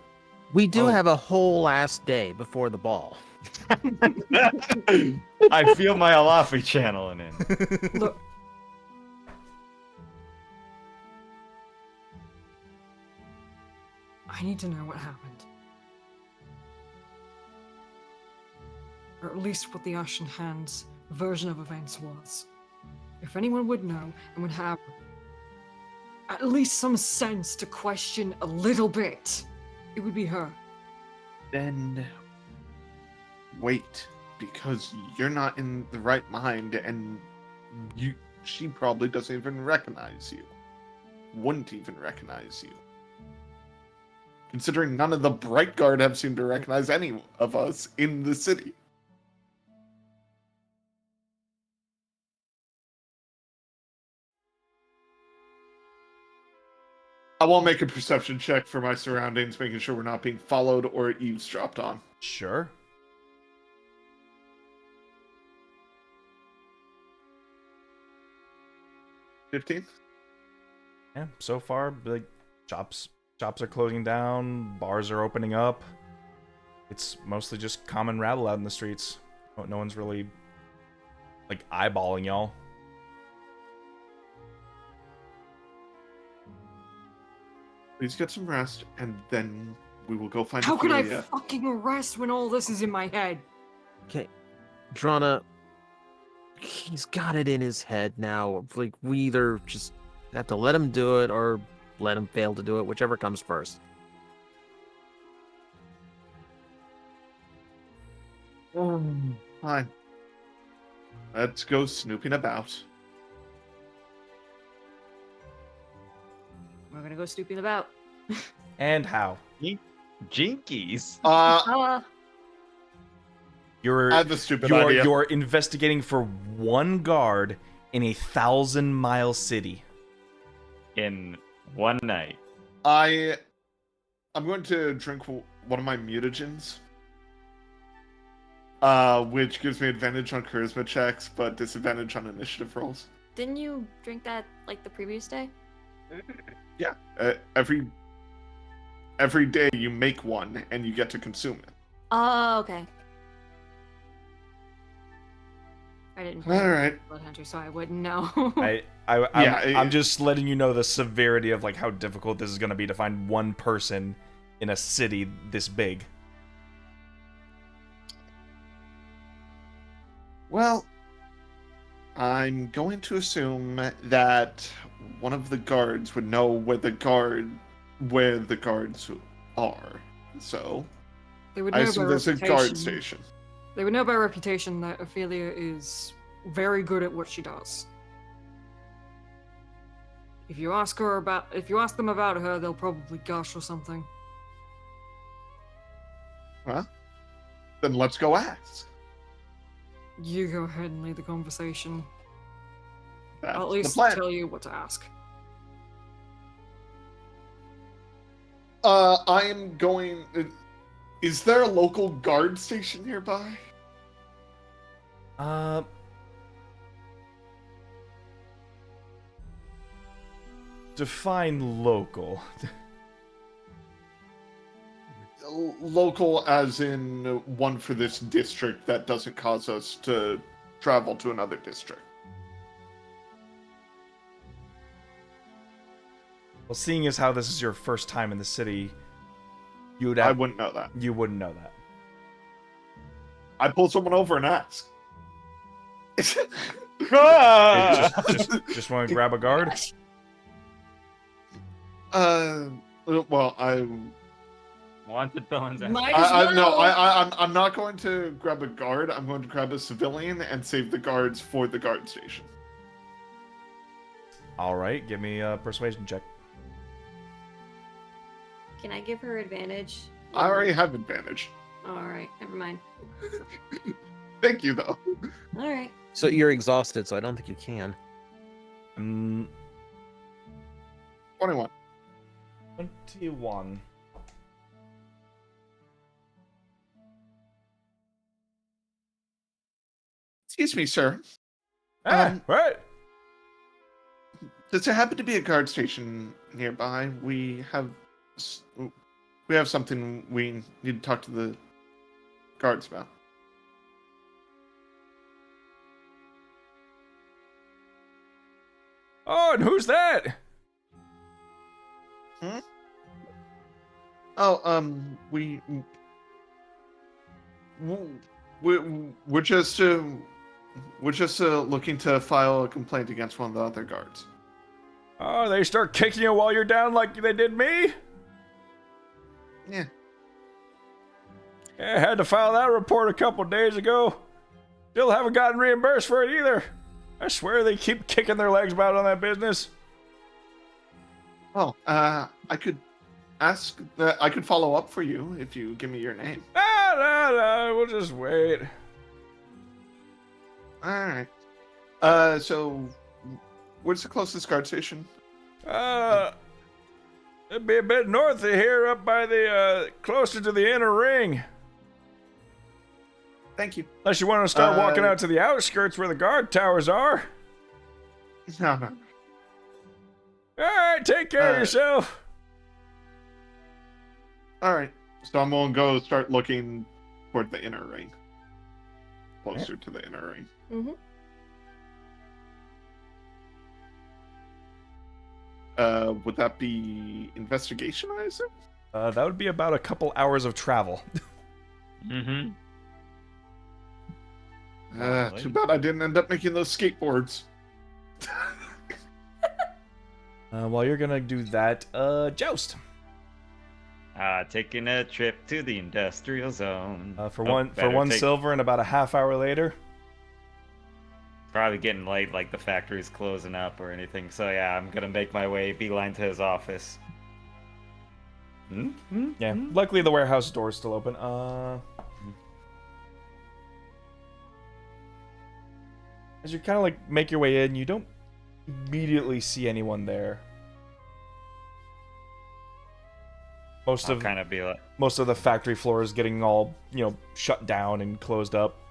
We do Oh. have a whole last day before the ball. I feel my Alafi channeling in. Look. I need to know what happened. Or at least what the Ashen Hand's version of events was. If anyone would know and would have at least some sense to question a little bit, it would be her. Then wait, because you're not in the right mind, and she probably doesn't even recognize you. Wouldn't even recognize you. Considering none of the Bright Guard have seemed to recognize any of us in the city. I will make a perception check for my surroundings, making sure we're not being followed or eavesdropped on. Sure. $15? Yeah, so far, like, shops are closing down, bars are opening up. It's mostly just common rabble out in the streets. No one's really, like, eyeballing y'all. Please get some rest, and then we will go find How could I Ophelia. fucking rest when all this is in my head? Okay, Drana, he's got it in his head now. Like, we either just have to let him do it or let him fail to do it, whichever comes first. Fine. Let's go snooping about. We're gonna go snooping about. And how? Jinkies. You're I have a stupid idea. you're investigating for one guard in a 1,000-mile city. In one night. I'm going to drink one of my mutagens, which gives me advantage on charisma checks, but disadvantage on initiative rolls. Didn't you drink that like the previous day? Yeah, every day you make one and you get to consume it. Oh, okay. I didn't play All right. Blood Hunter, so I wouldn't know. I'm just letting you know the severity of like how difficult this is going to be to find one person in a city this big. Well, I'm going to assume that one of the guards would know where the guards are. So They would I know assume by there's a reputation. guard station. They would know by reputation that Ophelia is very good at what she does. If you ask them about her, they'll probably gush or something. Well, then let's go ask. You go ahead and lead the conversation. That's I'll at the least plan. tell you what to ask. I am going. Is there a local guard station nearby? Define local. Local as in one for this district that doesn't cause us to travel to another district. Well, seeing as how this is your first time in the city, I wouldn't know that. You wouldn't know that. I pull someone over and ask. Hey, just want to grab a guard? Well, Wanted villains. Might as well. no, I'm not going to grab a guard. I'm going to grab a civilian and save the guards for the guard station. All right, give me a persuasion check. Can I give her advantage? I already have advantage. Alright, never mind. Thank you, though. Alright. So you're exhausted, so I don't think you can. 21. 21. Excuse me, sir. Hey, right. Does there happen to be a guard station nearby? We have something we need to talk to the guards about. Oh, and who's that? Oh, we're just looking to file a complaint against one of the other guards. Oh, they start kicking you while you're down like they did me? Yeah. I had to file that report a couple days ago. Still haven't gotten reimbursed for it either. I swear they keep kicking their legs about on that business. Well, I could ask that I could follow up for you if you give me your name. No, we'll just wait. All right. So where's the closest guard station? It'd be a bit north of here, up by the, closer to the inner ring. Thank you. Unless you want to start walking out to the outskirts where the guard towers are. No. Alright, take care of yourself. Alright. So I'm gonna go start looking toward the inner ring. Closer to the inner ring. Mm-hmm. Would that be investigation, I assume? That would be about a couple hours of travel. Mm-hmm. Too bad I didn't end up making those skateboards. While you're gonna do that, Joust. Taking a trip to the industrial zone. For one silver and about a half hour later. Probably getting late, like the factory's closing up or anything. So yeah, I'm gonna make my way beeline to his office. Yeah, luckily the warehouse door is still open. As you kind of like make your way in, you don't immediately see anyone there. Most of the factory floor is getting all, shut down and closed up.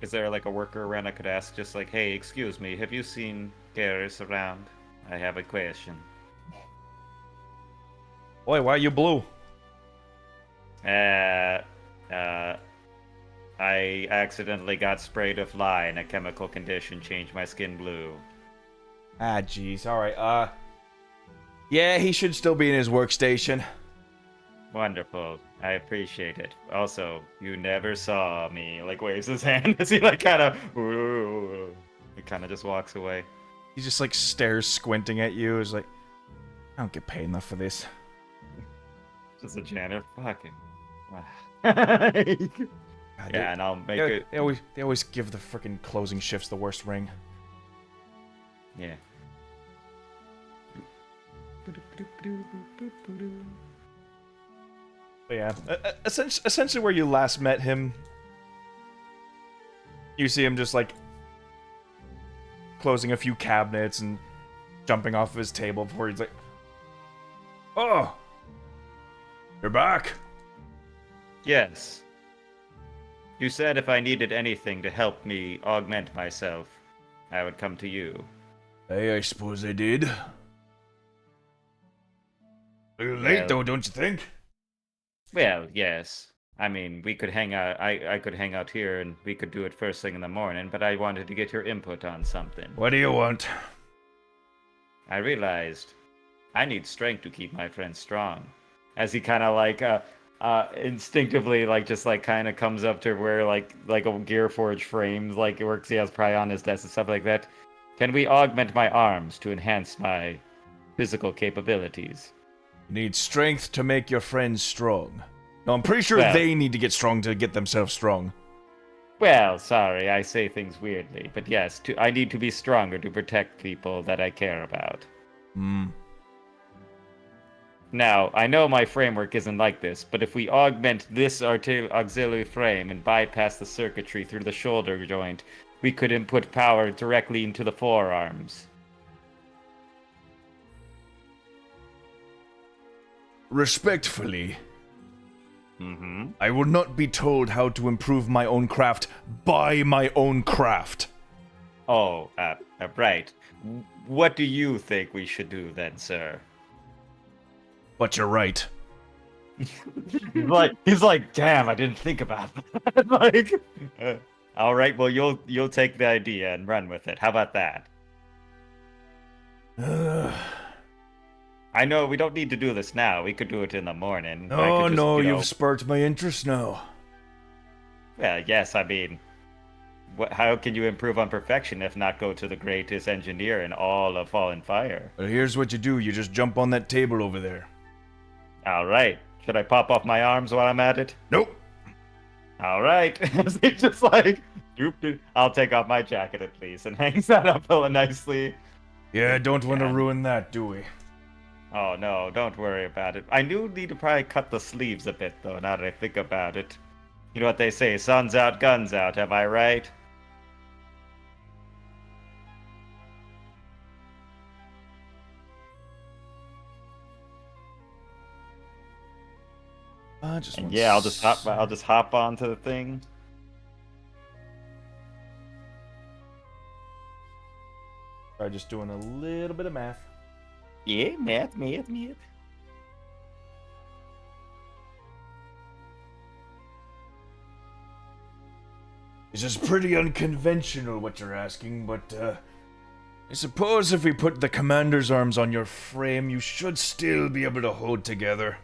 Is there like a worker around I could ask, just like, hey, excuse me, have you seen Garrus around? I have a question. Boy, why are you blue? I accidentally got sprayed with lye and a chemical condition changed my skin blue. Ah, jeez. Alright, yeah, he should still be in his workstation. Wonderful. I appreciate it. Also, you never saw me. Like, waves his hand as he, like, kind of... He kind of just walks away. He just, like, stares squinting at you. Is like, I don't get paid enough for this. Just a janitor. Fucking... God, yeah, and I'll make it... They always give the freaking closing shifts the worst ring. Yeah. But yeah, essentially where you last met him, you see him just like closing a few cabinets and jumping off of his table before he's like, "Oh, you're back." Yes. You said if I needed anything to help me augment myself, I would come to you. Hey, I suppose I did. A little late though, don't you think? Well, yes. I mean, we could hang out. I could hang out here, and we could do it first thing in the morning. But I wanted to get your input on something. What do you want? I realized I need strength to keep my friends strong. As he kind of like instinctively just kind of comes up to where like a gear forge frame like it works. He has probably on his desk and stuff like that. Can we augment my arms to enhance my physical capabilities? You need strength to make your friends strong. No, I'm pretty sure Well, they need to get strong to get themselves strong. Well, sorry, I say things weirdly, but yes, I need to be stronger to protect people that I care about. Now, I know my framework isn't like this, but if we augment this auxiliary frame and bypass the circuitry through the shoulder joint, we could input power directly into the forearms. Respectfully, I will not be told how to improve my own craft by my own craft. Oh, right. What do you think we should do then, sir? But you're right. He's like, damn, I didn't think about that. like, all right, well, you'll take the idea and run with it. How about that? I know we don't need to do this now. We could do it in the morning. I Oh could just, no, you know, you've sparked my interest now. well, yes, I mean, how can you improve on perfection if not go to the greatest engineer in all of Fallen Fire? But here's what you do: you just jump on that table over there. All right. Should I pop off my arms while I'm at it? Nope. All right. It's just like, I'll take off my jacket at least and hangs that up hella nicely. Yeah, don't want to Yeah. ruin that, do we? Oh no, don't worry about it. I do need to probably cut the sleeves a bit though, now that I think about it. You know what they say, sun's out, guns out, am I right? Just And one yeah, I'll just hop onto the thing. Try just doing a little bit of math. Yeah, math. This is pretty unconventional what you're asking, but I suppose if we put the commander's arms on your frame, you should still be able to hold together.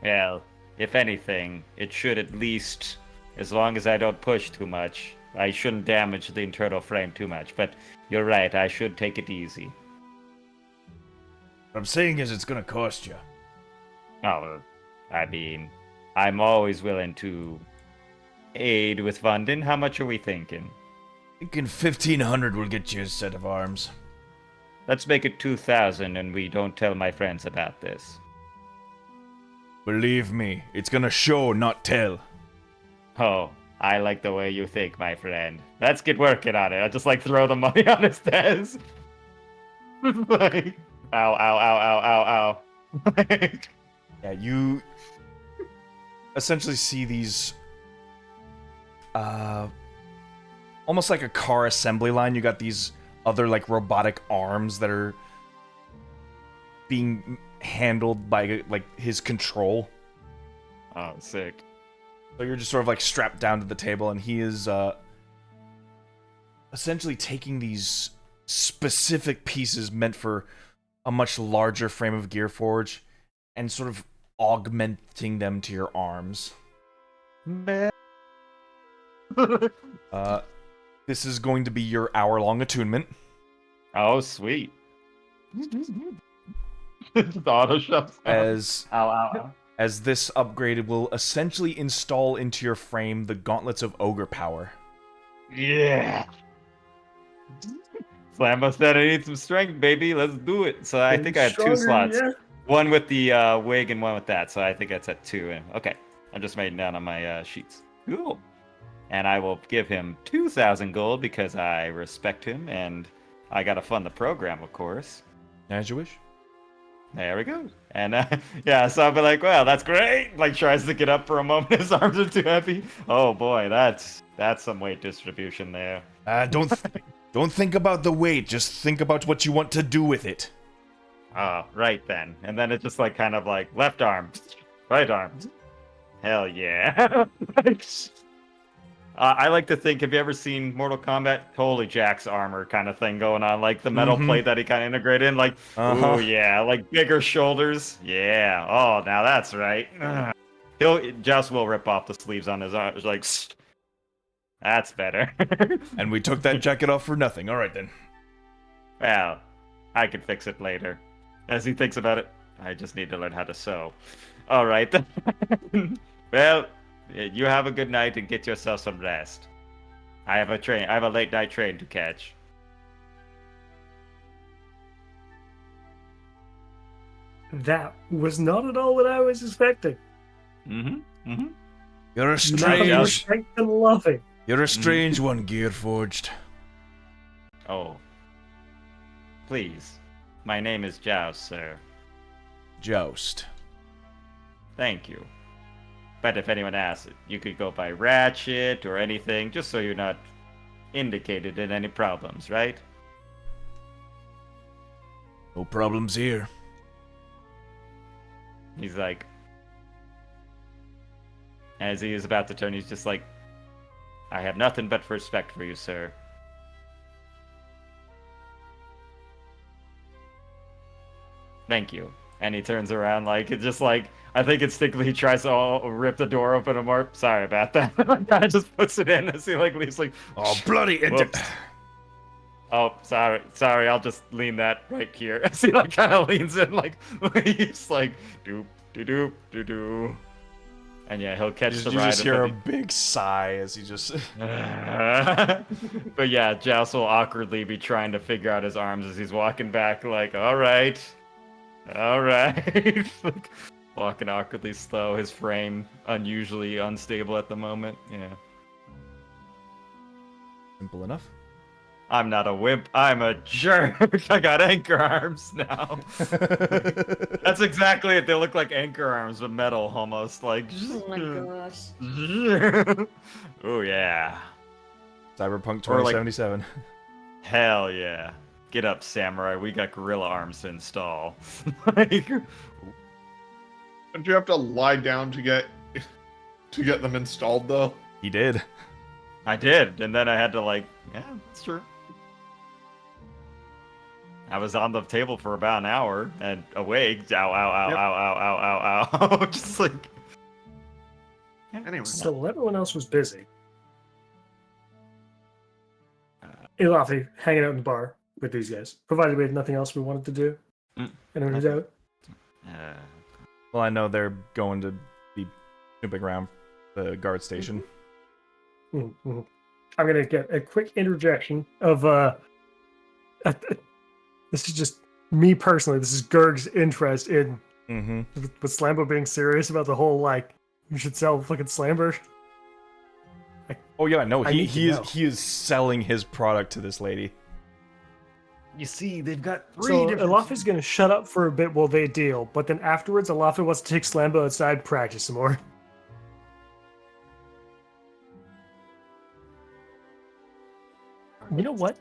Well, if anything, it should at least, as long as I don't push too much, I shouldn't damage the internal frame too much. But you're right, I should take it easy. What I'm saying is it's gonna cost you. Oh, I mean, I'm always willing to aid with funding. How much are we thinking? Thinking 1,500 will get you a set of arms. Let's make it 2,000 and we don't tell my friends about this. Believe me, it's gonna show, not tell. Oh, I like the way you think, my friend. Let's get working on it. I'll just like throw the money on his desk. Like, ow. Yeah, you essentially see these almost like a car assembly line. You got these other like robotic arms that are being handled by like his control. Oh, sick. So you're just sort of like strapped down to the table, and he is essentially taking these specific pieces meant for a much larger frame of Gearforge and sort of augmenting them to your arms. Man. This is going to be your hour-long attunement. Oh, sweet. Just auto shuts down. As this upgrade will essentially install into your frame the gauntlets of ogre power. Yeah. Slammo said I need some strength, baby. Let's do it. So I think I have two slots. Yeah. One with the wig and one with that. So I think that's at 2. Okay. I'm just writing down on my sheets. Cool. And I will give him 2,000 gold because I respect him and I gotta fund the program, of course. As you wish. There we go. And yeah, so I'll be like, well, that's great. Like tries to get up for a moment. His arms are too heavy. Oh boy, that's some weight distribution there. Don't think about the weight. Just think about what you want to do with it. Right then. And then it's just like kind of like left arm, right arm. Hell yeah. I like to think, have you ever seen Mortal Kombat? Totally Jack's armor kind of thing going on, like the metal plate that he kind of integrated in, like, oh yeah, like bigger shoulders. Yeah. Oh, now that's right. Joust will rip off the sleeves on his arms, like, that's better. And we took that jacket off for nothing. All right then. Well, I can fix it later. As he thinks about it, I just need to learn how to sew. All right. Well, you have a good night and get yourself some rest. I have a late night train to catch. That was not at all what I was expecting. You're a Not strange. respect and loving. You're a strange one, Gearforged. Oh. Please. My name is Joust, sir. Joust. Thank you. But if anyone asks, you could go by Ratchet or anything, just so you're not indicated in any problems, right? No problems here. He's like, as he is about to turn, he's just like, I have nothing but respect for you, sir. Thank you. And he turns around like, it's just like, I think instinctively he tries to rip the door open and more. Sorry about that. Kind of just puts it in as he like leaves like, Oh, bloody whoops. Oh, sorry, I'll just lean that right here. As he like kind of leans in like, he's like, doop, doop, doop, doop. And yeah, he'll catch the You ride. just hear a big sigh as he just... But yeah, Joust will awkwardly be trying to figure out his arms as he's walking back like, all right. Like, walking awkwardly slow, his frame unusually unstable at the moment. Yeah. Simple enough. I'm not a wimp, I'm a jerk. I got anchor arms now. That's exactly it. They look like anchor arms, but metal almost. Like. Oh my gosh. Oh yeah. Cyberpunk Or like- 2077. Hell yeah. Get up, samurai. We got gorilla arms to install. Like, Don't you have to lie down to get them installed though? He did. I did, and then I had to like, yeah, it's true. I was on the table for about an hour and awake. Ow, ow, ow, Yep. ow, ow, ow, ow, ow. Just like. Anyway, So while everyone else was busy, Ilafi hanging out in the bar with these guys, provided we had nothing else we wanted to do. Anyone who's out? Well, I know they're going to be snooping around the guard station. Mm-hmm. I'm gonna get a quick interjection of this is just me personally. This is Gerg's interest in Mm-hmm. with Slambo being serious about the whole like you should sell fucking Slamber. Oh yeah, no, I need to know. he is selling his product to this lady. You see, they've got So Ilafi's gonna shut up for a bit while they deal, but then afterwards, Ilafi wants to take Slambo outside and practice some more. You know what?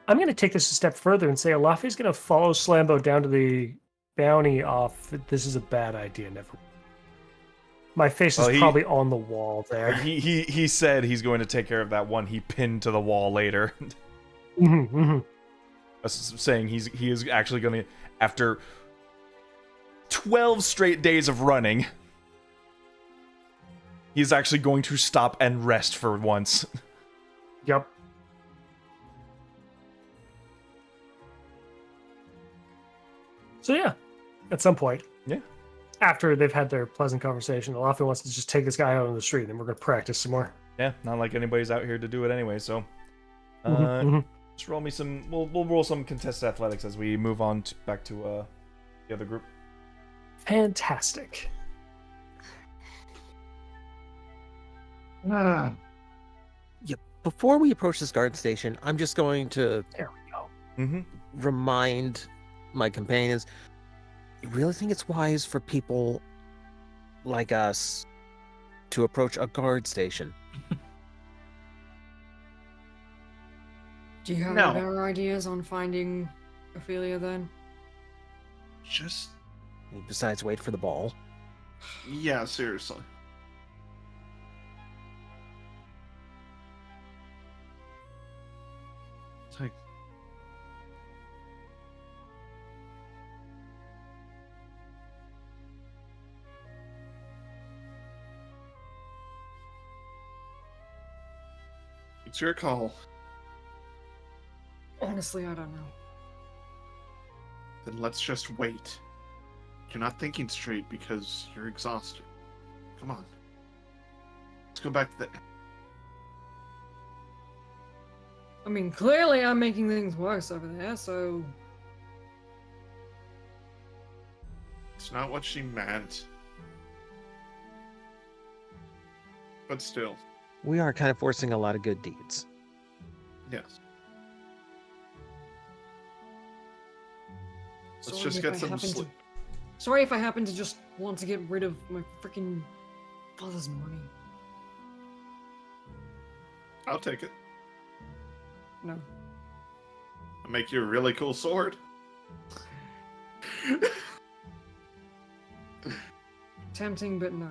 I'm going to take this a step further and say Alafi's going to follow Slambo down to the bounty off. This is a bad idea. Never. My face is probably on the wall there. He said he's going to take care of that one he pinned to the wall later. Saying he is actually going to, after 12 straight days of running, he's actually going to stop and rest for once. Yep. So yeah, at some point. Yeah. After they've had their pleasant conversation, Alafi wants to just take this guy out on the street, and then we're going to practice some more. Yeah, not like anybody's out here to do it anyway, so... Just roll me some... We'll roll some contested athletics as we move on back to the other group. Fantastic. Yeah, before we approach this guard station, I'm just going to There we go. remind my companions, you really think it's wise for people like us to approach a guard station? Do you have No. any better ideas on finding Ophelia then? just Besides, wait for the ball. yeah, seriously. It's like it's your call. Honestly, I don't know. Then let's just wait. You're not thinking straight because you're exhausted. Come on. Let's go back to the... I mean, clearly I'm making things worse over there, so... It's not what she meant. But still, We are kind of forcing a lot of good deeds. yes. Let's Sorry just if get I some happen to- sleep. Sorry if I happen to just want to get rid of my freaking father's money. I'll take it. No. Make you a really cool sword. Tempting, but no.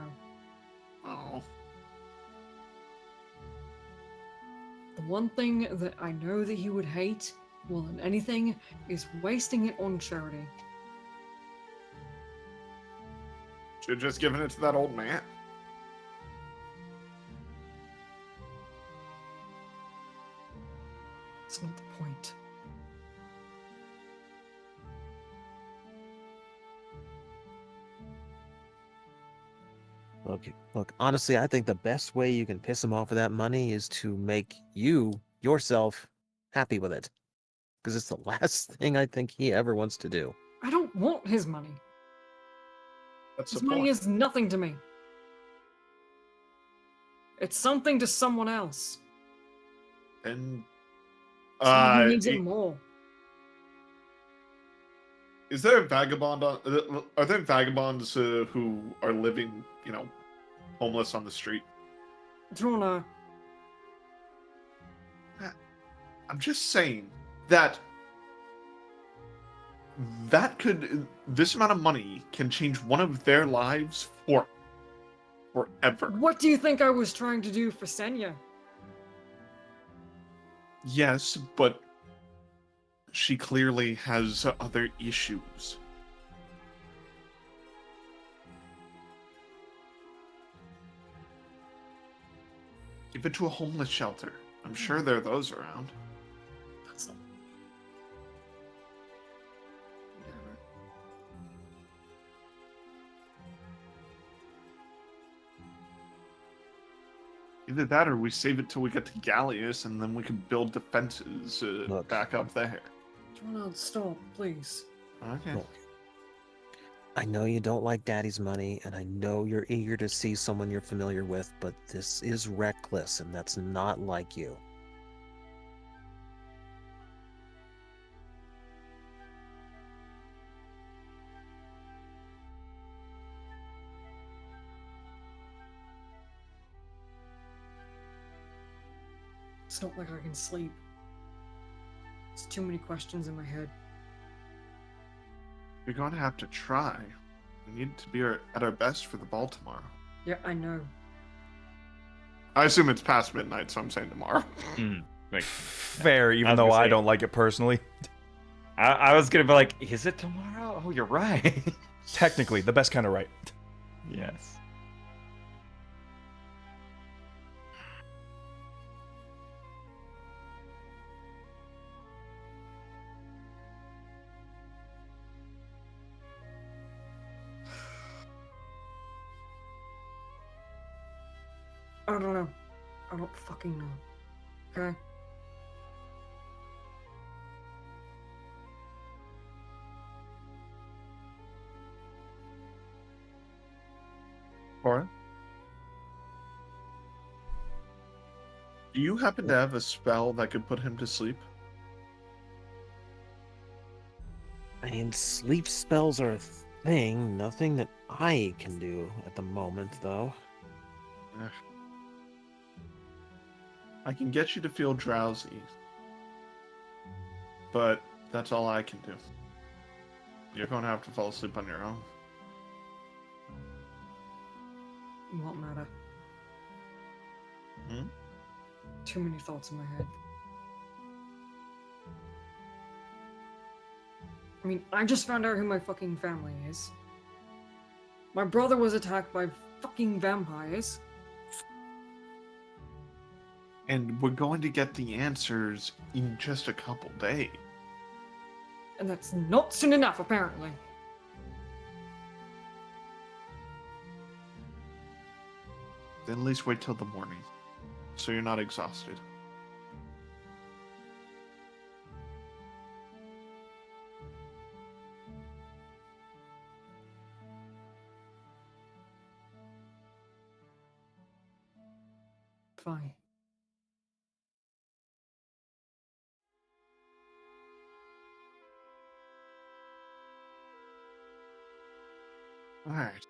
Oh. The one thing that I know that he would hate more than anything is wasting it on charity. Should have just given it to that old man. That's not the point. Look, honestly, I think the best way you can piss him off with that money is to make you, yourself, happy with it. Because it's the last thing I think he ever wants to do. I don't want his money. That's His the money point. is nothing to me. It's something to someone else. And Someone who needs it more. is there a vagabond on? Are there vagabonds who are living, homeless on the street? Drona, I'm just saying that this amount of money can change one of their lives forever. what do you think I was trying to do for Senya? Yes, but she clearly has other issues. Give it to a homeless shelter. I'm sure there are those around. That's not... Whatever. Either that or we save it till we get to Gallius and then we can build defenses Look. back up there. Drona, stop, please. Okay. Look, I know you don't like Daddy's money, and I know you're eager to see someone you're familiar with, but this is reckless, and that's not like you. It's not like I can sleep. There's too many questions in my head. You're going to have to try. We need to be at our best for the ball tomorrow. Yeah, I know. I assume it's past midnight, so I'm saying tomorrow. Like, Fair, I even was though gonna I say- don't like it personally. I was gonna be like, is it tomorrow? Oh, you're right. Technically, the best kind of right. Yes. I don't know. I don't fucking know. Okay? Cora? Do you happen to have a spell that could put him to sleep? I mean, sleep spells are a thing. Nothing that I can do at the moment, though. I can get you to feel drowsy. But that's all I can do. You're going to have to fall asleep on your own. It won't matter. Hmm? Too many thoughts in my head. I mean, I just found out who my fucking family is. My brother was attacked by fucking vampires. And we're going to get the answers in just a couple days. And that's not soon enough, apparently. Then at least wait till the morning, so you're not exhausted. Fine. Alright.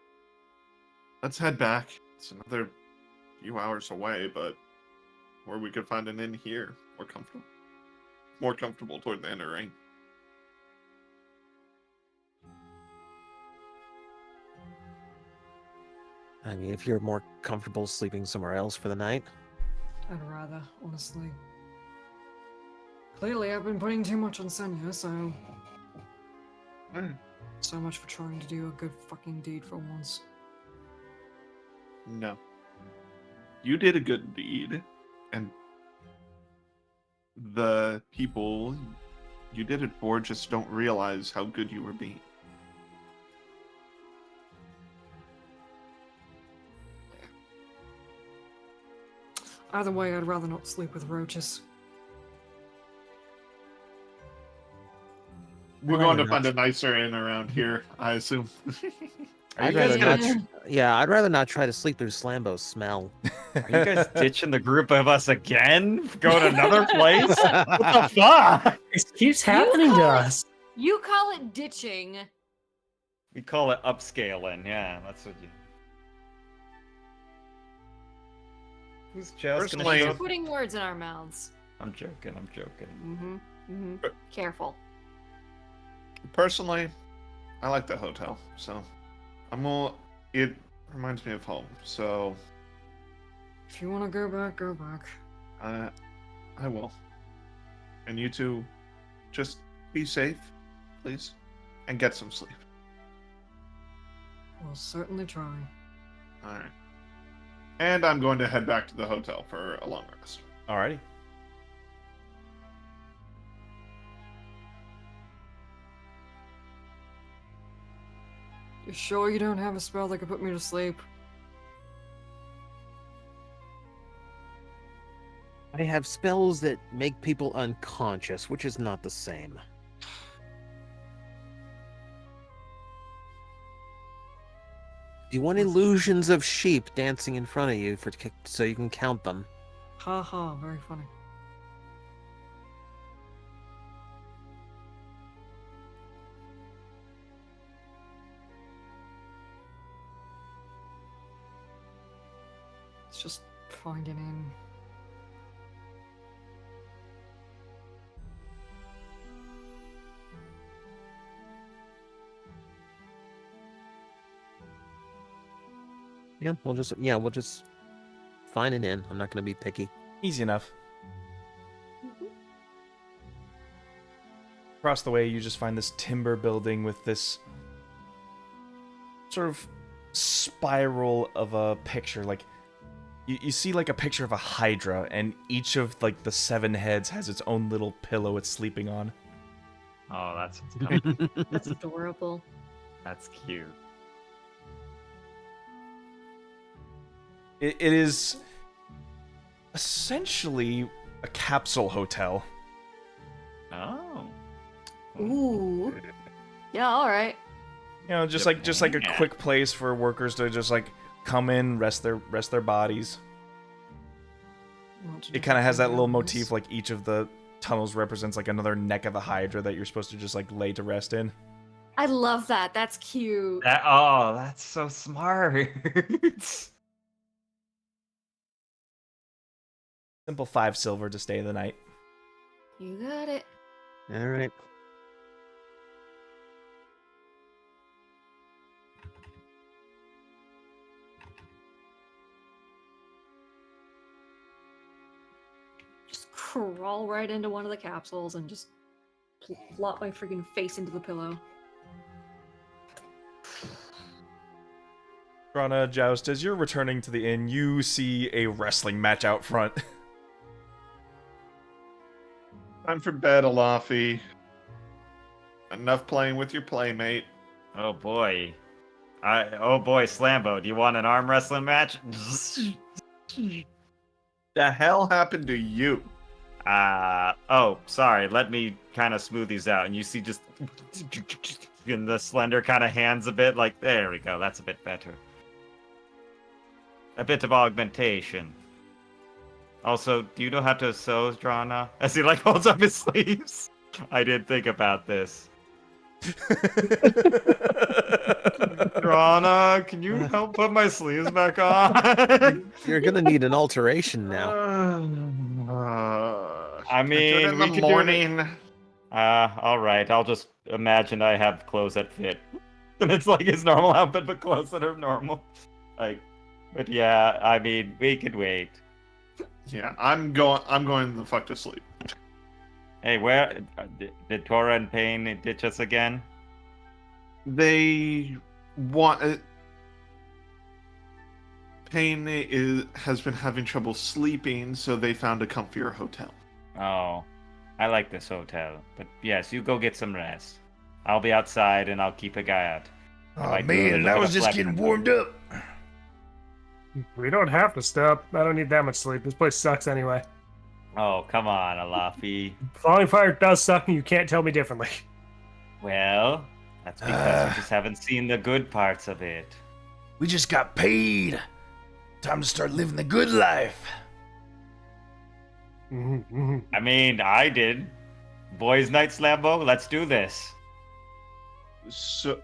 Let's head back. It's another few hours away, but where we could find an inn here, more comfortable. more comfortable toward the inner ring. I mean, if you're more comfortable sleeping somewhere else for the night. I'd rather, honestly. Clearly, I've been putting too much on Senya, so. So much for trying to do a good fucking deed for once. No. You did a good deed, and the people you did it for just don't realize how good you were being. Either way, I'd rather not sleep with roaches. We're I'd going to rather find not- a nicer inn around here, I assume. Are you I'd guys rather gonna? not. Yeah, I'd rather not try to sleep through Slambo's smell. Are you guys ditching the group of us again? Going another place? What the fuck? This keeps happening to call it- us. You call it ditching. We call it upscaling. Yeah, that's what you. Who's just gonna Personally- show You're up? putting words in our mouths. I'm joking. I'm joking. Careful. Personally, I like the hotel, so it reminds me of home, so If you want to go back, go back. I will. And you two, just be safe, please, and get some sleep. We'll certainly try. All right. And I'm going to head back to the hotel for a long rest. Alrighty. You sure you don't have a spell that could put me to sleep? I have spells that make people unconscious, which is not the same. Do you want illusions of sheep dancing in front of you so you can count them? Ha ha, very funny. Let's just find an inn. Yeah, we'll just find an inn. I'm not going to be picky. Easy enough. Across the way, you just find this timber building with this sort of spiral of a picture. Like, you see like a picture of a hydra, and each of like the 7 heads has its own little pillow it's sleeping on. Oh, that's That's adorable. that's cute. It is essentially a capsule hotel. Oh. Ooh. Yeah, alright. You know, just like a quick place for workers to just like come in, rest their bodies. It kind of has that little motif, like each of the tunnels represents like another neck of the hydra that you're supposed to just like lay to rest in. I love that. That's cute. That's so smart. Simple 5 silver to stay the night. You got it. All right. Just crawl right into one of the capsules and just plop my freaking face into the pillow. Drana, Joust, as you're returning to the inn, you see a wrestling match out front. Time for bed, Alafi. Enough playing with your playmate. Oh boy. Slambo, do you want an arm wrestling match? The hell happened to you? Sorry, let me kind of smooth these out. And you see just in the slender kind of hands a bit, like, there we go, that's a bit better. A bit of augmentation. Also, do you know how to sew, Drana? As he like holds up his sleeves. I did think about this. Drana, can you help put my sleeves back on? You're gonna need an alteration now. I Do it mean, in we the could morning. do it. All right. I'll just imagine I have clothes that fit, and it's like his normal outfit, but clothes that are normal. Like, but yeah, I mean, we could wait. Yeah, I'm going the fuck to sleep. Hey, where did Tora and Payne ditch us again? They want. Payne has been having trouble sleeping, so they found a comfier hotel. Oh, I like this hotel, but yes, you go get some rest. I'll be outside and I'll keep a guy out. Oh Might do a man, little and bit I of was just flexing. getting warmed up. We don't have to stop. I don't need that much sleep. This place sucks anyway. Oh, come on, Alafi. Falling fire does suck, and you can't tell me differently. Well, that's because you just haven't seen the good parts of it. We just got paid. Time to start living the good life. I mean, I did. Boys' Night Slambo, let's do this. So,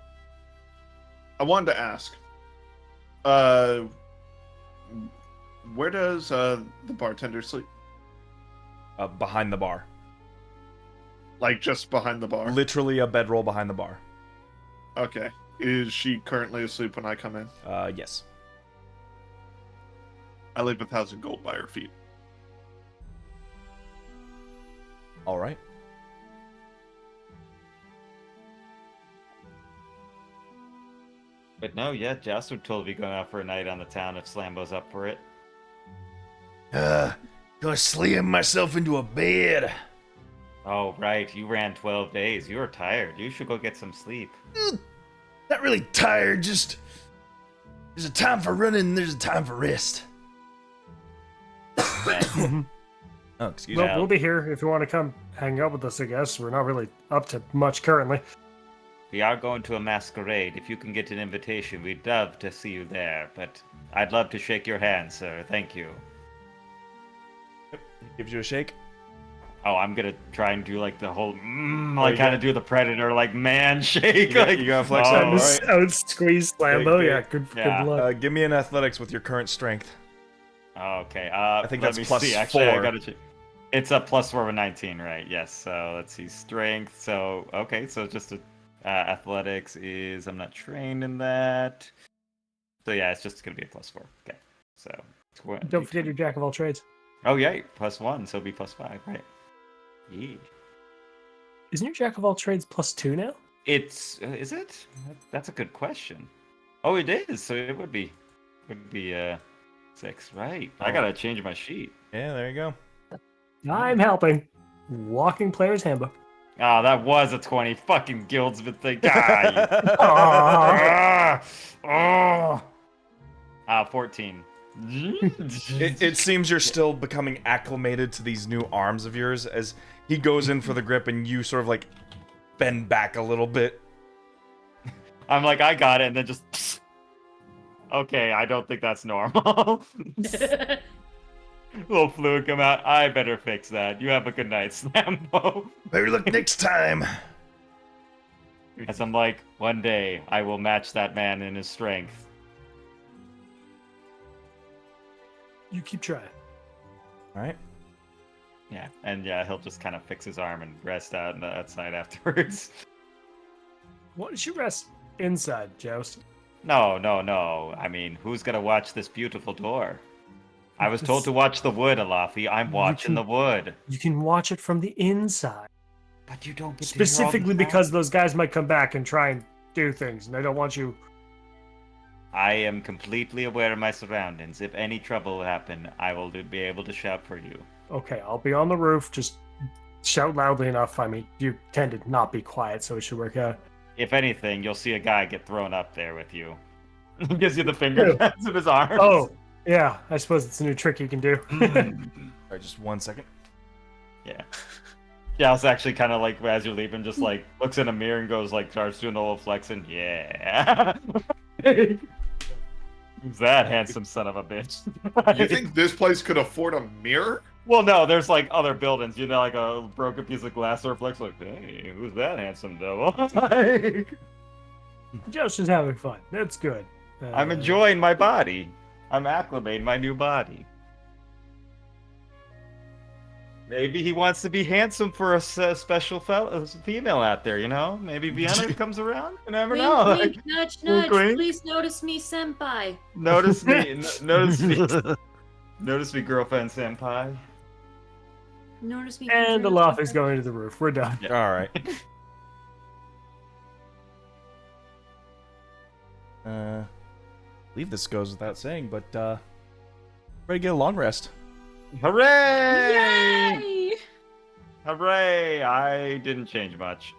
I wanted to ask, where does the bartender sleep? Behind the bar. Like just behind the bar? Literally a bedroll behind the bar. Okay. Is she currently asleep when I come in? Yes. I leave 1,000 gold by her feet. All right. But no, yeah, Joss would totally be going out for a night on the town if Slambo's up for it. Gonna slam myself into a bed. Oh, right, you ran 12 days. You were tired. You should go get some sleep. Not really tired, just there's a time for running and there's a time for rest. Oh, excuse me. Well, we'll be here if you want to come hang out with us, I guess. We're not really up to much currently. We are going to a masquerade. If you can get an invitation, we'd love to see you there. But I'd love to shake your hand, sir. Thank you. Gives you a shake. Oh, I'm gonna try and do like the whole, like kind of do the predator, like man shake. Like, you gotta flex oh, that. Out Alright. out squeeze Lambo. Okay. Yeah, good Yeah. luck. Give me an athletics with your current strength. Okay. I think let that's me plus see. Actually, I 4. gotta check. It's a plus 4 of 19, right? Yes. So let's see, strength. So okay, so just a, athletics is I'm not trained in that. So yeah, it's just gonna be a plus 4. Okay. So Don't forget your jack of all trades. oh yeah, plus 1, so it'll be plus 5, right? Yeah. Isn't your jack of all trades +2 now? It's is it? That's a good question. Oh, it is. So it would be 6, right? I gotta change my sheet. Yeah, there you go. I'm helping. Walking player's handbook. Oh, that was a 20. Fucking guildsman thing. Die. Aw. 14. It seems you're still becoming acclimated to these new arms of yours as he goes in for the grip and you sort of like bend back a little bit. I'm like, I got it, and then just. Okay, I don't think that's normal. Little fluid come out. I better fix that. You have a good night, Slambo. Better luck next time. As I'm like, one day I will match that man in his strength. You keep trying. All right. Yeah, and yeah, he'll just kind of fix his arm and rest out outside afterwards. Why don't you rest inside, Joust? No. I mean, who's gonna watch this beautiful door? I was told to watch the wood, Alafi. I'm watching the wood. You can watch it from the inside. But you don't get to Specifically because those guys might come back and try and do things, and I don't want you. I am completely aware of my surroundings. If any trouble will happen, I will be able to shout for you. Okay, I'll be on the roof. Just shout loudly enough. I mean, you tend to not be quiet, so it should work out. If anything, you'll see a guy get thrown up there with you. Gives you the finger pads of his arms. Oh, yeah. I suppose it's a new trick you can do. All right, just 1 second. Yeah. Yeah, I was actually kind of like, as you're leaving, just like looks in a mirror and goes like, starts doing the whole flexing. Yeah. Who's that handsome son of a bitch? You think this place could afford a mirror? Well, no, there's like other buildings, you know, like a broken piece of glass or flex, like, hey, who's that handsome devil? Joust is having fun. That's good. I'm enjoying my body. I'm acclimating my new body. Maybe he wants to be handsome for a special female out there, you know? Maybe Vienna comes around. You never Wink, know. wink, nudge, Wink, nudge. wink. Please notice me, senpai. Notice me. Notice me. Notice me, girlfriend senpai. Notice me. And the future loft is senpai. going to the roof. We're done. All right. Believe this goes without saying, but ready to get a long rest. Hooray! Yay! Hooray! I didn't change much.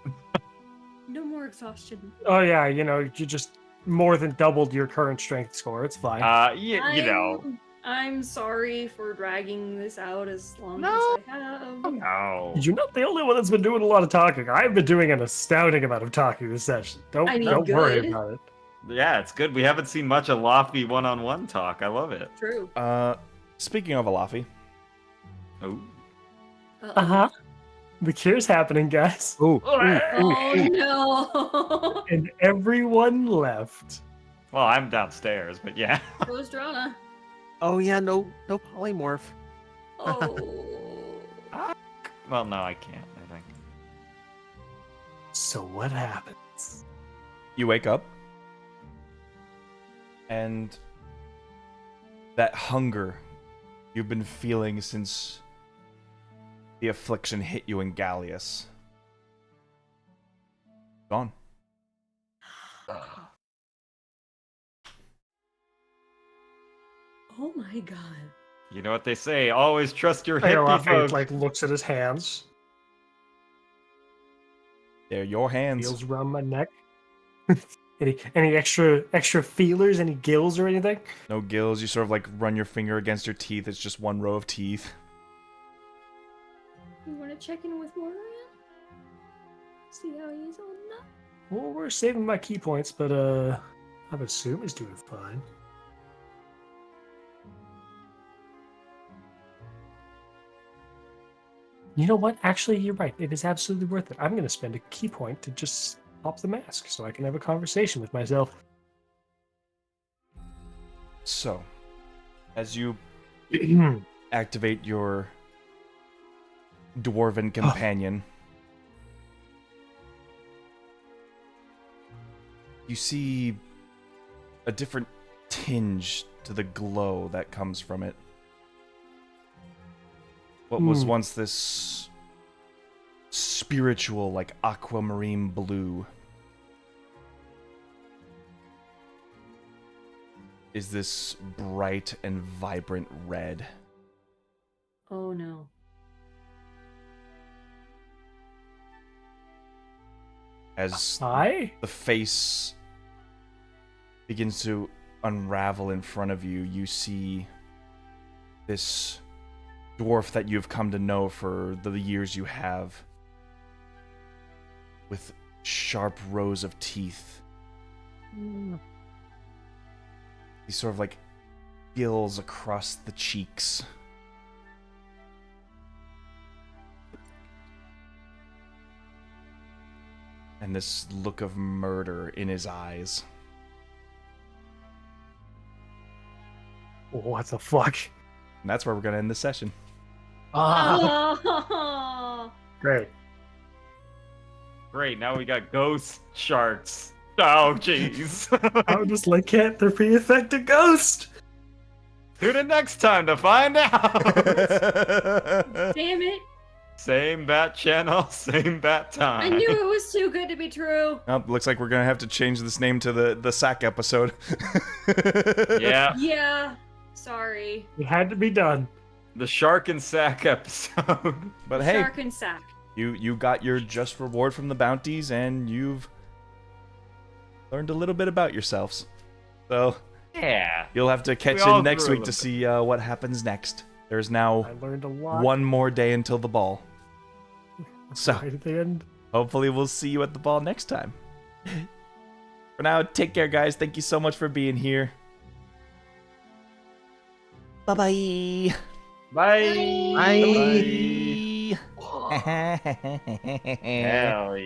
No more exhaustion. Oh yeah, you just more than doubled your current strength score. It's fine. You know. I'm sorry for dragging this out as long No. as I have. No. You're not the only one that's been doing a lot of talking. I've been doing an astounding amount of talking this session. Don't worry good. about it. Yeah, it's good. We haven't seen much of Lofty one-on-one talk. I love it. True. Speaking of Alafi, Oh. Uh-huh. The cure's happening, guys. Ooh, Oh no. And everyone left. Well, I'm downstairs, but yeah. Goes Drona. Oh yeah, no polymorph. Oh. Well, no, I can't, I think. So what happens? you wake up, and that hunger you've been feeling since the affliction hit you in Gallius, gone. Oh my god. You know what they say, always trust your hippie Rafael folks. looks at his hands, They're your hands. feels around my neck. any extra feelers, any gills or anything? No gills. You sort of like run your finger against your teeth. It's just one row of teeth. You want to check in with Moran? See how he's on that? Well, we're saving my key points, but I would assume he's doing fine. You know what? Actually, you're right. It is absolutely worth it. I'm going to spend a key point to just pop the mask so I can have a conversation with myself. So, as you activate your dwarven companion, you see a different tinge to the glow that comes from it. What was once this spiritual, like aquamarine blue, is this bright and vibrant red. Oh no. As Hi? the face begins to unravel in front of you, you see this dwarf that you've come to know for the years you have, with sharp rows of teeth. These sort of like gills across the cheeks. And this look of murder in his eyes. What the fuck? And that's where we're going to end the session. Oh. Great. Great, now we got ghost sharks. Oh, jeez. How does lycanthropy affect a ghost? Tune in next time to find out. Damn it. Same bat channel, same bat time. I knew it was too good to be true. Oh, looks like we're gonna have to change this name to the sack episode. Yeah, Yeah. Sorry. It had to be done. the shark and sack episode. But hey, Shark and sack. you got your just reward from the bounties, and you've learned a little bit about yourselves. So Yeah. you'll have to catch We all in next grew a week to little see what happens next. There's now I learned a lot. one more day until the ball. So Right at the end. hopefully we'll see you at the ball next time. For now, take care, guys. Thank you so much for being here. Bye-bye. Bye. Bye. Bye. Hell yeah.